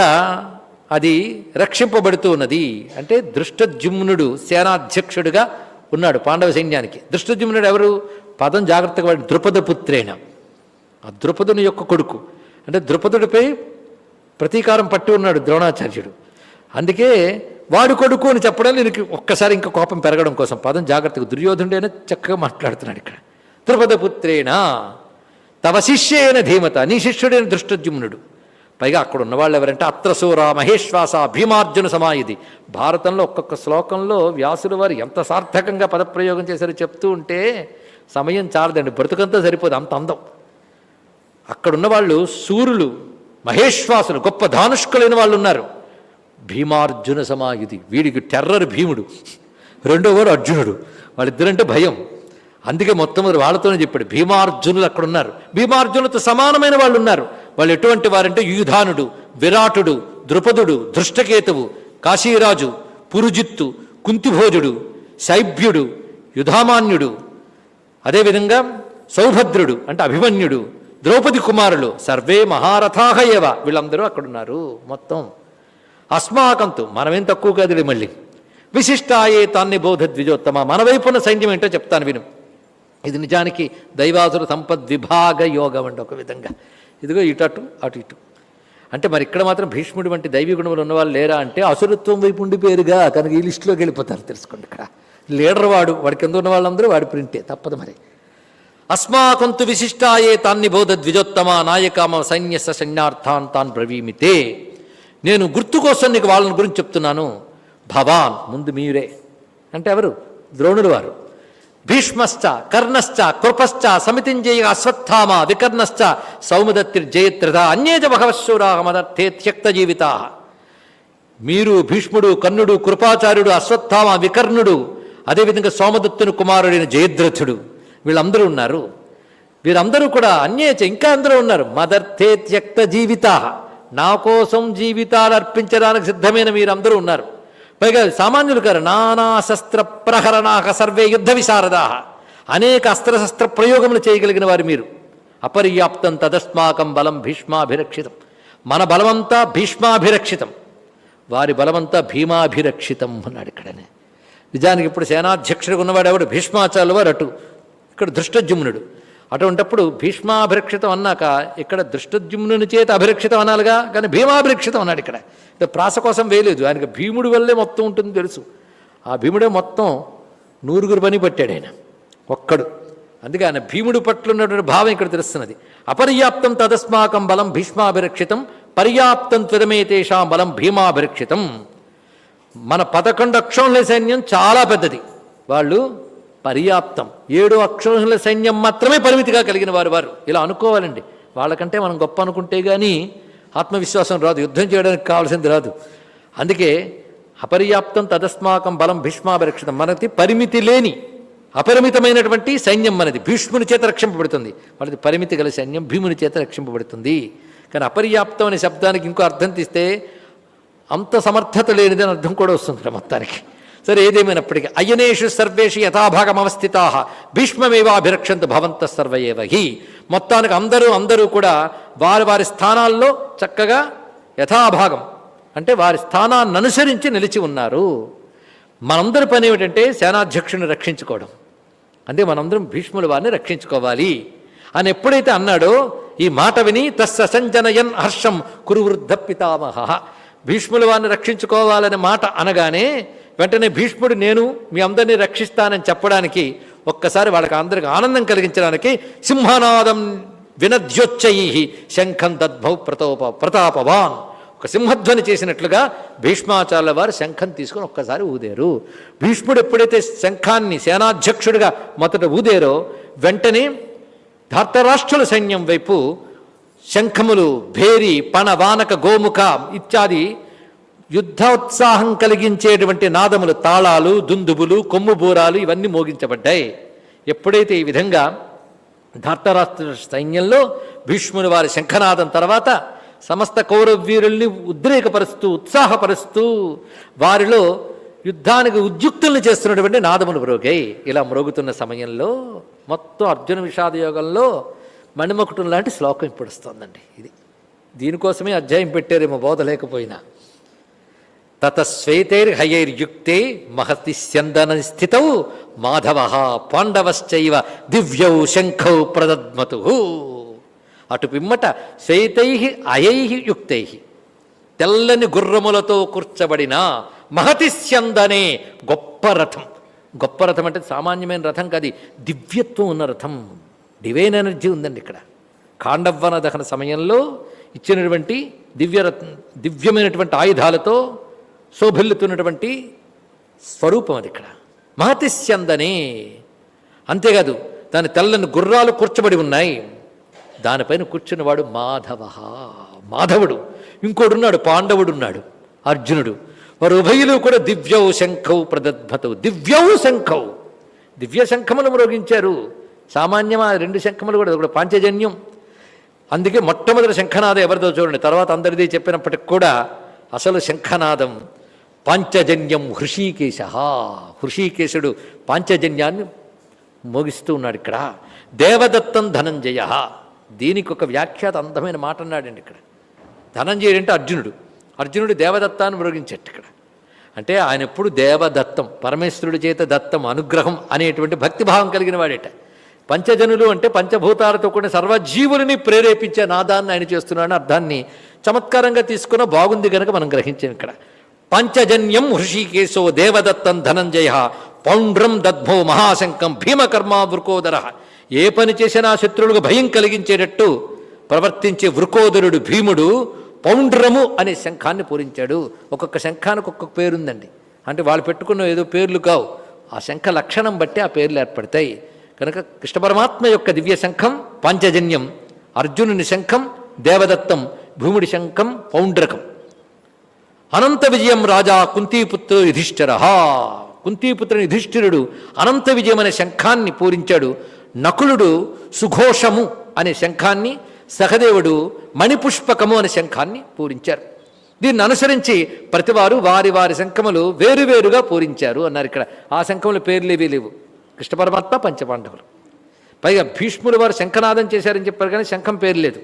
అది రక్షింపబడుతూ ఉన్నది. అంటే దృష్టద్యుమ్నుడు సేనాధ్యక్షుడిగా ఉన్నాడు పాండవ సైన్యానికి. దృష్టద్యుమ్నుడు ఎవరు? పదం జాగ్రత్తగా వాడు. ద్రుపదపుత్రేణ, ఆ ద్రుపదుని యొక్క కొడుకు. అంటే ద్రుపదుడిపై ప్రతీకారం పట్టి ఉన్నాడు ద్రోణాచార్యుడు. అందుకే వాడు కొడుకు అని చెప్పడం దీనికి ఒక్కసారి ఇంకా కోపం పెరగడం కోసం పదం జాగ్రత్తగా. దుర్యోధనుడైనా చక్కగా మాట్లాడుతున్నాడు ఇక్కడ. ద్రుపదపుత్రేణ తవ శిష్యేన ధీమత, నీ శిష్యుడైన దృష్టద్యుమ్నుడు. పైగా అక్కడ ఉన్నవాళ్ళు ఎవరంటే అత్రసూర మహేశ్వాస భీమార్జున సమాయుధి. భారతంలో ఒక్కొక్క శ్లోకంలో వ్యాసుల వారు ఎంత సార్థకంగా పదప్రయోగం చేశారో చెప్తూ ఉంటే సమయం చాలదండి, బ్రతుకంతా సరిపోదు, అంత అందం. అక్కడున్న వాళ్ళు సూర్యులు, మహేశ్వాసులు, గొప్ప ధానుష్కులైన వాళ్ళు ఉన్నారు. భీమార్జున సమాయుధి, వీడికి టెర్రర్ భీముడు, రెండో వాడు అర్జునుడు. వాళ్ళిద్దరంటే భయం. అందుకే మొట్టమొదటి వాళ్ళతోనే చెప్పాడు. భీమార్జునులు అక్కడ ఉన్నారు. భీమార్జునులతో సమానమైన వాళ్ళు ఉన్నారు. వాళ్ళు ఎటువంటి వారంటే యూధానుడు, విరాటుడు, ద్రుపదుడు, దృష్టకేతువు, కాశీరాజు, పురుజిత్తు, కుంతిభోజుడు, శైభ్యుడు, యుధామాన్యుడు, అదేవిధంగా సౌభద్రుడు అంటే అభిమన్యుడు, ద్రౌపది కుమారులు, సర్వే మహారథాహ ఏవ, వీళ్ళందరూ అక్కడున్నారు మొత్తం. అస్మాకంతు, మనమేం తక్కువ కాదులే. మళ్ళీ విశిష్టాయే తాన్ని బోధ ద్విజోత్తమ, మన వైపున్న సైన్యం ఏంటో చెప్తాను విను. ఇది నిజానికి దైవాసుర సంపద్విభాగ యోగం అండి ఒక విధంగా. ఇదిగో ఇటు అటు ఇటు అంటే మరి ఇక్కడ మాత్రం భీష్ముడి వంటి దైవీ గుణములు ఉన్నవాళ్ళు లేరా అంటే అసురత్వం వైపు ఉండిపోయారుగా, కనుక ఈ లిస్టులోకి వెళ్ళిపోతారు. తెలుసుకోండి. ఇక్కడ లీడర్ వాడి కింద ఉన్న వాళ్ళందరూ వాడి ప్రింటే, తప్పదు మరి. అస్మాకంతు విశిష్టాయే తాన్ని బోధ ద్విజోత్తమ నాయకామ సైన్యస్య సైన్యార్థాన్ తాన్ బ్రవీమితే. నేను గుర్తు కోసం నీకు వాళ్ళని గురించి చెప్తున్నాను. భవాన్, ముందు మీరే అంటే ఎవరు? ద్రోణుడు వారు. భీష్మశ్చ కర్ణశ్చ కృపశ్చ సమితింజయ అశ్వత్థామ వికర్ణశ్చ సౌమదత్తిర్జయత్రథ అన్యేజ బహవశూరా మదర్థే త్యక్త జీవితా. మీరు భీష్ముడు, కర్ణుడు, కృపాచార్యుడు, అశ్వత్థామ, వికర్ణుడు, అదేవిధంగా సోమదత్తుని కుమారుడైన జయద్రథుడు, వీళ్ళందరూ ఉన్నారు. వీరందరూ కూడా అన్యేచ ఇంకా అందరూ ఉన్నారు. మదర్థే త్యక్త జీవితా, నా కోసం జీవితాలు అర్పించడానికి సిద్ధమైన మీరందరూ ఉన్నారు. పైగా సామాన్యులు గారు నానా శస్త్ర ప్రహరణాహ సర్వే యుద్ధ విశారదా, అనేక అస్త్రశస్త్ర ప్రయోగములు చేయగలిగిన వారు మీరు. అపర్యాప్తం తదస్మాకం బలం భీష్మాభిరక్షితం, మన బలమంతా భీష్మాభిరక్షితం, వారి బలమంతా భీమాభిరక్షితం అన్నాడు ఇక్కడనే. నిజానికి ఇప్పుడు సేనాధ్యక్షుడిగా ఉన్నవాడు ఎవడు? భీష్మాచార్యుల వారు అటు, ఇక్కడ ధృష్టద్యుమ్నుడు. అటువంటప్పుడు భీష్మాభిరక్షితం అన్నాక ఇక్కడ ధృష్టద్యుమ్నుని చేత అభిరక్షితం అనాలిగా, కానీ భీమాభిరక్షితం అన్నాడు ఇక్కడ. ప్రాస కోసం వేయలేదు, ఆయనకి భీముడి వల్లే మొత్తం ఉంటుంది తెలుసు. ఆ భీముడే మొత్తం 100 పని పట్టాడు ఆయన ఒక్కడు. అందుకే ఆయన భీముడు పట్ల ఉన్నటువంటి భావం ఇక్కడ తెలుస్తున్నది. అపర్యాప్తం తదస్మాకం బలం భీష్మాభిరక్షితం పర్యాప్తం త్వరమేతేషాం బలం భీమాభిరక్షితం. మన 11 అక్షౌహిణుల సైన్యం చాలా పెద్దది, వాళ్ళు పర్యాప్తం 7 అక్షౌహిణుల సైన్యం మాత్రమే పరిమితిగా కలిగిన వారు. ఇలా అనుకోవాలండి. వాళ్ళకంటే మనం గొప్ప అనుకుంటే కానీ ఆత్మవిశ్వాసం రాదు, యుద్ధం చేయడానికి కావాల్సింది రాదు. అందుకే అపర్యాప్తం తదస్మాకం బలం భీష్మాభిరక్షితం, మనది పరిమితి లేని అపరిమితమైనటువంటి సైన్యం మనది, భీష్ముని చేత రక్షింపబడుతుంది. వాళ్ళది పరిమితి గల సైన్యం భీముని చేత రక్షింపబడుతుంది. కానీ అపర్యాప్తం అనే శబ్దానికి ఇంకో అర్థం తీస్తే అంత సమర్థత లేనిదని అర్థం కూడా వస్తుంది మొత్తానికి. సరే, ఏదేమైనప్పటికీ అయనేషు సర్వేషు యథాభాగమవస్థితా భీష్మమేవాభిరక్షంతు భవంత సర్వయేవ హి. మొత్తానికి అందరూ కూడా వారి వారి స్థానాల్లో చక్కగా యథాభాగం అంటే వారి స్థానాన్ని అనుసరించి నిలిచి ఉన్నారు. మనందరి పని ఏమిటంటే సేనాధ్యక్షుని రక్షించుకోవడం. అంటే మనందరం భీష్ముల వారిని రక్షించుకోవాలి అని ఎప్పుడైతే అన్నాడో ఈ మాట విని తస్స సంజనయన్ హర్షం కురు వృద్ధ పితామహ, భీష్ముల వారిని రక్షించుకోవాలనే మాట అనగానే వెంటనే భీష్ముడు నేను మీ అందరినీ రక్షిస్తానని చెప్పడానికి ఒక్కసారి వాళ్ళకి అందరికి ఆనందం కలిగించడానికి సింహనాదం వినద్యోచ్చై శంఖం దద్భౌ ప్రతాపవాన్, ఒక సింహధ్వని చేసినట్లుగా భీష్మాచార్యుల వారు శంఖం తీసుకుని ఒక్కసారి ఊదేరు. భీష్ముడు ఎప్పుడైతే శంఖాన్ని సేనాధ్యక్షుడిగా మొదట ఊదేరో వెంటనే ధార్తరాష్ట్రుల సైన్యం వైపు శంఖములు, భేరి, పణ, వానక, గోముఖ ఇత్యాది యుద్ధోత్సాహం కలిగించేటువంటి నాదములు, తాళాలు, దుందుబులు, కొమ్ము బూరాలు ఇవన్నీ మోగించబడ్డాయి. ఎప్పుడైతే ఈ విధంగా ధార్తరాష్ట్ర సైన్యంలో భీష్ముని వారి శంఖనాదం తర్వాత సమస్త కౌరవీరుల్ని ఉద్రేకపరుస్తూ ఉత్సాహపరుస్తూ వారిలో యుద్ధానికి ఉద్యుక్తుల్ని చేస్తున్నటువంటి నాదములు మ్రోగాయి. ఇలా మ్రోగుతున్న సమయంలో మొత్తం అర్జున విషాద యోగంలో మణిమకుటం లాంటి శ్లోకం ఇప్పుడు వస్తుందండి. ఇది దీనికోసమే అధ్యాయం పెట్టారేమో బోధ లేకపోయినా. తతశ్వేతైర్హయైర్యుక్తే మహతి స్యందన స్థితౌ మాధవ పాండవశ్చైవ దివ్యౌ శంఖౌ ప్రదద్మతు. అటు పిమ్మట శ్వేతై అయై యుక్తై తెల్లని గుర్రములతో కూర్చబడిన మహతి స్యందనే గొప్ప రథం. గొప్ప రథం అంటే సామాన్యమైన రథం కాదు, దివ్యత్వం ఉన్న రథం, డివైన్ ఎనర్జీ ఉందండి ఇక్కడ. ఖాండవ్వన దహన సమయంలో ఇచ్చినటువంటి దివ్యమైనటువంటి ఆయుధాలతో శోభిల్లుతున్నటువంటి స్వరూపం అది ఇక్కడ మహతి స్యందనే. అంతేకాదు దాని తెల్లని గుర్రాలు కూర్చబడి ఉన్నాయి, దానిపైన కూర్చున్నవాడు మాధవుడు. ఇంకోడున్నాడు పాండవుడున్నాడు, అర్జునుడు. వారు ఉభయులు కూడా దివ్యౌ శంఖౌ ప్రదద్భతౌ. దివ్యౌ శంఖౌ, దివ్య శంఖములు మ్రోగించారు. సామాన్యం ఆ 2 శంఖములు కూడా పాంచజన్యం. అందుకే మొట్టమొదటి శంఖనాదం ఎవరిదో చూడండి, తర్వాత అందరిది చెప్పినప్పటికి కూడా అసలు శంఖనాదం పాంచజన్యం హృషీకేశ. హృషీకేశుడు పాంచజన్యాన్ని మోగిస్తూ ఉన్నాడు ఇక్కడ. దేవదత్తం ధనంజయ, దీనికి ఒక వ్యాఖ్యాత అందమైన మాట అన్నాడండి ఇక్కడ. ధనంజయుడు అంటే అర్జునుడు దేవదత్తాన్ని మ్రోగించట్టు ఇక్కడ. అంటే ఆయన ఎప్పుడు దేవదత్తం, పరమేశ్వరుడి చేత దత్తం, అనుగ్రహం అనేటువంటి భక్తిభావం కలిగిన వాడేట. పంచజనులు అంటే పంచభూతాలతో కూడిన సర్వజీవులని ప్రేరేపించే నాదాన్ని ఆయన చేస్తున్నాడని అర్థాన్ని చమత్కారంగా తీసుకున్న బాగుంది కనుక మనం గ్రహించాం ఇక్కడ. పంచజన్యం హృషికేశో దేవదత్తం ధనంజయ పౌండ్రం దద్భో మహాశంకం భీమకర్మా వృకోదర. ఏ పని చేసినా శత్రువులకు భయం కలిగించేటట్టు ప్రవర్తించే వృకోదరుడు భీముడు పౌండ్రము అనే శంఖాన్ని పూరించాడు. ఒక్కొక్క శంఖానికి ఒక్కొక్క పేరుందండి. అంటే వాళ్ళు పెట్టుకున్న ఏదో పేర్లు కావు, ఆ శంఖ లక్షణం బట్టి ఆ పేర్లు ఏర్పడతాయి. కనుక కృష్ణ పరమాత్మ యొక్క దివ్య శంఖం పాంచజన్యం, అర్జునుని శంఖం దేవదత్తం, భూముడి శంఖం పౌండ్రకం. అనంత విజయం రాజా కుంతీపుత్ర యుధిష్ఠిర. కుంతీపుత్రుని యుధిష్ఠిరుడు అనంత విజయం అనే శంఖాన్ని పూరించాడు. నకులుడు సుఘోషము అనే శంఖాన్ని, సహదేవుడు మణిపుష్పకము అనే శంఖాన్ని పూరించారు. దీన్ని అనుసరించి ప్రతివారు వారి వారి శంఖములు వేరువేరుగా పూరించారు అన్నారు. ఇక్కడ ఆ శంఖముల పేర్లేవీ లేవు. కృష్ణ పరమాత్మ పంచపాండవులు. పైగా భీష్ములు వారు శంఖనాదం చేశారని చెప్పారు, కానీ శంఖం పేరు లేదు.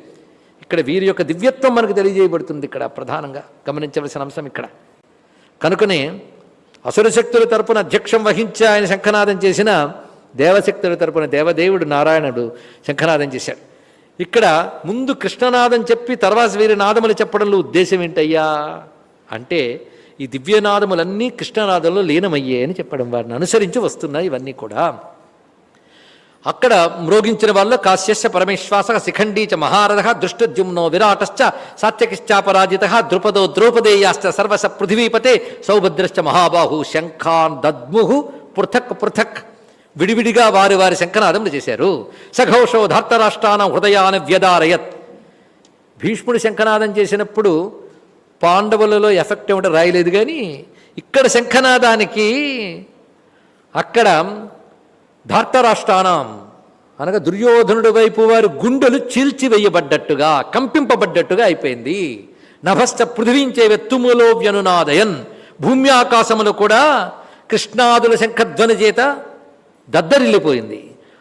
ఇక్కడ వీరి యొక్క దివ్యత్వం మనకు తెలియజేయబడుతుంది. ఇక్కడ ప్రధానంగా గమనించవలసిన అంశం ఇక్కడ. కనుకనే అసురశక్తుల తరపున అధ్యక్షం వహించి ఆయన శంఖనాదం చేసిన దేవశక్తుల తరపున దేవదేవుడు నారాయణుడు శంఖనాదం చేశాడు. ఇక్కడ ముందు కృష్ణనాదం చెప్పి తర్వాత వీరి నాదములు చెప్పడంలో ఉద్దేశం ఏంటయ్యా అంటే, ఈ దివ్యనాదములన్నీ కృష్ణనాదంలో లీనమయ్యే అని చెప్పడం, వారిని అనుసరించి వస్తున్నాయి ఇవన్నీ కూడా. అక్కడ మ్రోగించిన వాళ్ళు కాశ్యస్య పరమేశ్వాస శిఖండీ చ మహారథ దృష్టద్యుమ్నో విరాటశ్చ సాత్యకిశ్చాపరాజిత ద్రుపదో ద్రౌపదేయాశ్చ సర్వస పృథివీపతే సౌభద్రశ్చ మహాబాహు శంఖాన్ దద్ముహు పృథక్ పృథక్. విడివిడిగా వారి వారి శంఖనాదములు చేశారు. సఘోషో ధార్తరాష్ట్రానం హృదయాన వ్యదారయత్. భీష్ముడు శంఖనాదం చేసినప్పుడు పాండవులలో ఎఫెక్ట్ ఏమిటో రాయలేదు, కానీ ఇక్కడ శంఖనాదానికి అక్కడ ధార్తరాష్ట్రానం అనగా దుర్యోధనుడి వైపు వారు గుండెలు చీల్చివేయబడ్డట్టుగా, కంపింపబడ్డట్టుగా అయిపోయింది. నభశ్చ పృథివీంచే వెత్తుములో వ్యనునాదయన్. భూమి ఆకాశములు కూడా కృష్ణాదుల శంఖధ్వని చేత దద్దరిల్లిపోయింది.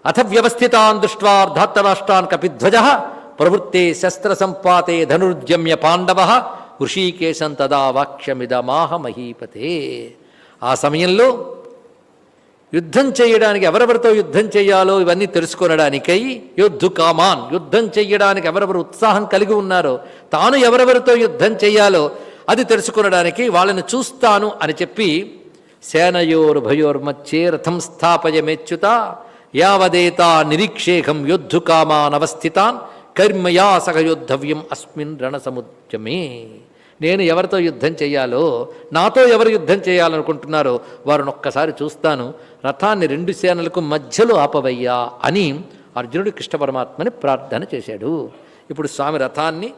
అథ వ్యవస్థితాన్ దృష్ట్వా ధార్తరాష్ట్రాన్ కపిధ్వజ ప్రవృత్తే శస్త్ర సంపాతే ధనుర్జమ్య పాండవ హృషీకేశం తదా వాక్యమిదమాహ మహీపతే. ఆ సమయంలో యుద్ధం చేయడానికి ఎవరెవరితో యుద్ధం చేయాలో ఇవన్నీ తెలుసుకొనడానికై యుద్ధు కామాన్, యుద్ధం చెయ్యడానికి ఎవరెవరు ఉత్సాహం కలిగి ఉన్నారో, తాను ఎవరెవరితో యుద్ధం చెయ్యాలో అది తెలుసుకొనడానికి వాళ్ళని చూస్తాను అని చెప్పి సేనయోర్భయోర్మధ్యే రథం స్థాపయమేచ్యుత యావదేతా నిరీక్షేహం యుద్ధు కామానవస్థితాన్ కర్మయా సహయోద్ధవ్యం అస్మిన్ రణసముద్యమే. నేను ఎవరితో యుద్ధం చేయాలో, నాతో ఎవరు యుద్ధం చేయాలనుకుంటున్నారో వారిని ఒక్కసారి చూస్తాను, రథాన్ని రెండు సేనలకు మధ్యలో ఆపవయ్యా అని అర్జునుడు కృష్ణ పరమాత్మని ప్రార్థన చేశాడు. ఇప్పుడు స్వామి రథాన్ని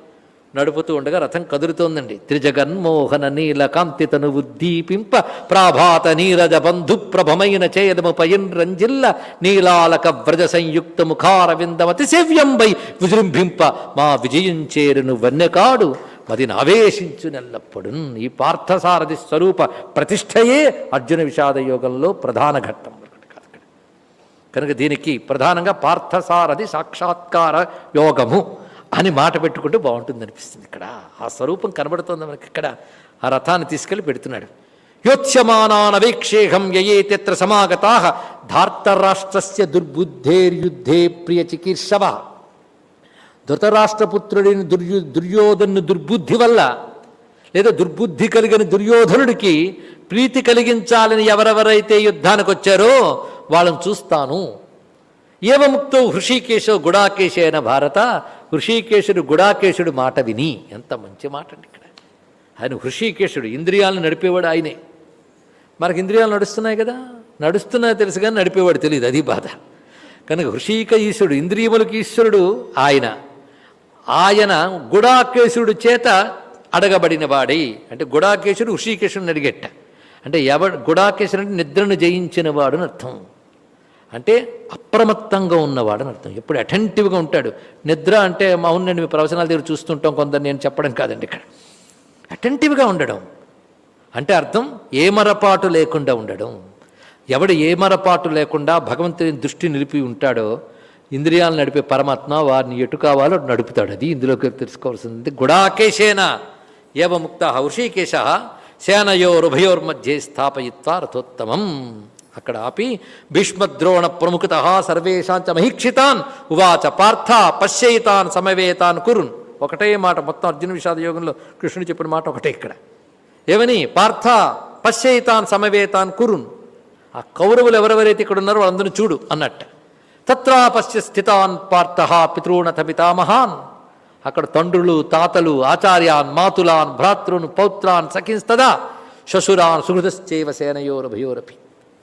నడుపుతూ ఉండగా రథం కదులుతోందండి. త్రిజగన్మోహన నీల కాంతితను ఉద్దీపింప ప్రాభాత నీరజ బంధు ప్రభమైన చేదము పయన్ రంజిల్ల నీలాలక వ్రజ సంయుక్త ముఖార విందమతి సేవ్యంబై విజృంభింప మా విజయం చేరును వన్యకాడు మది నావేశించు నెల్లప్పుడు. ఈ పార్థసారథి స్వరూప ప్రతిష్టయే అర్జున విషాద యోగంలో ప్రధాన ఘట్టం కనుక దీనికి ప్రధానంగా పార్థసారథి సాక్షాత్కార యోగము అని మాట పెట్టుకుంటూ బాగుంటుంది అనిపిస్తుంది. ఇక్కడ ఆ స్వరూపం కనబడుతోంది మనకి. ఇక్కడ ఆ రథాన్ని తీసుకెళ్ళి పెడుతున్నాడు. యోత్స్యమానానవేక్షేహం యయేత్యత్ర సమాగతాః ధార్తరాష్ట్రస్య దుర్బుద్ధేర్యుద్ధే ప్రియ చికీర్షవ. ధృతరాష్ట్రపుత్రుడిని దుర్యోధను దుర్బుద్ధి వల్ల, లేదా దుర్బుద్ధి కలిగిన దుర్యోధనుడికి ప్రీతి కలిగించాలని ఎవరెవరైతే యుద్ధానికి వచ్చారో వాళ్ళని చూస్తాను. ఏవముక్తో హృషీకేశో గుడాకేశేన భారత. హృషీకేశుడు గుడాకేశుడు మాట విని, ఎంత మంచి మాట అండి. ఇక్కడ ఆయన హృషీకేశుడు, ఇంద్రియాలను నడిపేవాడు ఆయనే. మనకి ఇంద్రియాలు నడుస్తున్నాయి కదా, నడుస్తున్నాయో తెలుసు కానీ నడిపేవాడు తెలియదు, అది బాధ. కనుక హృషీక ఈశ్వరుడు, ఇంద్రియములకు ఈశ్వరుడు ఆయన. ఆయన గుడాకేశుడు చేత అడగబడిన వాడి, అంటే గుడాకేశుడు హృషీకేశుడిని అడిగెట్ట. అంటే గుడాకేశుడు అంటే నిద్రను జయించిన వాడు అని అర్థం. అంటే అప్రమత్తంగా ఉన్నవాడని అర్థం. ఎప్పుడు అటెంటివ్గా ఉంటాడు. నిద్ర అంటే అవునండి మీ ప్రవచనాల దగ్గర చూస్తుంటాం కొందరు, నేను చెప్పడం కాదండి. ఇక్కడ అటెంటివ్గా ఉండడం అంటే అర్థం ఏమరపాటు లేకుండా ఉండడం. ఎవడు ఏమరపాటు లేకుండా భగవంతుని దృష్టి నిలిపి ఉంటాడో, ఇంద్రియాలను నడిపే పరమాత్మ వారిని ఎటు కావాలో నడుపుతాడు. అది ఇందులోకి తెలుసుకోవాల్సింది. గుడాకేశేన ఏవముక్త హృషీకేశ సేనయోరుభయోర్మధ్యే స్థాపయిత్వా రథోత్తమం. అక్కడ ఆపి భీష్మద్రోణ ప్రముఖత సర్వేషాంచ మహీక్షితాన్ ఉవాచ పార్థ పశ్యయితాన్ సమవేతాన్ కురున్. ఒకటే మాట మొత్తం అర్జున విషాద యోగంలో కృష్ణుడు చెప్పిన మాట ఒకటే ఇక్కడ. ఏమని? పార్థ పశ్యయితాన్ సమవేతాన్ కురున్. ఆ కౌరవులు ఎవరెవరైతే ఇక్కడ ఉన్నారో వాళ్ళందరూ చూడు అన్నట్ట. తత్రా పశ్య స్థితాన్ పార్థ పితॄణథ పితామహాన్. అక్కడ తండ్రులు, తాతలు, ఆచార్యాన్, మాతులాన్, భ్రాతృన్, పౌత్రాన్, సఖిన్స్తదా శశురాన్ సుహృదశ్చైవ సేనయోరభయోరపి.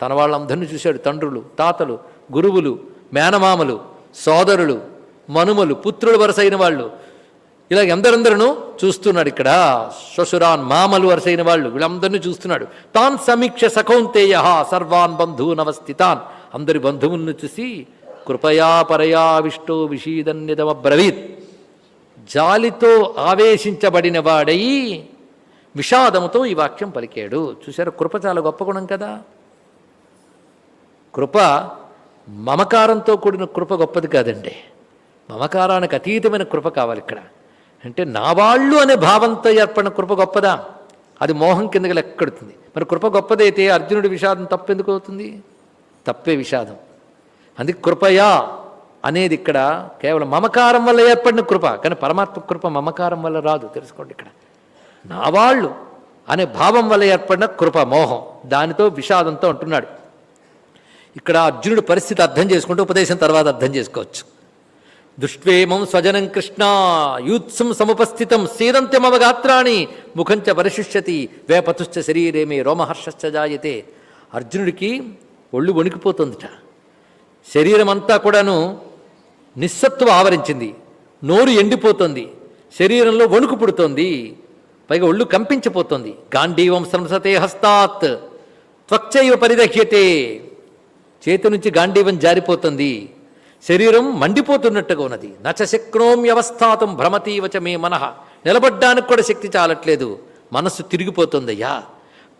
తన వాళ్ళందరినీ చూశాడు. తండ్రులు, తాతలు, గురువులు, మేనమామలు, సోదరులు, మనుమలు, పుత్రులు వరసైన వాళ్ళు, ఇలా ఎందరందరూ చూస్తున్నాడు. ఇక్కడ శ్వశురాన్ మామలు వరసైన వాళ్ళు, వీళ్ళందరినీ చూస్తున్నాడు. తాన్ సమీక్ష సకౌంతేయ సర్వాన్ బంధూనవస్థితాన్, అందరి బంధువులను చూసి కృపయా పరయావిష్టో విషీదన్యదమబ్రవీత్, జాలితో ఆవేశించబడిన వాడై విషాదముతో ఈ వాక్యం పలికాడు. చూశారు, కృప చాలా గొప్ప గుణం కదా. కృప మమకారంతో కూడిన కృప గొప్పది కాదండి. మమకారానికి అతీతమైన కృప కావాలి ఇక్కడ. అంటే నా వాళ్ళు అనే భావంతో ఏర్పడిన కృప గొప్పదా? అది మోహం కిందకి లెక్కడుతుంది. మరి కృప గొప్పదైతే అర్జునుడి విషాదం తప్పెందుకు అవుతుంది? తప్పే విషాదం. అందుకే కృపయా అనేది ఇక్కడ కేవలం మమకారం వల్ల ఏర్పడిన కృప, కానీ పరమాత్మ కృప మమకారం వల్ల రాదు. తెలుసుకోండి, ఇక్కడ నా వాళ్ళు అనే భావం వల్ల ఏర్పడిన కృప మోహం, దానితో విషాదంతో అంటున్నాడు. ఇక్కడ అర్జునుడి పరిస్థితి అర్థం చేసుకుంటూ ఉపదేశం తర్వాత అర్థం చేసుకోవచ్చు. దుష్వేమం స్వజనం కృష్ణ యూత్సం సముపస్థితం సీదంత్యమవ గాత్రాణి ముఖంచ పరిశిష్యతి వేపతుశ్చ శరీరేమే రోమహర్షశ్చ జాయతే. అర్జునుడికి ఒళ్ళు వణికిపోతుందిట. శరీరం అంతా కూడాను నిస్సత్వం ఆవరించింది, నోరు ఎండిపోతుంది, శరీరంలో వణుకు పుడుతోంది, పైగా ఒళ్ళు కంపించిపోతుంది. గాంధీవం సంసతే హస్తాత్ త్వక్చైవ పరిదహ్యతే, చేతి నుంచి గాంధీవం జారిపోతుంది, శరీరం మండిపోతున్నట్టుగా ఉన్నది. నచశక్నోమ్యవస్థాతం భ్రమతీవచ మే మనః, నిలబడ్డానికి కూడా శక్తి చాలట్లేదు, మనస్సు తిరిగిపోతుందయ్యా.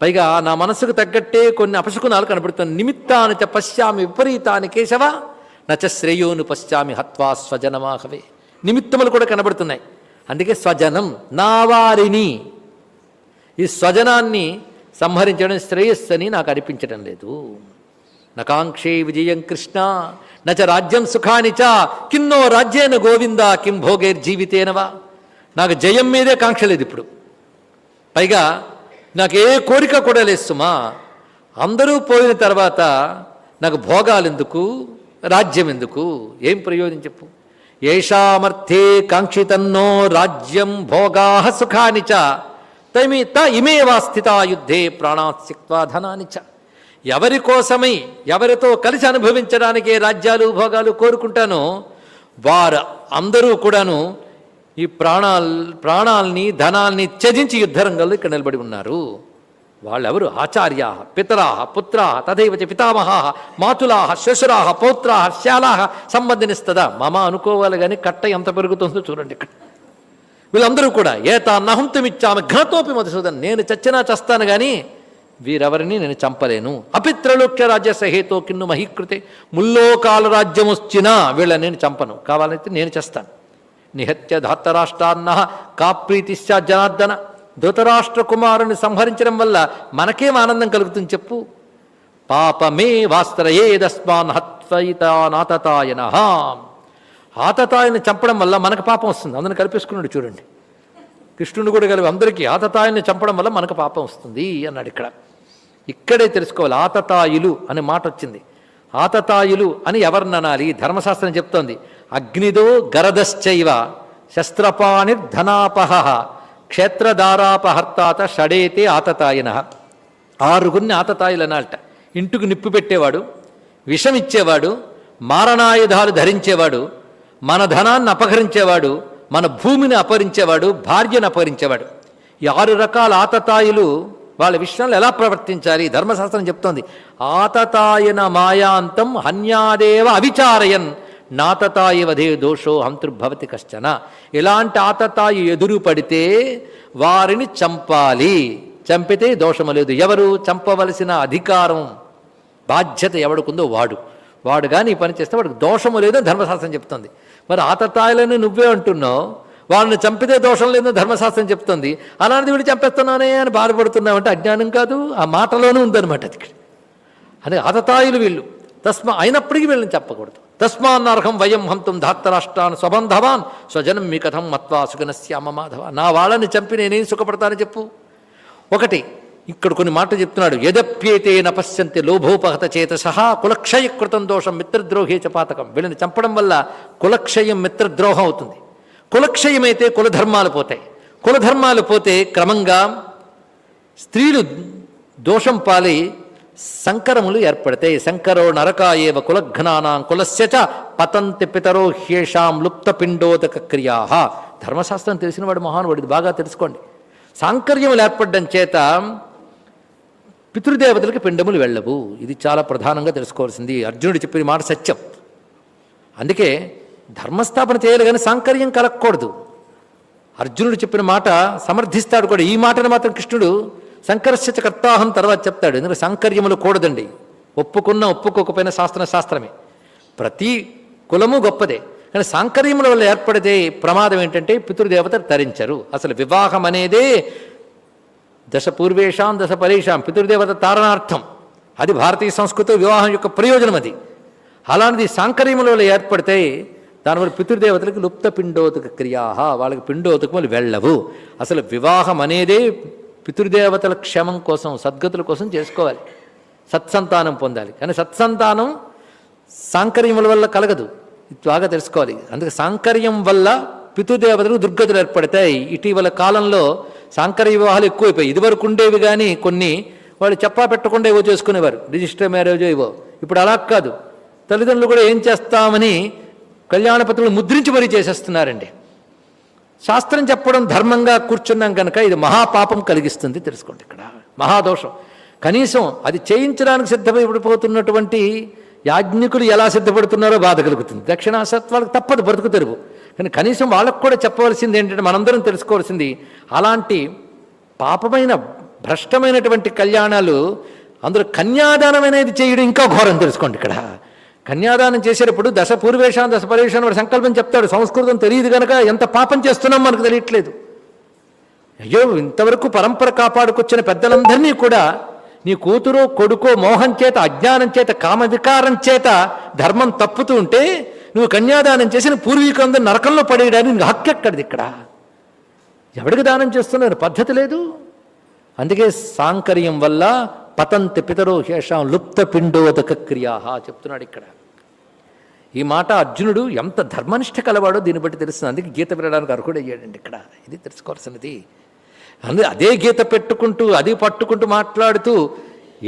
పైగా నా మనస్సుకు తగ్గట్టే కొన్ని అపశకునాలు కనబడుతుంది. నిమిత్తాని చ పశ్యామి విపరీతాని కేశవ నచ శ్రేయోను పశ్చామి హత్వా స్వజనమాహవే. నిమిత్తములు కూడా కనబడుతున్నాయి. అందుకే స్వజనం, నా వారిని, ఈ స్వజనాన్ని సంహరించడం శ్రేయస్సు అని నాకు అనిపించడం లేదు. నకాంక్షే విజయం కృష్ణ నచ రాజ్యం సుఖాని చ కిన్నో రాజ్యేన గోవింద కిం భోగైర్జీవితేనవా. నాకు జయం మీదే కాంక్ష లేదు ఇప్పుడు, పైగా నాకు ఏ కోరిక కూడా లేదు సుమా. అందరూ పోయిన తర్వాత నాకు భోగాలు ఎందుకు, రాజ్యం ఎందుకు, ఏం ప్రయోజనం చెప్పు. ఏషామర్థే కాంక్షితన్నో రాజ్యం భోగా సుఖాని చ ఇమేవా స్థితా యుద్ధే ప్రాణాత్సిక్వా ధనాని చ. ఎవరి కోసమై ఎవరితో కలిసి అనుభవించడానికే రాజ్యాలు భోగాలు కోరుకుంటానో వారు అందరూ కూడాను ఈ ప్రాణాల్ని ధనాల్ని త్యజించి యుద్ధరంగంలో ఇక్కడ నిలబడి ఉన్నారు. వాళ్ళెవరు? ఆచార్యా పితరా పుత్రా తథైవచ పితామహా మాతులా శ్వశురా పౌత్రా శాలా సంబంధినిస్తదా. మమ అనుకోవాలి కానీ కట్ట ఎంత పెరుగుతుందో చూడండి ఇక్కడ. వీళ్ళందరూ కూడా ఏతా నహంతుమిచ్చామి ఘనతోపి మధుసూదన్, నేను చచ్చినా చస్తాను కానీ వీరెవరిని నేను చంపలేను. అపిత్రలోక్య రాజ్య సహేతో కిన్ను మహీకృతే, ముల్లోకాల రాజ్యం వచ్చినా వీళ్ళని నేను చంపను, కావాలైతే నేను చేస్తాను. నిహత్య ధాతరాష్ట్రాన్న కాప్రీతిశ్చ జనార్దన. ధృతరాష్ట్ర కుమారుని సంహరించడం వల్ల మనకేం ఆనందం కలుగుతుంది చెప్పు. పాపమే వాస్త్రయేదస్మాన్ హత్వయితానాతతాయన. ఆతతాయని చంపడం వల్ల మనకు పాపం వస్తుంది. అందరిని కల్పేసుకున్నాడు చూడండి. కృష్ణుడు కూడా కలిపి అందరికీ ఆతతాయుల్ని చంపడం వల్ల మనకు పాపం వస్తుంది అన్నాడు. ఇక్కడే తెలుసుకోవాలి. ఆతతాయులు అనే మాట వచ్చింది. ఆతతాయులు అని ఎవరిని అనాలి? ధర్మశాస్త్రం చెప్తోంది. అగ్నిదో గరదశ్చైవ శస్త్రపాణిర్ధనాపహ క్షేత్రధారాపహర్తాత షడేతే ఆతతాయన. 6 ఆతతాయులు అనాలట. ఇంటికి నిప్పు పెట్టేవాడు, విషం ఇచ్చేవాడు, మారణాయుధాలు ధరించేవాడు, మన ధనాన్ని అపహరించేవాడు, మన భూమిని అపహరించేవాడు, భార్యను అపహరించేవాడు. ఈ 6 రకాల ఆతతాయులు వాళ్ళ విషయంలో ఎలా ప్రవర్తించాలి ధర్మశాస్త్రం చెప్తోంది. ఆతతాయన మాయాంతం హన్యాదేవ అవిచారయన్ నాతతాయవధే దోషో హంతృభవతి కశ్చన. ఇలాంటి ఆతతాయి ఎదురు పడితే వారిని చంపాలి. చంపితే దోషము లేదు. ఎవరు చంపవలసిన అధికారం బాధ్యత ఎవడుకుందో వాడు కానీ ఈ పని చేస్తే వాడికి దోషము లేదో ధర్మశాస్త్రం చెప్తుంది. మరి ఆతతాయులని నువ్వే అంటున్నావు, వాళ్ళని చంపితే దోషం లేదో ధర్మశాస్త్రం చెప్తుంది. అలాంటిది వీడు చంపేస్తున్నానే అని బాధపడుతున్నావంటే అజ్ఞానం కాదు, ఆ మాటలోనే ఉందన్నమాట అది. అదే ఆతతాయులు వీళ్ళు. అయినప్పటికీ వీళ్ళని చెప్పకూడదు. తస్మాన్నర్హం వయం హంతుం ధాత్తరాష్ట్రాన్ స్వబంధవాన్ స్వజనం మీ కథం మత్వా సుగనశ్యామ మాధవ. నా వాళ్ళని చంపి నేనేం సుఖపడతానని చెప్పు. ఒకటి ఇక్కడ కొన్ని మాటలు చెప్తున్నాడు. యదప్యేతే నపశ్యంతి లోభోపహత చేతసహ కులక్షయకృతం దోషం మిత్రద్రోహే చ పాతకం. వీళ్ళని చంపడం వల్ల కులక్షయం మిత్రద్రోహం అవుతుంది. కులక్షయమైతే కులధర్మాలు పోతాయి. కులధర్మాలు పోతే క్రమంగా స్త్రీలు దోషం పాలై సంకరములు ఏర్పడతాయి. శంకరో నరకాయేవ కులఘ్నానాం కులస్య చ పతంతి పితరో హ్యేషాం లుప్తపిండోదక క్రియా. ధర్మశాస్త్రం తెలిసినవాడు మహానువాడు, ఇది బాగా తెలుసుకోండి. సాంకర్యములు ఏర్పడడం చేత పితృదేవతలకి పిండములు వెళ్ళవు. ఇది చాలా ప్రధానంగా తెలుసుకోవాల్సింది. అర్జునుడు చెప్పిన మాట సత్యం. అందుకే ధర్మస్థాపన చేయాలి కానీ సాంకర్యం కలగకూడదు. అర్జునుడు చెప్పిన మాట సమర్థిస్తాడు కూడా. ఈ మాటను మాత్రం కృష్ణుడు సంకర్షచ కర్తాహం తర్వాత చెప్తాడు. ఎందుకంటే సాంకర్యములు కూడదండి. ఒప్పుకోకపోయినా శాస్త్రమే. ప్రతి కులము గొప్పదే, కానీ సాంకర్యముల వల్ల ఏర్పడితే ప్రమాదం ఏంటంటే పితృదేవతలు తరించరు. అసలు వివాహం అనేదే దశ పూర్వేషాం దశ పరేషాం పితృదేవత తారణార్థం. అది భారతీయ సంస్కృతి వివాహం యొక్క ప్రయోజనం. అది అలాంటిది సాంకర్యముల వల్ల ఏర్పడితే దానివల్ల పితృదేవతలకు లుప్త పిండోదక క్రియా, వాళ్ళకి పిండోదకములు వెళ్ళవు. అసలు వివాహం అనేదే పితృదేవతల క్షేమం కోసం, సద్గతుల కోసం చేసుకోవాలి. సత్సంతానం పొందాలి. కానీ సత్సంతానం సాంకర్యముల వల్ల కలగదు. ఇది బాగా తెలుసుకోవాలి. అందుకే సాంకర్యం వల్ల పితృదేవతలకు దుర్గతులు ఏర్పడతాయి. ఇటీవల కాలంలో సాంకర్య వివాహాలు ఎక్కువైపోయాయి. ఇదివరకు ఉండేవి కానీ కొన్ని వాళ్ళు చెప్పా పెట్టకుండా ఏవో చేసుకునేవారు, రిజిస్టర్ మ్యారేజ్ ఏవో. ఇప్పుడు అలా కాదు. తల్లిదండ్రులు కూడా ఏం చేస్తామని కళ్యాణపత్రులు ముద్రించి మరీ చేసేస్తున్నారండి. శాస్త్రం చెప్పడం ధర్మంగా కూర్చున్నాం కనుక ఇది మహాపాపం కలిగిస్తుంది. తెలుసుకోండి, ఇక్కడ మహాదోషం. కనీసం అది చేయించడానికి సిద్ధపడిపోతున్నటువంటి యాజ్ఞికులు ఎలా సిద్ధపడుతున్నారో బాధ కలుగుతుంది. దక్షిణాసత్వాలకు తప్పదు, బ్రతుకు తెరువు. కానీ కనీసం వాళ్ళకు కూడా చెప్పవలసింది ఏంటంటే, మనందరం తెలుసుకోవాల్సింది, అలాంటి పాపమైన భ్రష్టమైనటువంటి కళ్యాణాలు, అందులో కన్యాదానం అనేది చేయడం ఇంకా ఘోరం. తెలుసుకోండి, ఇక్కడ కన్యాదానం చేసేటప్పుడు దశ పూర్వేషాం దశ పరేషాం వాడు సంకల్పం చెప్తాడు. సంస్కృతం తెలియదు కనుక ఎంత పాపం చేస్తున్నాం మనకు తెలియట్లేదు. అయ్యో, ఇంతవరకు పరంపర కాపాడుకొచ్చిన పెద్దలందరినీ కూడా నీ కూతురో కొడుకో మోహం చేత, అజ్ఞానం చేత, కామ వికారం చేత ధర్మం తప్పుతూ ఉంటే నువ్వు కన్యాదానం చేసిన పూర్వీకులందరూ నరకంలో పడేయడానికి నీకు హక్కు ఎక్కడిది? ఇక్కడ ఎవడికి దానం చేస్తున్నారు? పద్ధతి లేదు. అందుకే సాంకర్యం వల్ల పతంతి పితరో శేషాం లుప్త పిండోదక క్రియా చెప్తున్నాడు ఇక్కడ. ఈ మాట అర్జునుడు ఎంత ధర్మనిష్ట కలవాడో దీన్ని బట్టి తెలుస్తుంది. అందుకే గీత వినడానికి అర్హుడయ్యాడండి ఇక్కడ. ఇది తెలుసుకోవాల్సినది. అందుకే అదే గీత పెట్టుకుంటూ, అది పట్టుకుంటూ మాట్లాడుతూ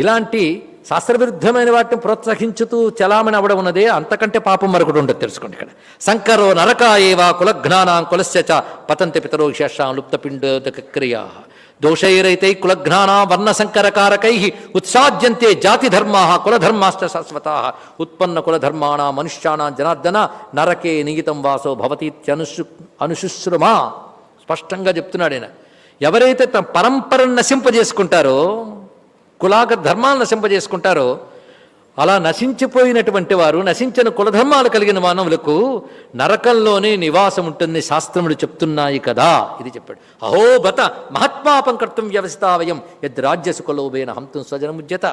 ఇలాంటి శాస్త్రవిరుద్ధమైన వాటిని ప్రోత్సహించుతూ చలామణి అవడం ఉన్నదే అంతకంటే పాపం మరొకటి ఉండదు. తెలుసుకోండి ఇక్కడ. శంకరో నరకాయేవా కులఘ్నానాం కులస్య చ పతంతి పితరో శేషాం లుప్త పిండోదక క్రియా దోషైరైతై కులఘ్నానా వర్ణసంకరకారకై ఉత్సాద్యంతే జాతిధర్మా కులధర్మాశ్చ శాశ్వతా ఉత్పన్న కులధర్మాణా మనుష్యాణా జనార్దన నరకే నిగితం వాసో భవతీత్యనుశుశ్రుమా. స్పష్టంగా చెప్తున్నాడు ఆయన. ఎవరైతే తమ పరంపరను నశింపజేసుకుంటారో, కులాగ ధర్మాలను నశింపజేసుకుంటారో, అలా నశించిపోయినటువంటి వారు, నశించిన కులధర్మాలు కలిగిన మానవులకు నరకంలోనే నివాసం ఉంటుంది శాస్త్రములు చెప్తున్నాయి కదా. ఇది చెప్పాడు. అహో బత మహత్పాపం కర్తం వ్యవస్థావయం యద్ రాజ్యసుఖలోభేన హంతుం స్వజనముజ్యత.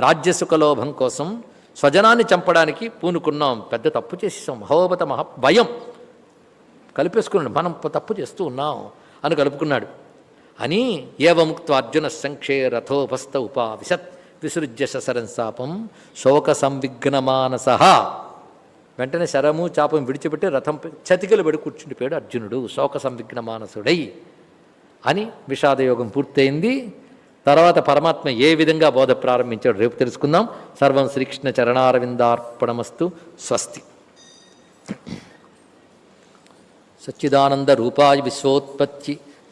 రాజ్యసుఖలోభం కోసం స్వజనాన్ని చంపడానికి పూనుకున్నాం, పెద్ద తప్పు చేసేసాం. అహోబత భయం కలిపేసుకున్నాడు. మనం తప్పు చేస్తూ ఉన్నాం అని కలుపుకున్నాడు అని. ఏవముక్త అర్జున సంక్షే రథోపస్థ ఉపావిశత్ విసృజ్య ససరం శాపం శోక సంవిఘ్నమానస. వెంటనే శరము చాపం విడిచిపెట్టి రథం చతికిలు పడి కూర్చుండిపోయాడు అర్జునుడు శోక సంవిఘ్నమానసుడై అని. విషాదయోగం పూర్తయింది. తర్వాత పరమాత్మ ఏ విధంగా బోధ ప్రారంభించాడు రేపు తెలుసుకుందాం. సర్వం శ్రీకృష్ణ చరణారవిందార్పణమస్తు. స్వస్తి. సచ్చిదానంద రూపాయ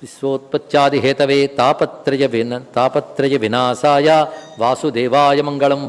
విశ్వోత్పత్యాదిహేతవే తాపత్రయ వినాశాయ వాసుదేవాయ మంగళం.